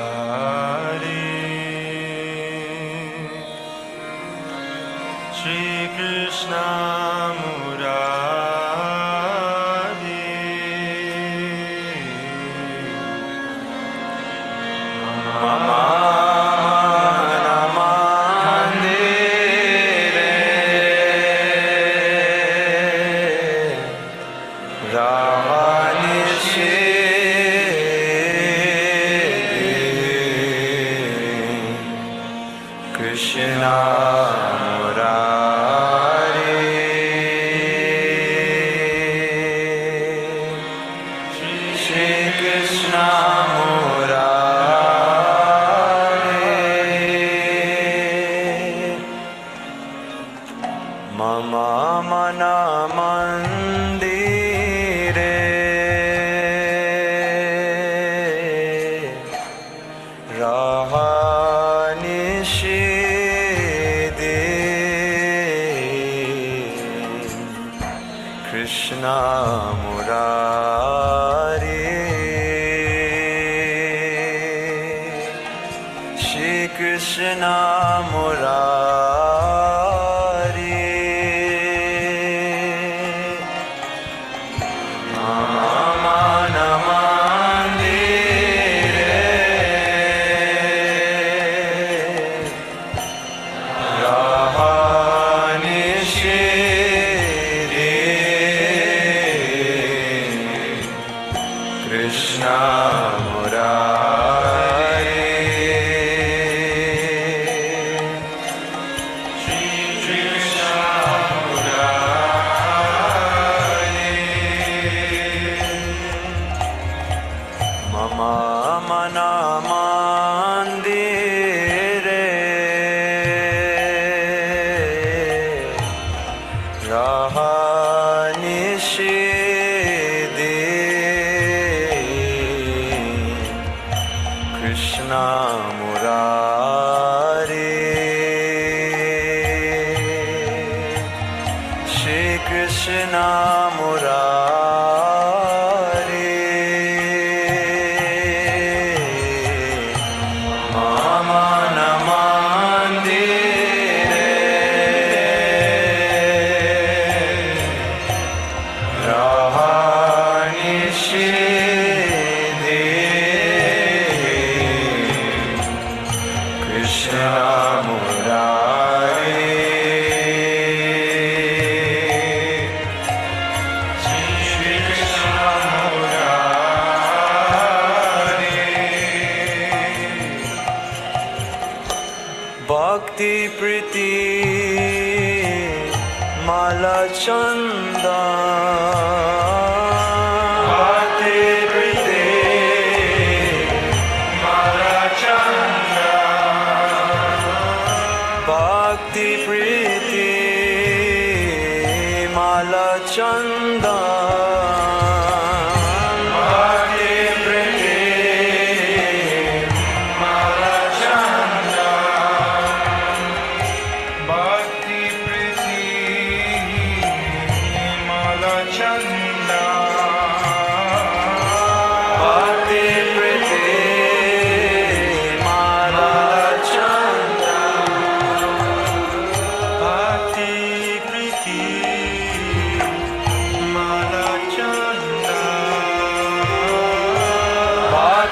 Murari Shri Krishna Murari Mama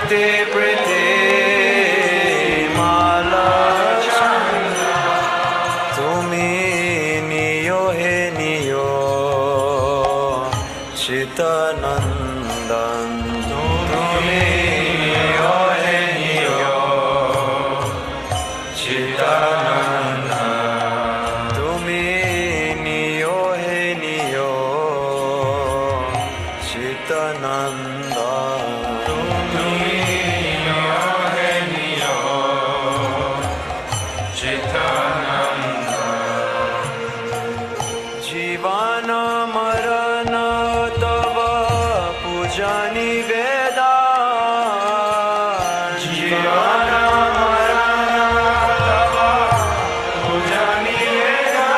Priti Priti Malachanda Tumi Niyo He Niyo Chitanandan Tumi Niyo He Niyo Chitanandan Tumi Niyo He Niyo Chitanandan Tumi Niyo He Niyo Chitanandan Jivana Marana Tava Pujani Veda Jivana Marana Tava Pujani Veda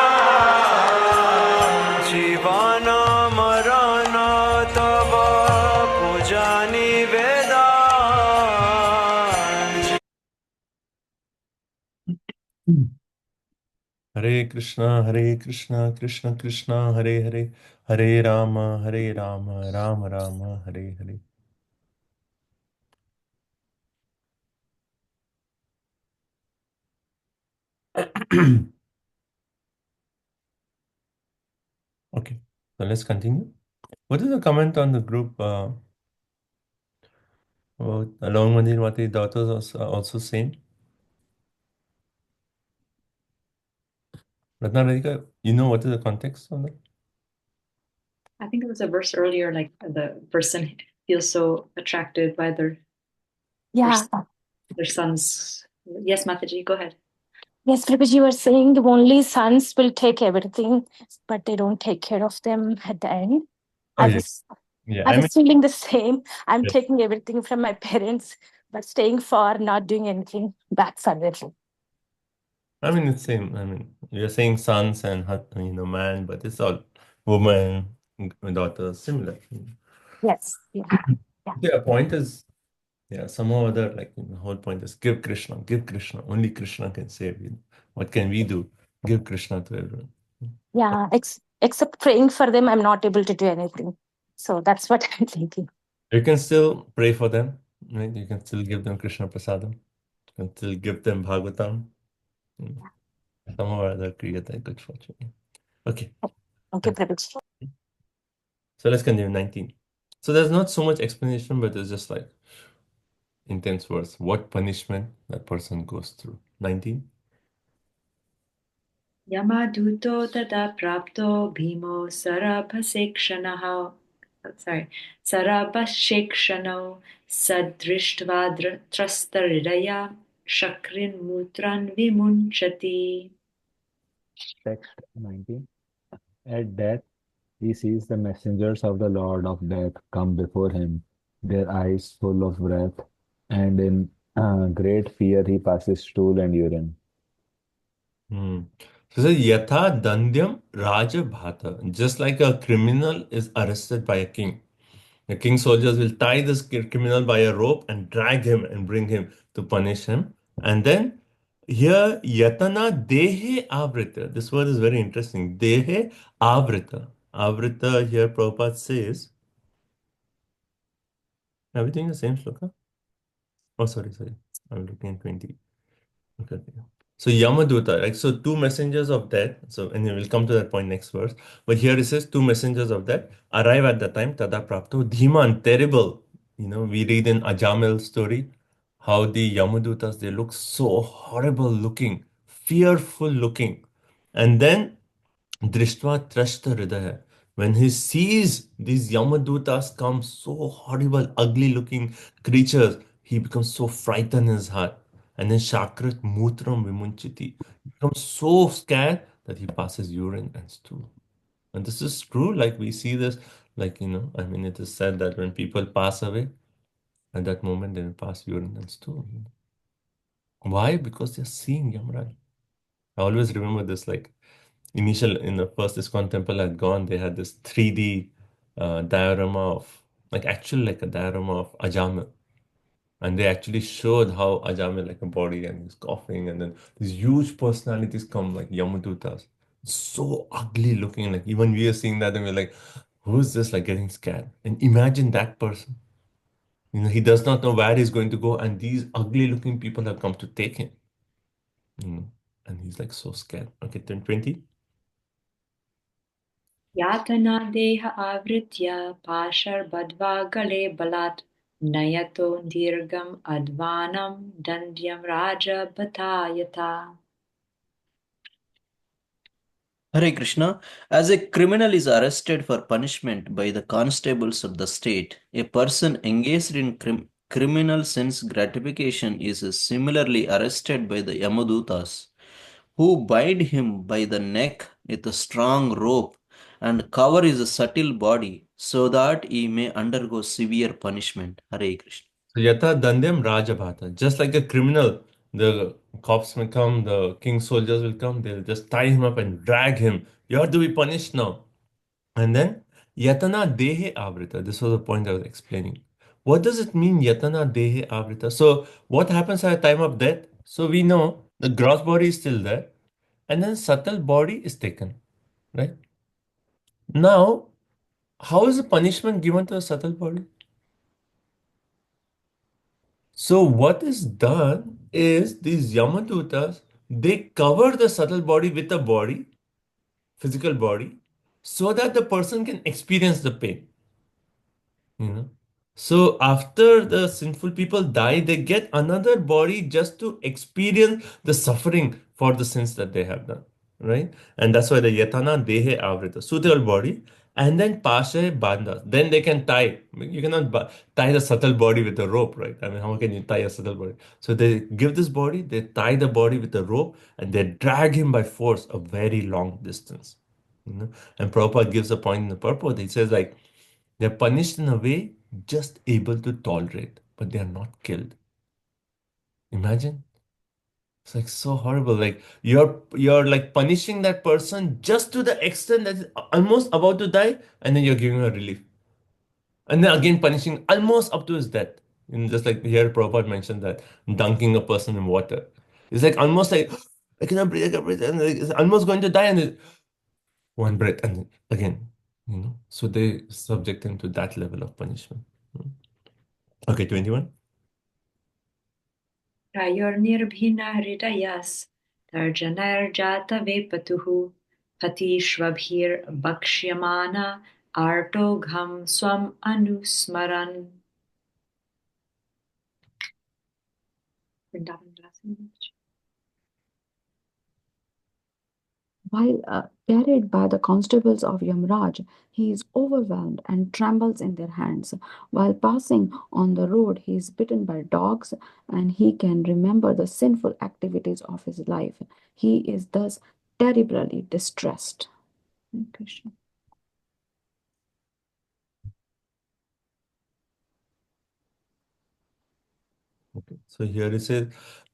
Jivana Marana Tava Pujani Veda Hare Krishna, Krishna Krishna, Hare Hare, Hare Rama, Rama Rama, Hare Hare. Okay, so let's continue. What is the comment on the group about Along Mandirmati daughters also same? Ratna Radhika, you know what is the context on that? I think it was a verse earlier, like the person feels so attracted by Yeah. their sons. Yes, Mataji, go ahead. Yes, because you were saying the only sons will take everything, but they don't take care of them at the end. Oh, I yeah. was Yeah, I I was mean, feeling the same. I'm yes. taking everything from my parents, but staying far, not doing anything back for them. I mean, it's same. I mean, you're saying sons and man, but it's all woman, daughters, similar. Yes. Yeah. The point is, somehow or other, the whole point is give Krishna. Only Krishna can save you. What can we do? Give Krishna to everyone. Yeah. Except praying for them, I'm not able to do anything. So that's what I'm thinking. You can still pray for them, right? You can still give them Krishna Prasadam. You can still give them Bhagavatam. Somehow or other create that good fortune. Okay. Okay, Prabhuji. So let's continue 19. So there's not so much explanation, but there's just like intense words. What punishment that person goes through. 19. Yamaduto tada prapto bhimo sarabhasekshanaha. Sarabhashekshano sadrishtva trastharidaya shakrin mutran vimunchati. Text 19. At death, he sees the messengers of the Lord of Death come before him, their eyes full of breath, and in great fear he passes stool and urine. So it says, Yatha Dandyam Raja Bhata. Just like a criminal is arrested by a king. The king's soldiers will tie this criminal by a rope and drag him and bring him to punish him. And then here, Yatana Dehe Avrita. This word is very interesting. Dehe Avrita. Avrita here, Prabhupada says, are we doing the same sloka? Oh, sorry. I'm looking at 20. Okay. So Yamaduta, right? So two messengers of death. So, and we'll come to that point next verse. But here it says two messengers of death arrive at the time, Tada Prapto, Dhiman, terrible. We read in Ajamil's story how the Yamadutas, they look so horrible looking, fearful looking. And then Drishtva Trashta Hridaya. When he sees these Yamadutas come, so horrible, ugly looking creatures, he becomes so frightened in his heart. And then Shakrat Mutram Vimunchiti. He becomes so scared that he passes urine and stool. And this is true, like we see this, it is said that when people pass away, at that moment they will pass urine and stool. Why? Because they're seeing Yamraj. I always remember this, in the first ISKCON temple I'd gone, they had this 3D diorama of, like a diorama of Ajamil. And they actually showed how Ajamil, like a body, and he's coughing, and then these huge personalities come, like Yamadutas. So ugly looking, like even we are seeing that, and we're like, who's this, like getting scared? And imagine that person. He does not know where he's going to go, and these ugly-looking people have come to take him. And he's like so scared. Okay, then 20. यातना देह आवृत्य पाशर्बद्ध्वा गले बलात् नयतो दीर्घम् अध्वानं दण्ड्यं राजबतायता. Hare Krishna. As a criminal is arrested for punishment by the constables of the state, a person engaged in criminal sense gratification is similarly arrested by the Yamadutas, who bind him by the neck with a strong rope and cover his subtle body so that he may undergo severe punishment. Hare Krishna. So Yata Dandyam Rajabhata. Just like a criminal, the cops will come, the king's soldiers will come, they'll just tie him up and drag him. You have to be punished now. And then Yatana Dehe Avrita. This was the point I was explaining. What does it mean, Yatana Dehe Avrita? So what happens at the time of death? So we know the gross body is still there, and then subtle body is taken, right? Now, how is the punishment given to the subtle body? So what is done is these Yamadutas, they cover the subtle body with a body, physical body, so that the person can experience the pain. So after the sinful people die, they get another body just to experience the suffering for the sins that they have done, right? And that's why the Yatana Dehe Avrita, suitable body, and then Pashe Bandha. Then they can tie. You cannot tie the subtle body with a rope, right? I mean, how can you tie a subtle body? So they give this body, they tie the body with a rope, and they drag him by force a very long distance. And Prabhupada gives a point in the purport. He says, like, they're punished in a way just able to tolerate, but they are not killed. Imagine. It's like so horrible. Like you're like punishing that person just to the extent that is almost about to die, and then you're giving her relief. And then again punishing almost up to his death. Just like here Prabhupada mentioned that dunking a person in water. It's like almost like I cannot breathe, and it's almost going to die, and then one breath, and then again, So they subject him to that level of punishment. Okay, 21. Prayornirbhina hridayas tarjanarjata vepatuhu patishvabhir bhakshyamana artogham swam anusmaran. While carried by the constables of Yamraj, he is overwhelmed and trembles in their hands. While passing on the road, he is bitten by dogs and he can remember the sinful activities of his life. He is thus terribly distressed. Krishna. Okay. So here it says,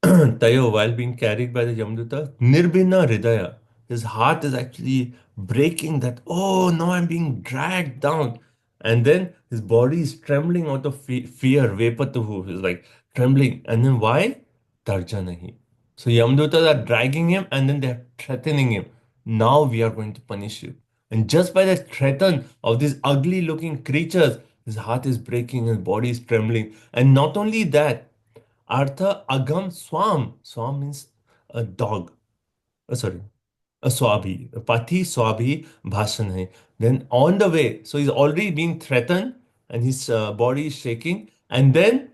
Tayo, while being carried by the Yamduta, Nirbhina Hridaya, his heart is actually breaking that, oh, no, I'm being dragged down. And then his body is trembling out of fear. Vepatuhu is like trembling. And then why? Tarja nahi. So Yamdutas are dragging him and then they're threatening him. Now we are going to punish you. And just by the threat of these ugly looking creatures, his heart is breaking, his body is trembling. And not only that, Artha Agam Swam. Swam means a dog. Sorry, a swabhi. A Pati swabhi bhashan hai. Then on the way, so he's already been threatened and his body is shaking. And then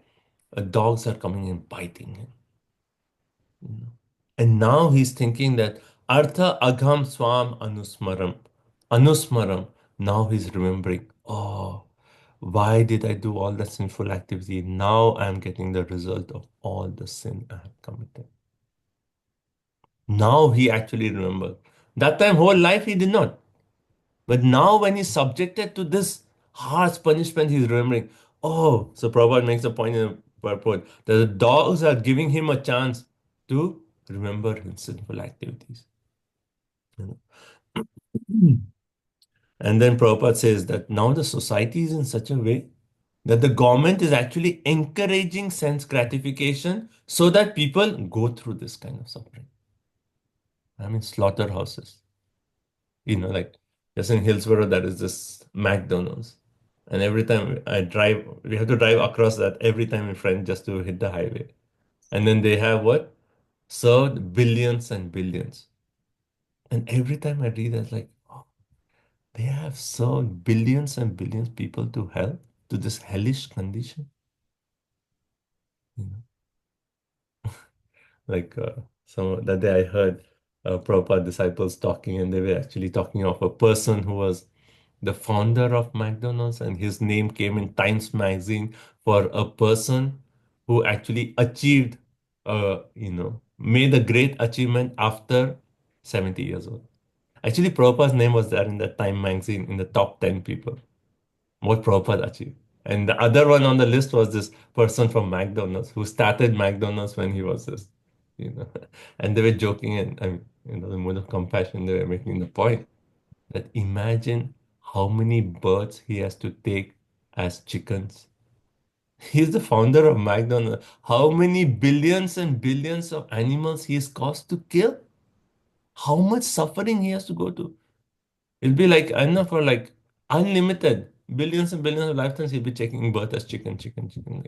dogs are coming and biting him. And now he's thinking that Artha Agam Swam Anusmaram. Anusmaram. Now he's remembering, oh, why did I do all the sinful activity? Now I'm getting the result of all the sin I have committed. Now he actually remembers. That time, whole life he did not. But now when he's subjected to this harsh punishment, he's remembering, oh, so Prabhupada makes a point in the purport that the dogs are giving him a chance to remember his sinful activities. And then Prabhupada says that now the society is in such a way that the government is actually encouraging sense gratification so that people go through this kind of suffering. I mean, slaughterhouses. Like just in Hillsborough, that is this McDonald's. And every time I drive, we have to drive across that every time in front just to hit the highway. And then they have what? Served billions and billions. And every time I read that, like, oh, they have served billions and billions people to hell, to this hellish condition. You know, like some that day I heard Prabhupada disciples talking, and they were actually talking of a person who was the founder of McDonald's, and his name came in Times Magazine for a person who actually achieved, made a great achievement after 70 years old. Actually, Prabhupada's name was there in the Time Magazine in the top 10 people. What Prabhupada achieved. And the other one on the list was this person from McDonald's who started McDonald's when he was this, you know. And they were joking, and I mean, the mood of compassion, they were making the point that imagine how many birds he has to take as chickens. He's the founder of McDonald's. How many billions and billions of animals he is caused to kill? How much suffering he has to go to? It'll be like, I don't know, for like unlimited billions and billions of lifetimes, he'll be taking birth as chicken, chicken, chicken.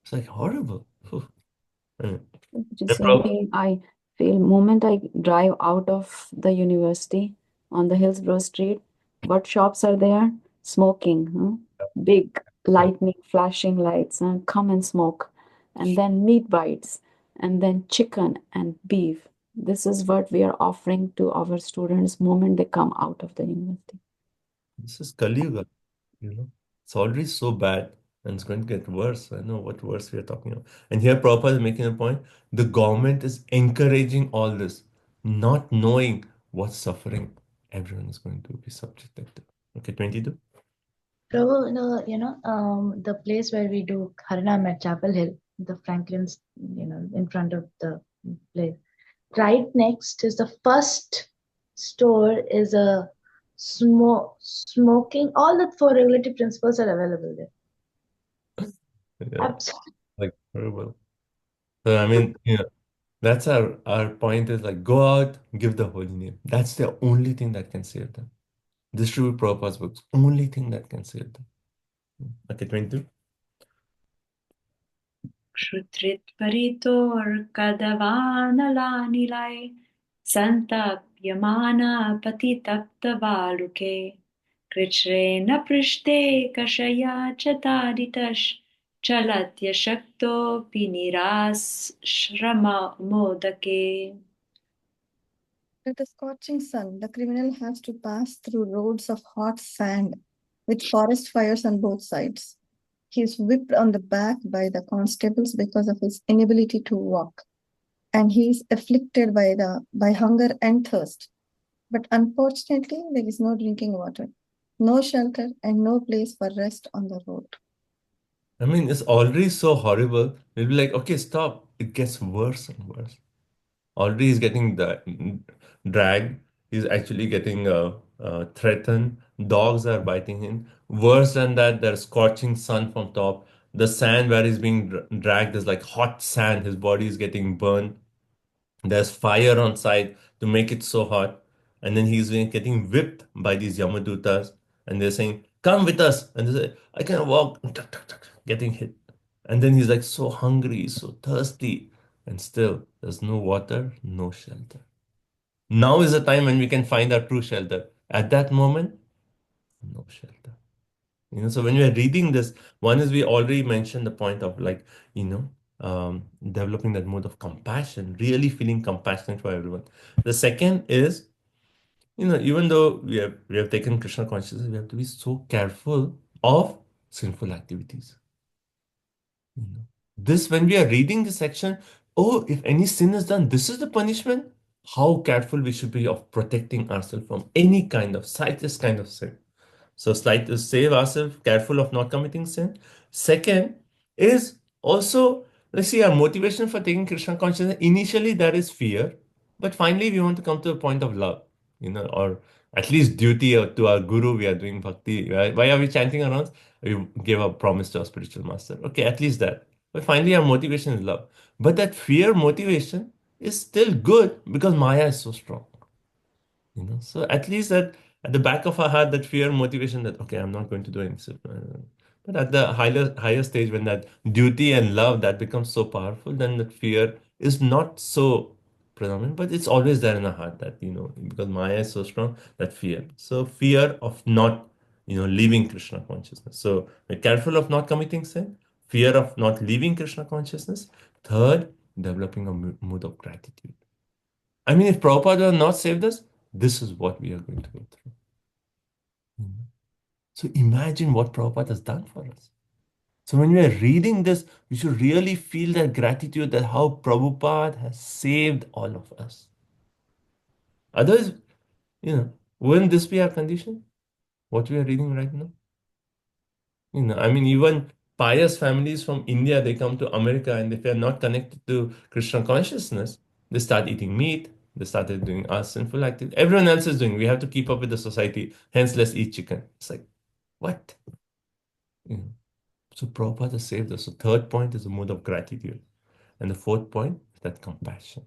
It's like horrible. Phew. Anyway, Which the is same problem. thing I feel moment I drive out of the university on the Hillsborough Street. What shops are there? Smoking, big lightning flashing lights, come and smoke. And then meat bites, and then chicken and beef. This is what we are offering to our students moment they come out of the university. This is Kali Yuga, you know. It's already so bad, and it's going to get worse. I know what worse we are talking about. And here Prabhupada is making a point. The government is encouraging all this, not knowing what suffering everyone is going to be subjected to. Okay, 22. Prabhu, the place where we do Harinam at Chapel Hill, the Franklin's, in front of the place. Right next is the first store is a smoking. All the four regulative principles are available there. Yeah, Absolutely. like horrible. So I mean, that's our point is like go out, give the holy name. That's the only thing that can save them. Distribute Prabhupada's books. Only thing that can save them. Okay, 22. क्षुत्रित्परितोर्कदवानलानिलय सन्तप्यमाना पतितप्तवालुके कृच्छ्रेण पृष्ठे कषया च ताडितश् चलत्यशक्तोऽपि निराश्रममोदके. At the scorching sun, the criminal has to pass through roads of hot sand with forest fires on both sides. He is whipped on the back by the constables because of his inability to walk, and he is afflicted by hunger and thirst. But unfortunately, there is no drinking water, no shelter, and no place for rest on the road. I mean, it's already so horrible. We'll be like, okay, stop. It gets worse and worse. Already he's getting dragged. He's actually getting threatened. Dogs are biting him. Worse than that, there's scorching sun from top. The sand where he's being dragged is like hot sand. His body is getting burned. There's fire on site to make it so hot. And then he's getting whipped by these Yamadutas. And they're saying, come with us. And they say, I can't walk. Tuck, tuck, tuck, getting hit. And then he's like so hungry, so thirsty. And still, there's no water, no shelter. Now is the time when we can find our true shelter. At that moment, no shelter. So when we are reading this, one is we already mentioned the point of like, developing that mode of compassion, really feeling compassionate for everyone. The second is, even though we have taken Krishna consciousness, we have to be so careful of sinful activities. This, when we are reading this section, oh, if any sin is done, this is the punishment. How careful we should be of protecting ourselves from any kind of slightest kind of sin. So save ourselves, careful of not committing sin. Second is also, let's see, our motivation for taking Krishna consciousness. Initially, there is fear, but finally, we want to come to a point of love, or at least duty to our guru. We are doing bhakti. Right? Why are we chanting around? We gave a promise to our spiritual master. Okay, at least that. But finally, our motivation is love. But that fear motivation is still good because Maya is so strong. So at least that at the back of our heart, that fear motivation that, okay, I'm not going to do anything. But at the higher stage, when that duty and love that becomes so powerful, then that fear is not so predominant, but it's always there in our heart that, because Maya is so strong, that fear. So fear of not, leaving Krishna consciousness. So we're careful of not committing sin, fear of not leaving Krishna consciousness. Third, developing a mood of gratitude. I mean, if Prabhupada had not saved us, this is what we are going to go through. So imagine what Prabhupada has done for us. So when we are reading this, we should really feel that gratitude that how Prabhupada has saved all of us. Otherwise, wouldn't this be our condition? What we are reading right now? I mean, even pious families from India, they come to America, and if they are not connected to Krishna consciousness, they start eating meat, they started doing sinful activity. Everyone else is doing. We have to keep up with the society. Hence, let's eat chicken. It's like, what? So Prabhupada has saved us. So third point is the mood of gratitude. And the fourth point is that compassion.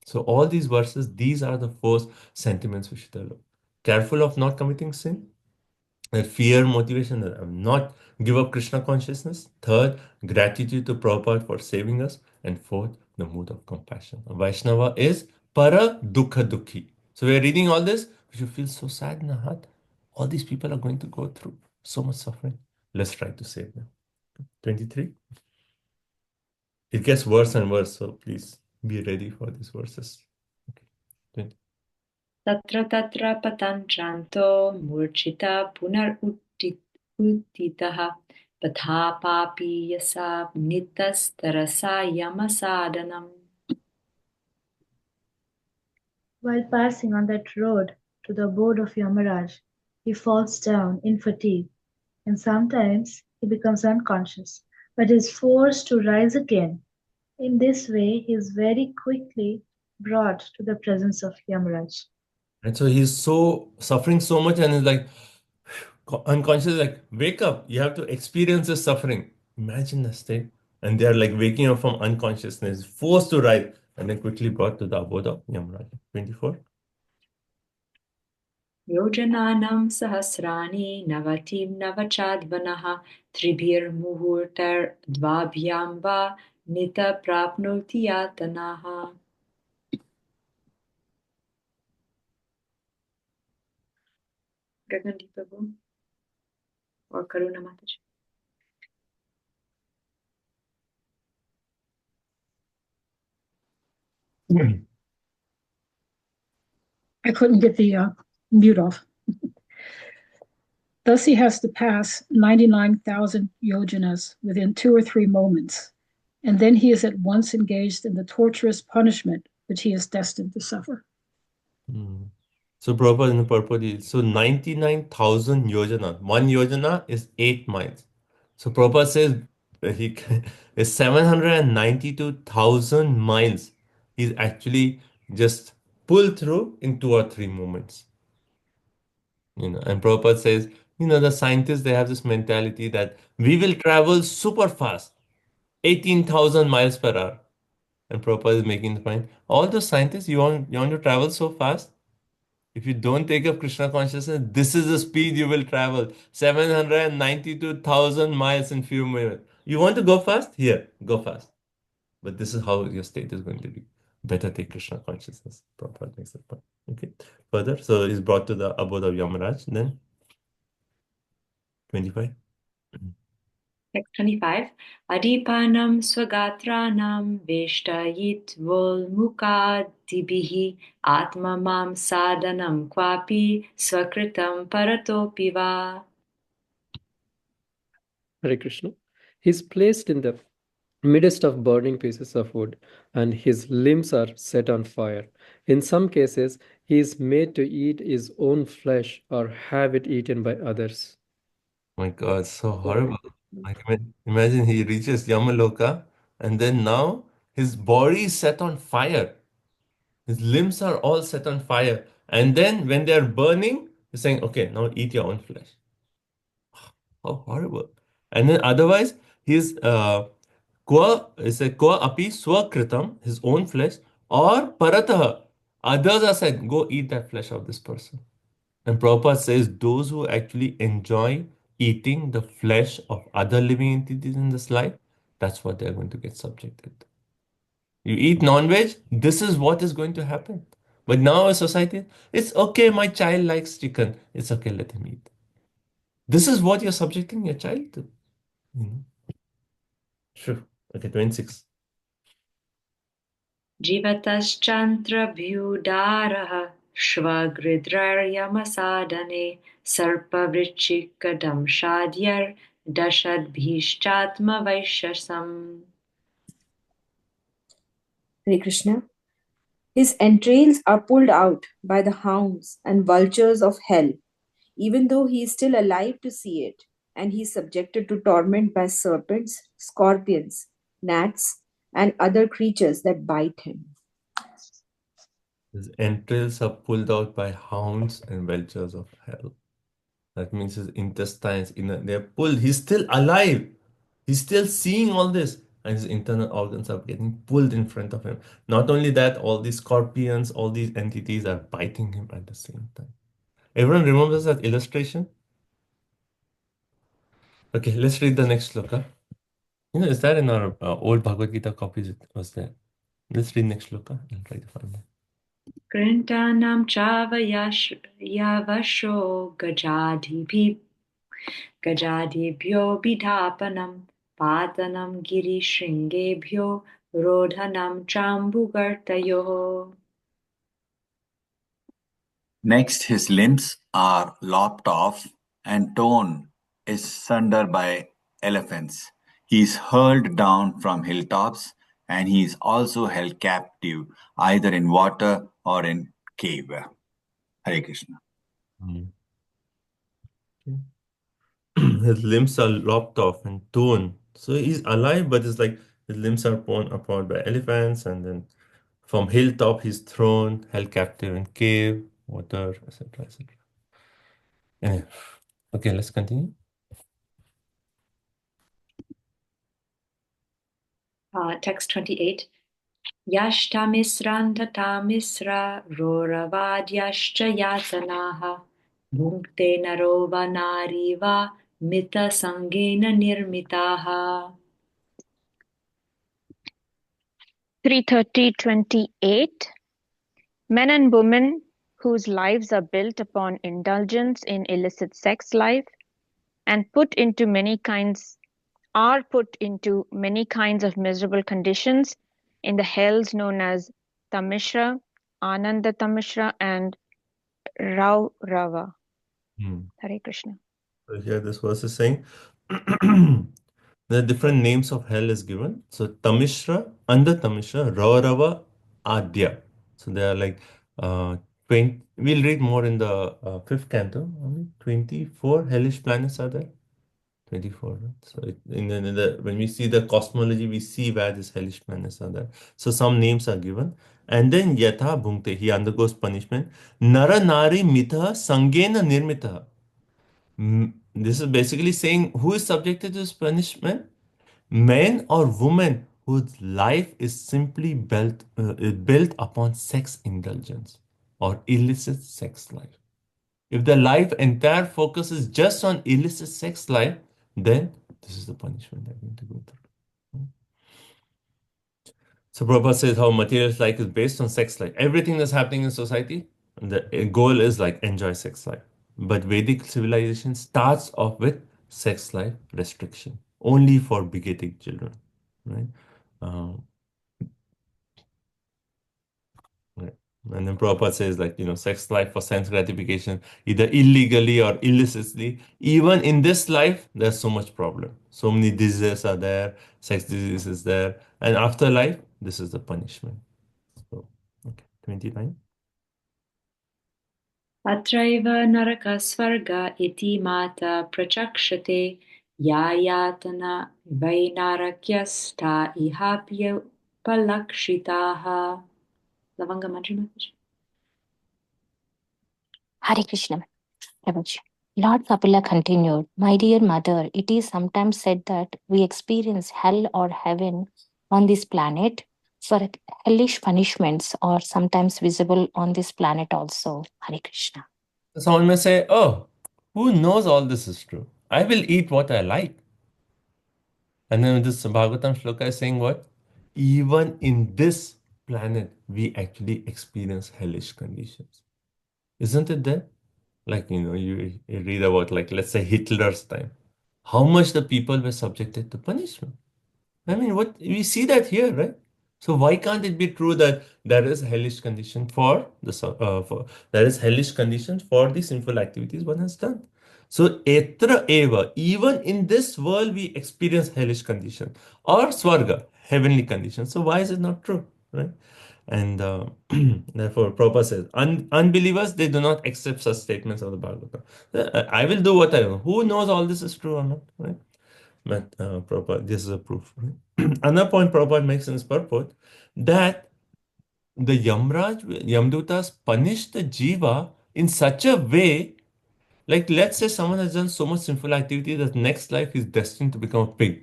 So all these verses, these are the four sentiments we should develop. Careful of not committing sin. That fear, motivation, that I'm not give up Krishna consciousness. Third, gratitude to Prabhupada for saving us. And fourth, the mood of compassion. A Vaishnava is para dukha dukhi. So we're reading all this, we should feel so sad in our heart. All these people are going to go through so much suffering. Let's try to save them. 23. It gets worse and worse, so please be ready for these verses. Okay. 20. Tatra tatra patantranto murchita punar uttitaha patha papi yasa nitas tarasa yamasadanam. While passing on that road to the abode of Yamaraj, he falls down in fatigue, and sometimes he becomes unconscious, but is forced to rise again. In this way, he is very quickly brought to the presence of Yamaraj. And so he's so suffering so much, and is like unconscious, like, wake up, you have to experience this suffering. Imagine the state. And they are like waking up from unconsciousness, forced to rise, and then quickly brought to the abode of Yamaraj. 24. Yojananam sahasrani navatim navachadvanaha tribhir muhurtar dvabhyam va nita prapnoti yatanaha. Gagandeep Prabhu or Karuna Mataji. I couldn't get the mute off. Thus he has to pass 99,000 yojanas within 2 or 3 moments, and then he is at once engaged in the torturous punishment which he is destined to suffer. So Prabhupada in the purport is, so 99,000 yojana. 1 yojana is 8 miles. So Prabhupada says he is 792,000 miles. He's actually just pulled through in 2 or 3 moments. And Prabhupada says, the scientists, they have this mentality that we will travel super fast, 18,000 miles per hour. And Prabhupada is making the point, all those scientists, you want to travel so fast? If you don't take up Krishna consciousness, this is the speed you will travel, 792,000 miles in few minutes. You want to go fast? Here, go fast. But this is how your state is going to be. Better take Krishna consciousness. Prabhupada makes that point. Okay. Further, so he's brought to the abode of Yamaraj. Then 25. Text 25. Adipanam swagatranam veshtayit volmukadibihi atmamam sadanam kwapi swakritam paratopi va. Hare Krishna. He's placed in the midst of burning pieces of wood, and his limbs are set on fire. In some cases, he is made to eat his own flesh or have it eaten by others. My God, so horrible. Like, imagine he reaches Yamaloka, and then now his body is set on fire. His limbs are all set on fire. And then when they're burning, he's saying, okay, now eat your own flesh. How horrible. And then otherwise, he's kwa api swakritam, his own flesh, or parataha. Others are said, go eat that flesh of this person. And Prabhupada says those who actually enjoy eating the flesh of other living entities in this life, that's what they're going to get subjected to. You eat non-veg, this is what is going to happen. But now our society, it's okay, my child likes chicken. It's okay, let him eat. This is what you're subjecting your child to. Sure. Okay, 26. Jivataschantrabhyudarah Shvagridraryamasadane Sarpavrichikadam Shadyar Dashadbhishchatma Vaishasam. Hare Krishna. His entrails are pulled out by the hounds and vultures of hell, even though he is still alive to see it, and he is subjected to torment by serpents, scorpions, gnats, and other creatures that bite him. His entrails are pulled out by hounds and vultures of hell. That means his intestines, they're pulled. He's still alive. He's still seeing all this. And his internal organs are getting pulled in front of him. Not only that, all these scorpions, all these entities are biting him at the same time. Everyone remembers that illustration? Okay, let's read the next sloka. Is that in our old Bhagavad Gita copies? It was there. Let's read next sloka. I'll try to find that. Krintanam Yavasho Gajadibhyo Bidhapanam Patanam Giri Shringebhyo Rodhanam Chambugartayo. Next, his limbs are lopped off and torn asunder by elephants. He is hurled down from hilltops, and he is also held captive either in water or in cave. Hare Krishna. His limbs are lopped off and torn. So he's alive, but it's like his limbs are torn apart by elephants, and then from hilltop he's thrown, held captive in cave, water, etc., etc. Anyway, okay, let's continue. Text 28. Yashtamisrantata roravadyascha yatanaha bhunkte naro vanariva mita sangena nirmitaha. 330:28. Men and women whose lives are built upon indulgence in illicit sex life and put into many kinds of miserable conditions in the hells known as Tamishra, Ananda Tamishra, and Raurava. Hare Krishna. So here this verse is saying the different names of hell is given. So Tamishra, under Tamishra, Raurava, Adya. So they are like 20. We'll read more in the 5th canto. Only 24 hellish planets are there. 24. Right? So when we see the cosmology, we see where these hellish planets are there. So some names are given. And then Yatha Bhunkte, he undergoes punishment. Nara Nari Mitha Sangena Nirmita. This is basically saying who is subjected to this punishment? Men or women whose life is simply built upon sex indulgence or illicit sex life. If the life entire focus is just on illicit sex life, then this is the punishment they're going to go through. So Prabhupada says how materialist life is based on sex life. Everything that's happening in society, the goal is like enjoy sex life. But Vedic civilization starts off with sex life restriction, only for begetting children, right? And then Prabhupada says like, sex life for sense gratification, either illegally or illicitly. Even in this life, there's so much problem. So many diseases are there, sex disease is there. And after life, this is the punishment. So, okay, 29. Atraiva naraka svarga iti mata prachakshate yayatana vainarakyasta ihapya palakshitaha. Lavanga Manjima. Hare Krishna. Prabhuji. Lord Kapila continued, My dear mother, it is sometimes said that we experience hell or heaven on this planet for hellish punishments or sometimes visible on this planet also. Hare Krishna. Someone may say, oh, who knows all this is true? I will eat what I like. And then this Bhagavatam shloka is saying what? Even in this planet, we actually experience hellish conditions. Isn't it there? Like, you read about, like, let's say Hitler's time. How much the people were subjected to punishment. I mean, what we see that here, right? So why can't it be true that there is hellish condition for there is hellish condition for the sinful activities one has done? So etra eva, even in this world we experience hellish condition or swarga, heavenly condition. So why is it not true, right? And therefore, Prabhupada says, unbelievers, they do not accept such statements of the Bhagavatam. I will do what I will. Who knows all this is true or not, right? But Prabhupada, this is a proof. Right? Another point Prabhupada makes in his purport that the Yamdutas punish the jiva in such a way, like let's say someone has done so much sinful activity that next life is destined to become a pig.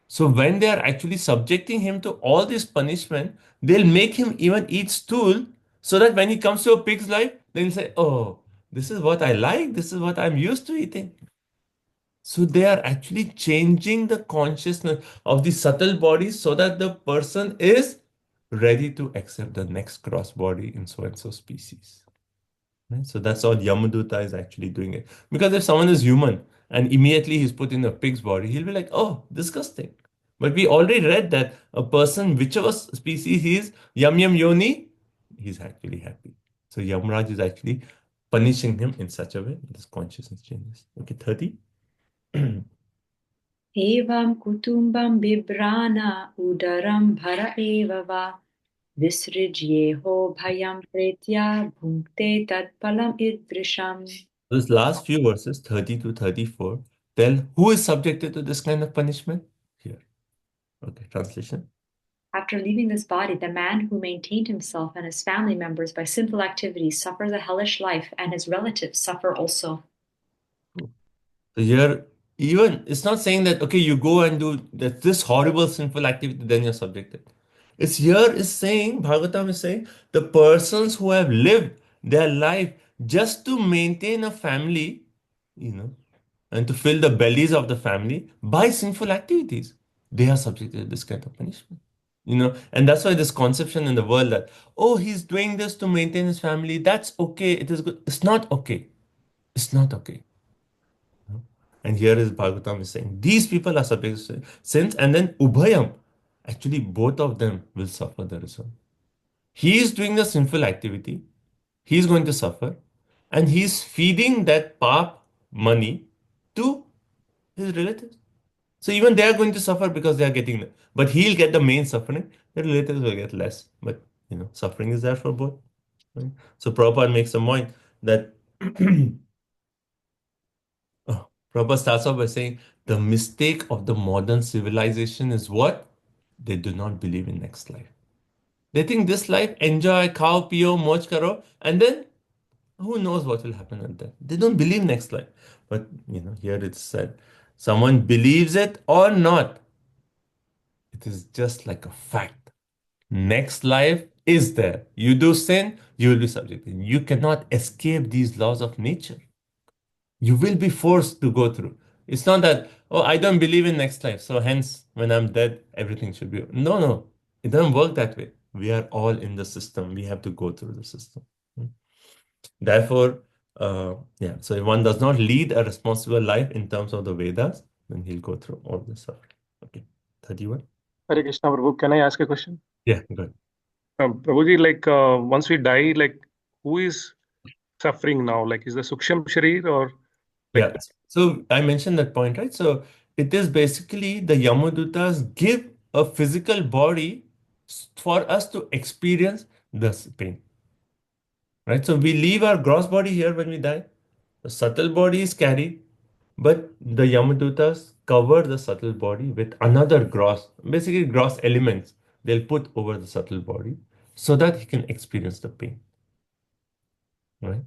So when they are actually subjecting him to all this punishment, they'll make him even eat stool so that when he comes to a pig's life, they'll say, oh, this is what I like, this is what I'm used to eating. So they are actually changing the consciousness of the subtle body so that the person is ready to accept the next cross body in so and so species. Right? So that's how Yamaduta is actually doing it. Because if someone is human and immediately he's put in a pig's body, he'll be like, oh, disgusting. But we already read that a person, whichever species he is, yum yum yoni, he's actually happy. So Yamraj is actually punishing him in such a way that his consciousness changes. Okay, 30. Evam kutumbam bibrana udaram bhara eva va visrijyeho bhayam pretya bhunkte tat palam idvrisham. Those last few verses, 30 to 34, tell who is subjected to this kind of punishment? Here. Okay, translation. After leaving this body, the man who maintained himself and his family members by sinful activities suffers a hellish life, and his relatives suffer also. So here, even it's not saying that, okay, you go and do this horrible sinful activity, then you're subjected. It's here is saying, Bhagavatam is saying, the persons who have lived their life just to maintain a family, and to fill the bellies of the family by sinful activities, they are subjected to this kind of punishment. And that's why this conception in the world that, oh, he's doing this to maintain his family, that's okay, it is good. It's not okay. It's not okay. And here is Bhagavatam is saying, these people are subject to sins, and then Ubhayam, actually both of them will suffer the result. He is doing the sinful activity, he is going to suffer, and he is feeding that pap money to his relatives. So even they are going to suffer because they are getting it. But he'll get the main suffering, the relatives will get less. But suffering is there for both. Right? So Prabhupada makes a point that Prabhupada starts off by saying the mistake of the modern civilization is what? They do not believe in next life. They think this life, enjoy, khao, pio, moj karo, and then who knows what will happen at that. They don't believe next life. But here it's said, someone believes it or not, it is just like a fact. Next life is there. You do sin, you will be subjected. You cannot escape these laws of nature. You will be forced to go through. It's not that, oh, I don't believe in next life, so hence when I'm dead, everything should be. No. It doesn't work that way. We are all in the system. We have to go through the system. Therefore, so if one does not lead a responsible life in terms of the Vedas, then he'll go through all this suffering. Okay, 31. Hare Krishna, Prabhu. Can I ask a question? Yeah, good. Prabhuji, once we die, who is suffering now? Is the Suksham Sharir or? Yeah, so I mentioned that point, right? So it is basically the Yamadutas give a physical body for us to experience this pain. Right? So we leave our gross body here when we die. The subtle body is carried, but the Yamadutas cover the subtle body with another basically gross elements they'll put over the subtle body so that he can experience the pain. Right?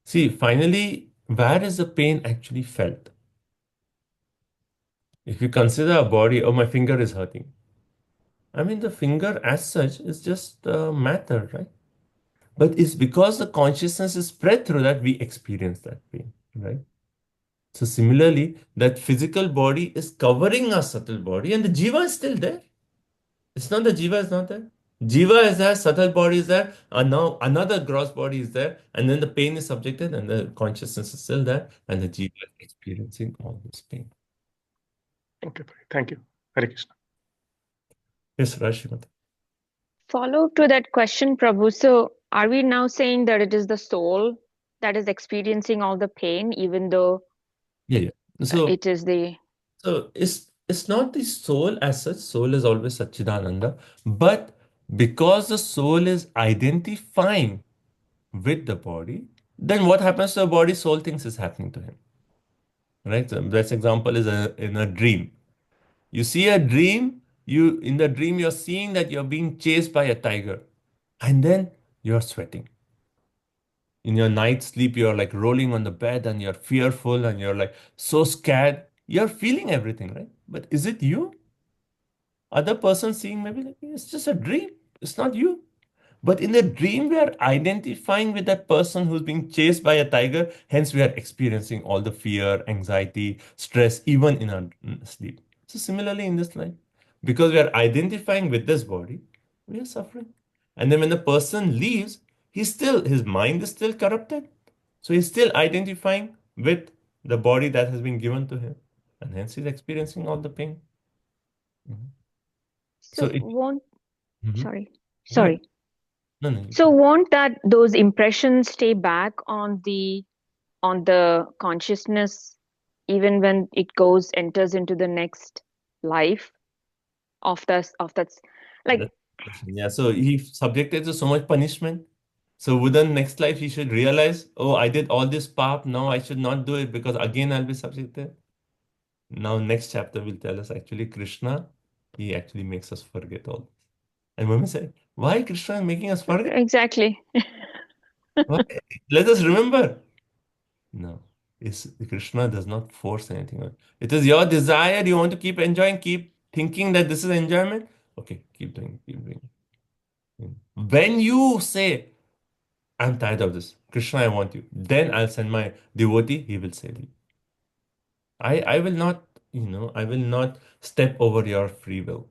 See, finally, where is the pain actually felt? If you consider a body, oh, my finger is hurting. I mean, the finger as such is just matter, right? But it's because the consciousness is spread through that we experience that pain, right? So similarly, that physical body is covering our subtle body, and the jiva is still there. It's not the jiva is not there. Jiva is there, subtle body is there, and now another gross body is there, and then the pain is subjected, and the consciousness is still there, and the jiva is experiencing all this pain. Okay, thank you. Hare Krishna. Yes, Rashimata. Follow to that question, Prabhu. So, are we now saying that it is the soul that is experiencing all the pain, even though Yeah. So it is the it's not the soul as such. Soul is always Satchidananda, but because the soul is identifying with the body, then what happens to the body? Soul thinks is happening to him. Right? So best example is in a dream. You see a dream, in the dream you're seeing that you're being chased by a tiger, and then you're sweating. In your night sleep, you're like rolling on the bed and you're fearful and you're like so scared. You're feeling everything, right? But is it you? Other person seeing maybe like it's just a dream. It's not you. But in the dream, we are identifying with that person who's being chased by a tiger. Hence, we are experiencing all the fear, anxiety, stress, even in our sleep. So, similarly, in this life, because we are identifying with this body, we are suffering. And then when the person leaves, his mind is still corrupted. So, he's still identifying with the body that has been given to him. And hence, he's experiencing all the pain. Mhm. so it, won't Mhm. sorry Go ahead. sorry. No, no, you So won't that those impressions stay back on the consciousness even when it enters into the next life of that like That's the question. Yeah, so he subjected to so much punishment. So within next life, he should realize, oh, I did all this pap. Now I should not do it because again I'll be subjected. Now next chapter will tell us actually Krishna, he actually makes us forget all this. And when we say, why Krishna is making us forget? exactly. Why? Let us remember. No, Krishna does not force anything on. It is your desire. You want to keep enjoying, keep thinking that this is enjoyment. Okay, keep doing, keep doing. When you say, I'm tired of this, Krishna, I want you, then I'll send my devotee, he will save you. I will not, I will not step over your free will.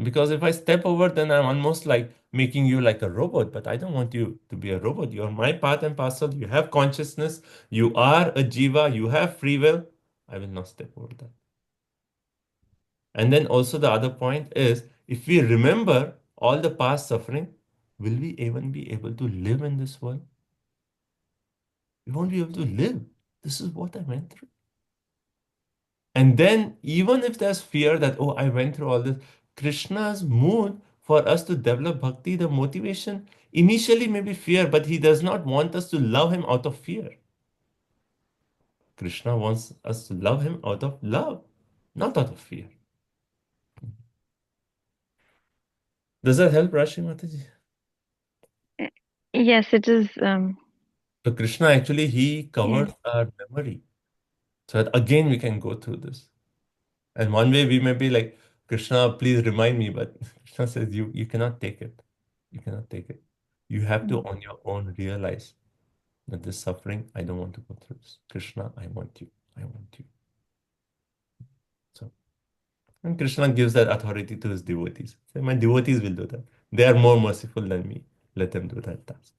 Because if I step over, then I'm almost like making you like a robot, but I don't want you to be a robot. You're my part and parcel. You have consciousness. You are a jiva. You have free will. I will not step over that. And then also the other point is, if we remember all the past suffering, will we even be able to live in this world? We won't be able to live. This is what I went through. And then, even if there's fear that, oh, I went through all this, Krishna's mood for us to develop bhakti, the motivation initially may be fear, but he does not want us to love him out of fear. Krishna wants us to love him out of love, not out of fear. Does that help, Rashi Mataji? Yes, it is. So Krishna actually, he covers our memory. So that again, we can go through this. And one way we may be like, Krishna, please remind me, but Krishna says, you cannot take it. You cannot take it. You have to on your own realize that this suffering, I don't want to go through this. Krishna, I want you. I want you. So, and Krishna gives that authority to his devotees. So my devotees will do that. They are more merciful than me. Let them do that task.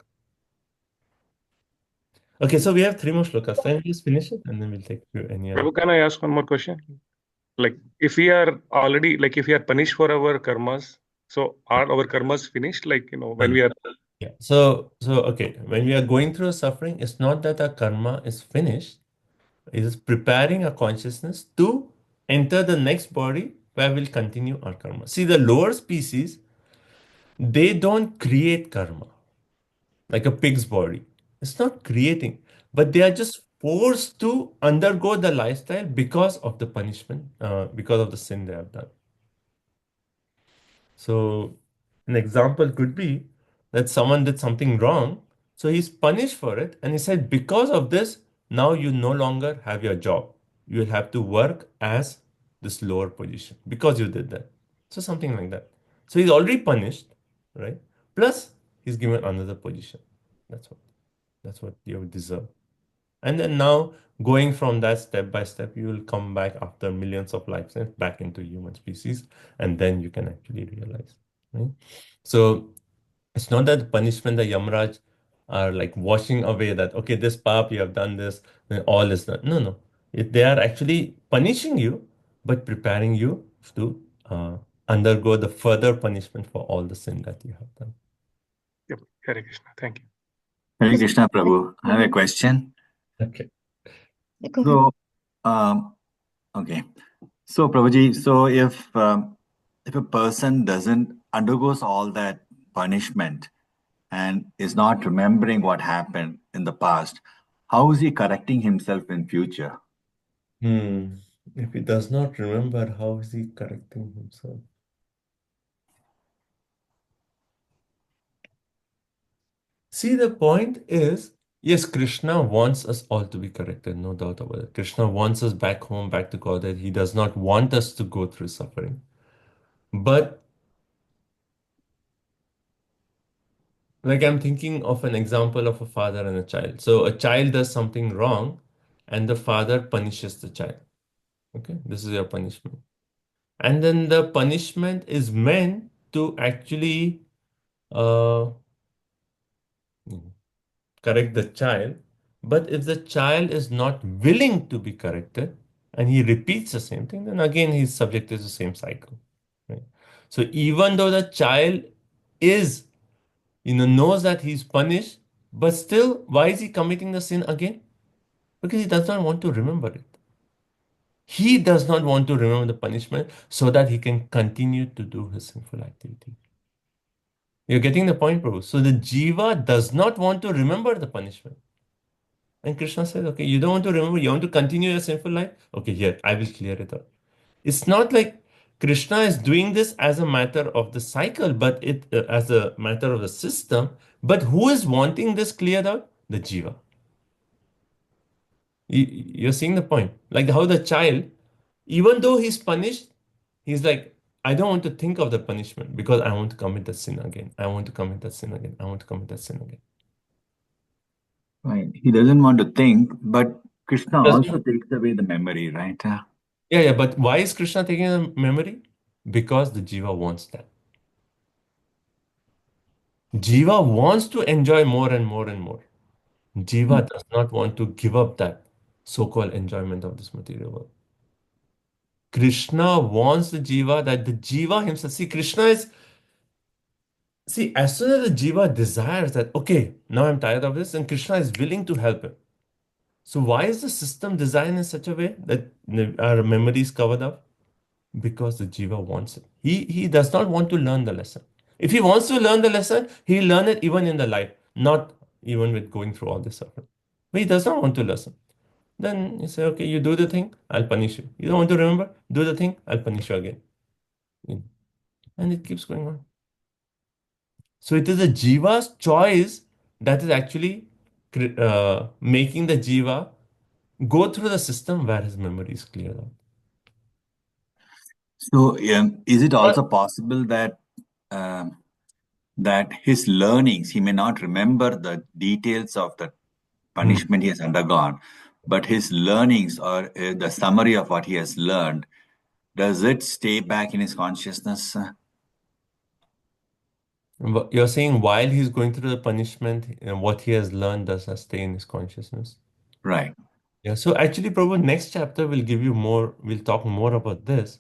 Okay, so we have 3 more shlokas. Can we just finish it and then we'll take you any other? Prabhu, can I ask one more question? Like, if we are already, like, if we are punished for our karmas, so are our karmas finished? Like, when we are. Yeah. So okay, when we are going through a suffering, it's not that our karma is finished. It is preparing our consciousness to enter the next body where we'll continue our karma. See, the lower species, they don't create karma like a pig's body. It's not creating, but they are just forced to undergo the lifestyle because of the punishment, because of the sin they have done. So, an example could be that someone did something wrong, so he's punished for it, and he said, because of this, now you no longer have your job. You will have to work as this lower position because you did that. So, something like that. So, he's already punished, right? Plus, he's given another position. That's what you deserve. And then now, going from that step by step, you will come back after millions of lifetimes back into human species, and then you can actually realize, right? So it's not that the punishment, the Yamraj are like washing away that, okay, this pap, you have done this, then all is done. No, no. They are actually punishing you, but preparing you to undergo the further punishment for all the sin that you have done. Yep. Hare Krishna. Thank you. Hare Krishna, Prabhu. I have a question. Okay. Go ahead. So, okay. So, Prabhuji, so if a person doesn't undergoes all that punishment and is not remembering what happened in the past, how is he correcting himself in future? If he does not remember, how is he correcting himself? See, the point is, yes, Krishna wants us all to be corrected, no doubt about it. Krishna wants us back home, back to Godhead. He does not want us to go through suffering. But like I'm thinking of an example of a father and a child. So a child does something wrong, and the father punishes the child. Okay, this is your punishment. And then the punishment is meant to actually correct the child. But if the child is not willing to be corrected and he repeats the same thing, then again he's subject to the same cycle. Right? So even though the child is, knows that he's punished, but still, why is he committing the sin again? Because he does not want to remember it. He does not want to remember the punishment so that he can continue to do his sinful activity. You're getting the point, Prabhu. So the jiva does not want to remember the punishment. And Krishna says, okay, you don't want to remember, you want to continue your sinful life? Okay, here, I will clear it up. It's not like Krishna is doing this as a matter of the cycle, but it as a matter of the system. But who is wanting this cleared out? The jiva. You're seeing the point. Like how the child, even though he's punished, he's like, I don't want to think of the punishment because I want to commit that sin again. I want to commit that sin again. I want to commit that sin again. Right. He doesn't want to think, but Krishna Does also not- takes away the memory, right? Yeah, but why is Krishna taking the memory? Because the jiva wants that. Jiva wants to enjoy more and more and more. Jiva does not want to give up that so-called enjoyment of this material world. Krishna wants the jiva that the jiva himself. See, Krishna is. See, as soon as the jiva desires that, okay, now I'm tired of this, and Krishna is willing to help him. So why is the system designed in such a way that our memory is covered up? Because the jiva wants it. He does not want to learn the lesson. If he wants to learn the lesson, he'll learn it even in the life, not even with going through all this suffering. But he does not want to listen. Then you say, okay, you do the thing, I'll punish you. You don't want to remember, do the thing, I'll punish you again. And it keeps going on. So it is the jiva's choice that is actually making the jiva go through the system where his memory is cleared out. So, is it also possible that that his learnings, he may not remember the details of the punishment he has undergone, but his learnings or the summary of what he has learned, does it stay back in his consciousness? You're saying while he's going through the punishment, what he has learned does not stay in his consciousness. Right. Yeah. So actually, Prabhu, next chapter will give you more. We'll talk more about this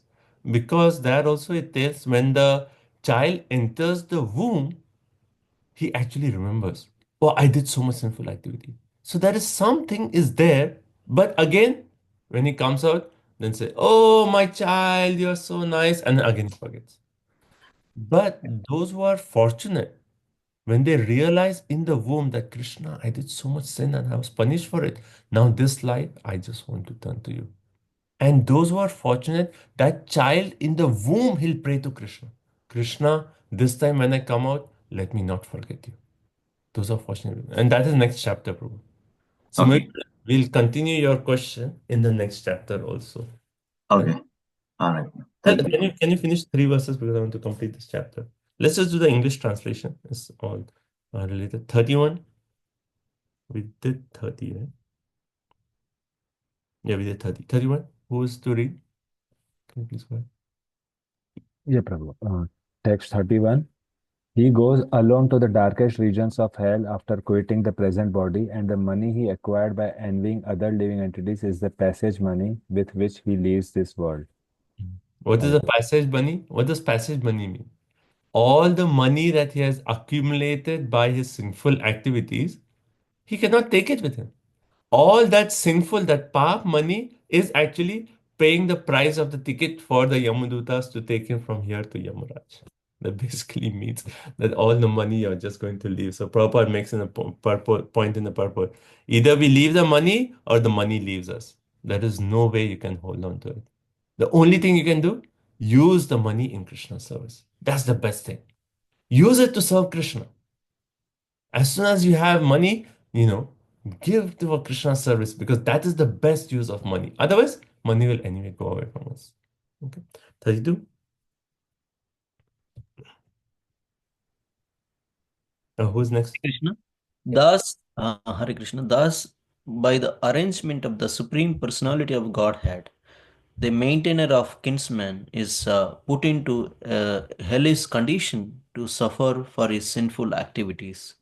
because there also it tells when the child enters the womb, he actually remembers. Oh, I did so much sinful activity. So there is something is there, but again, when he comes out, then say, "Oh, my child, you're so nice," and again he forgets. But those who are fortunate, when they realize in the womb that Krishna, I did so much sin and I was punished for it. Now, this life, I just want to turn to you. And those who are fortunate, that child in the womb, he'll pray to Krishna. Krishna, this time when I come out, let me not forget you. Those are fortunate. And that is next chapter, Prabhu. So Okay. maybe we'll continue your question in the next chapter also. Okay. All right. Thank you. Can you finish 3 verses because I want to complete this chapter? Let's just do the English translation. It's all related. 31. We did 30, right? Yeah, we did 30. 31. Who is to read? Can you please go ahead? Yeah, Prabhu. Text 31. He goes alone to the darkest regions of hell after quitting the present body, and the money he acquired by envying other living entities is the passage money with which he leaves this world. What is Hare the passage money? What does passage money mean? All the money that he has accumulated by his sinful activities, he cannot take it with him. All that sinful, that paap money is actually paying the price of the ticket for the Yamadutas to take him from here to Yamaraj. That basically means that all the money you're just going to leave. So Prabhupada makes in a point in the purport. Either we leave the money or the money leaves us. There is no way you can hold on to it. The only thing you can do, use the money in Krishna's service. That's the best thing. Use it to serve Krishna. As soon as you have money, give to a Krishna service because that is the best use of money. Otherwise, money will anyway go away from us. Okay. 32. Who's next? Krishna. Thus, Hare Krishna, thus, by the arrangement of the Supreme Personality of Godhead, the maintainer of kinsman is put into a hellish condition to suffer for his sinful activities,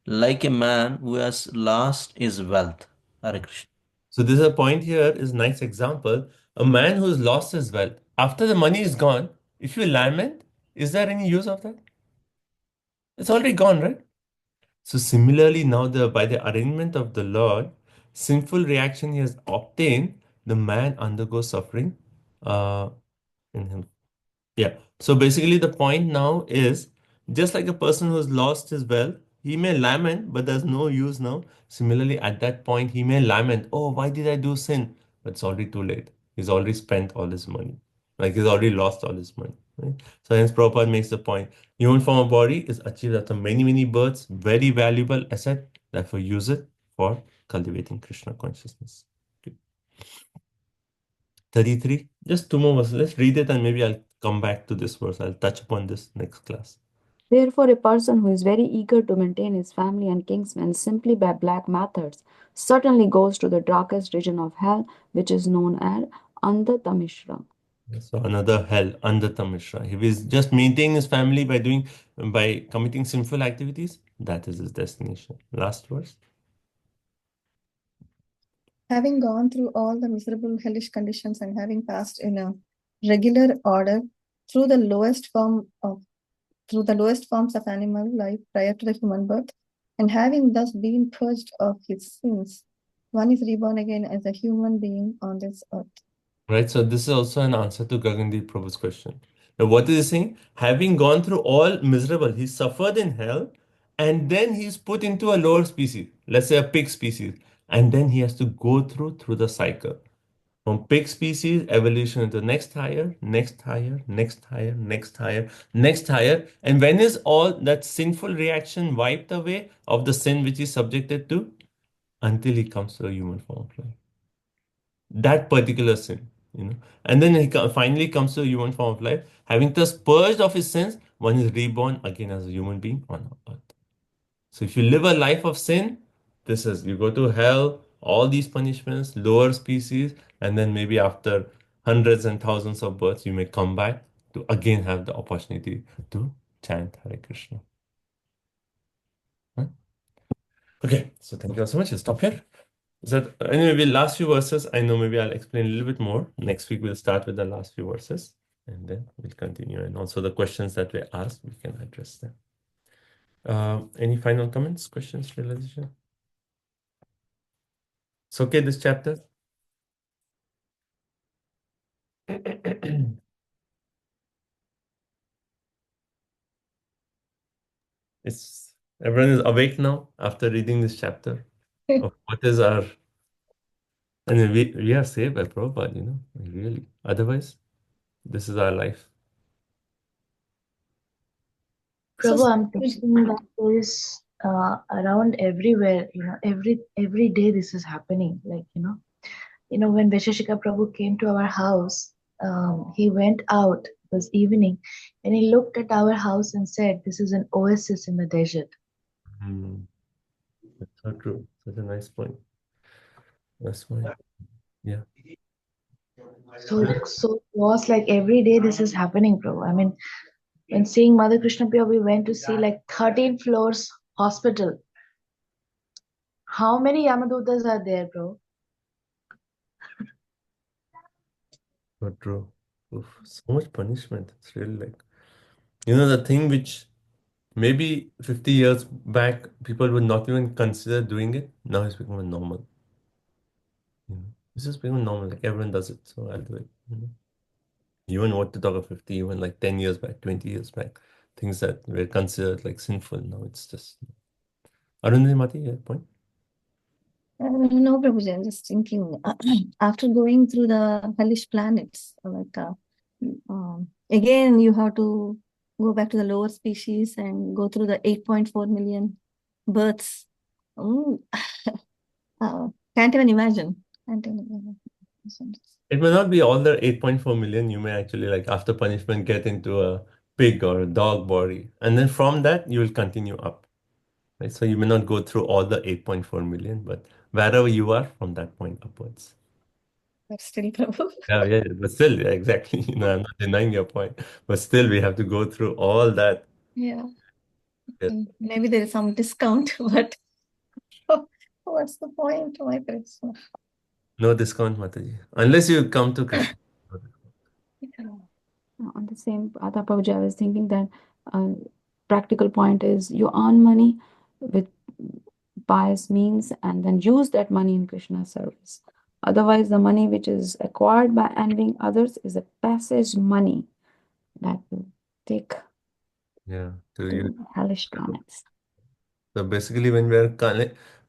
like a man who has lost his wealth. Hare Krishna. So this is a point here is nice example. A man who's lost his wealth. After the money is gone, if you lament, is there any use of that? It's already gone, right? So similarly, now by the arrangement of the Lord, sinful reaction he has obtained, the man undergoes suffering in him. Yeah. So basically, the point now is just like a person who's lost his wealth, he may lament, but there's no use now. Similarly, at that point, he may lament, oh, why did I do sin? But it's already too late. He's already spent all his money. Like he's already lost all his money. Right? So hence Prabhupada makes the point. Human form of body is achieved after many, many births, very valuable asset. Therefore, use it for cultivating Krishna consciousness. 33. Just two more verses. Let's read it and maybe I'll come back to this verse. I'll touch upon this next class. Therefore, a person who is very eager to maintain his family and kinsmen simply by black methods certainly goes to the darkest region of hell, which is known as Andhatamishra. So another hell, Andhatamishra. If he's just maintaining his family by committing sinful activities, that is his destination. Last verse. Having gone through all the miserable hellish conditions and having passed in a regular order through the lowest forms of animal life prior to the human birth, and having thus been purged of his sins, one is reborn again as a human being on this earth. Right, so this is also an answer to Gagandeep Prabhu's question. Now, what is he saying? Having gone through all miserable, he suffered in hell, and then he's put into a lower species, let's say a pig species, and then he has to go through the cycle. From pig species, evolution into next higher, next higher, next higher, next higher, next higher. And when is all that sinful reaction wiped away of the sin which he's subjected to? Until he comes to a human form of life. That particular sin, And then he finally comes to a human form of life. Having thus purged of his sins, one is reborn again as a human being on earth. So if you live a life of sin, this is you go to hell, all these punishments, lower species, and then maybe after hundreds and thousands of births, you may come back to again have the opportunity to chant Hare Krishna. Huh? Okay, so thank you so much. I'll stop here. So anyway, last few verses, I know maybe I'll explain a little bit more. Next week, we'll start with the last few verses, and then we'll continue. And also the questions that were asked, we can address them. Any final comments, questions, realization? It's okay, this chapter? Everyone is awake now after reading this chapter of what is our, and we are saved by Prabhupada, really. Otherwise, this is our life. Prabhu, I'm thinking that there is around everywhere, every day this is happening. Like, when Vaisheshika Prabhu came to our house, he went out, it was evening, and he looked at our house and said, this is an oasis in the desert. That's so true. Such a nice point. That's why. Yeah. So it was like every day this is happening, bro. I mean, when seeing Mother Krishna Priya, we went to see like 13 floors hospital. How many Yamadutas are there, bro? Not true. Oof, so much punishment. It's really like, the thing which maybe 50 years back people would not even consider doing it. Now it's becoming normal. It's just becoming normal. Like everyone does it, so I'll do it. Even what to talk of 50, even like 10 years back, 20 years back, things that were considered like sinful. Now it's just. Arundhati Mati, yeah, point. No, Prabhuji, I'm just thinking after going through the hellish planets, like again, you have to go back to the lower species and go through the 8.4 million births. Can't even imagine. Can't even imagine. It may not be all the 8.4 million. You may actually, like, after punishment, get into a pig or a dog body. And then from that, you will continue up. Right? So you may not go through all the 8.4 million, but wherever you are from that point upwards. But still, Prabhu. Yeah, but still, yeah, exactly. I'm not denying your point, but still, we have to go through all that. Yeah. Yeah. Maybe there is some discount, but what's the point, my Krishna? No discount, Mataji. Unless you come to Krishna. On the same Adha Prabhuji, I was thinking that practical point is you earn money with pious means and then use that money in Krishna's service. Otherwise, the money which is acquired by envying others is a passage money that will take to hellish planets. So basically, when we're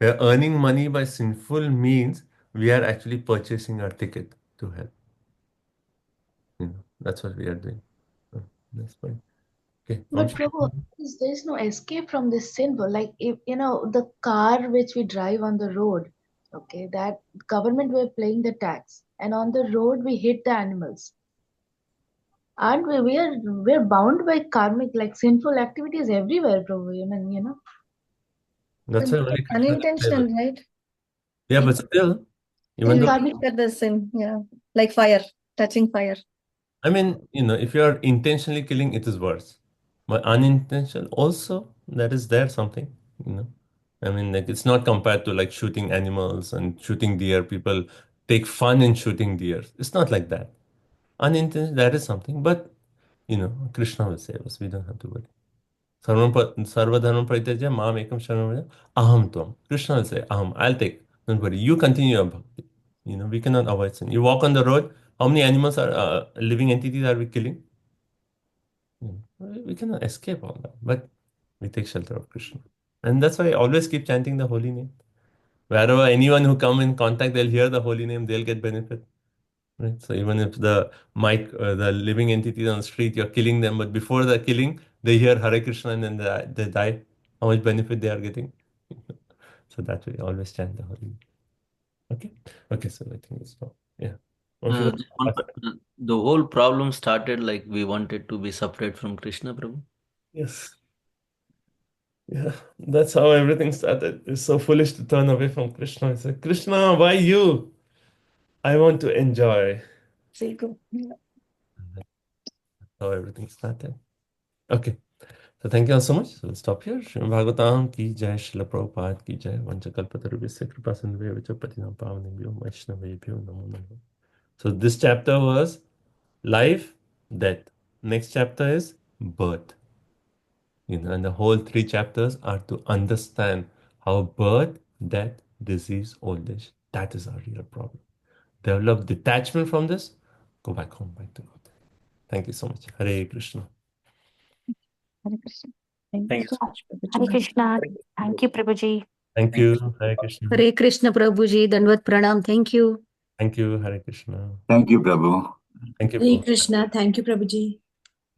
earning money by sinful means, we are actually purchasing our ticket to hell. That's what we are doing. That's fine. Okay. But Prabhu, there's no escape from this symbol. Like if the car which we drive on the road, okay, that government we're paying the tax, and on the road we hit the animals. Aren't we? We're bound by karmic, like sinful activities everywhere, Prabhu. That's But unintentional, right? Yeah, but still, even though At the sin, yeah, like fire, touching fire. I mean, if you're intentionally killing, it is worse. But unintentional also, that is there something, I mean, like it's not compared to like shooting animals and shooting deer. People take fun in shooting deer. It's not like that. Unintentional, that is something. But, Krishna will save us. We don't have to worry. Sarvadharma Parityajya Mam Ekam Sharanam Aham Tvam. Krishna will say, Aham, I'll take. Don't worry. You continue your bhakti. We cannot avoid sin. You walk on the road, how many animals are living entities are we killing? We cannot escape all that, but we take shelter of Krishna. And that's why I always keep chanting the holy name. Wherever anyone who come in contact, they'll hear the holy name, they'll get benefit. Right? So even if the living entities on the street, you're killing them, but before the killing, they hear Hare Krishna and then they die. How much benefit they are getting? So that way, always chant the holy name. Okay, so I think it's all. Yeah. The whole problem started like we wanted to be separate from Krishna, Prabhu. Yes. Yeah, that's how everything started. It's so foolish to turn away from Krishna. It's like, Krishna, why you? I want to enjoy. How everything started. Okay. So thank you all so much. So we'll stop here. Srimad Bhagavatam ki jai, Srila Prabhupada ki jai, Vanchakalpatarubhyasya kripa sindhubhyo patinam pavanebhyo vaishnavebhyo namo namo. So this chapter was life, death. Next chapter is birth. And the whole 3 chapters are to understand how birth, death, disease, old age, that is our real problem. Develop detachment from this, go back home, back to God. Thank you so much. Hare Krishna. Hare Krishna. Thank you so much, Prabhuji. Hare Krishna. Thank you, Prabhuji. Thank you. Hare Krishna. Hare Krishna, Prabhuji. Dandavat Pranam. Thank you. Thank you. Hare Krishna. Thank you, Prabhu. Thank you. Hare Krishna. Thank you, Prabhuji.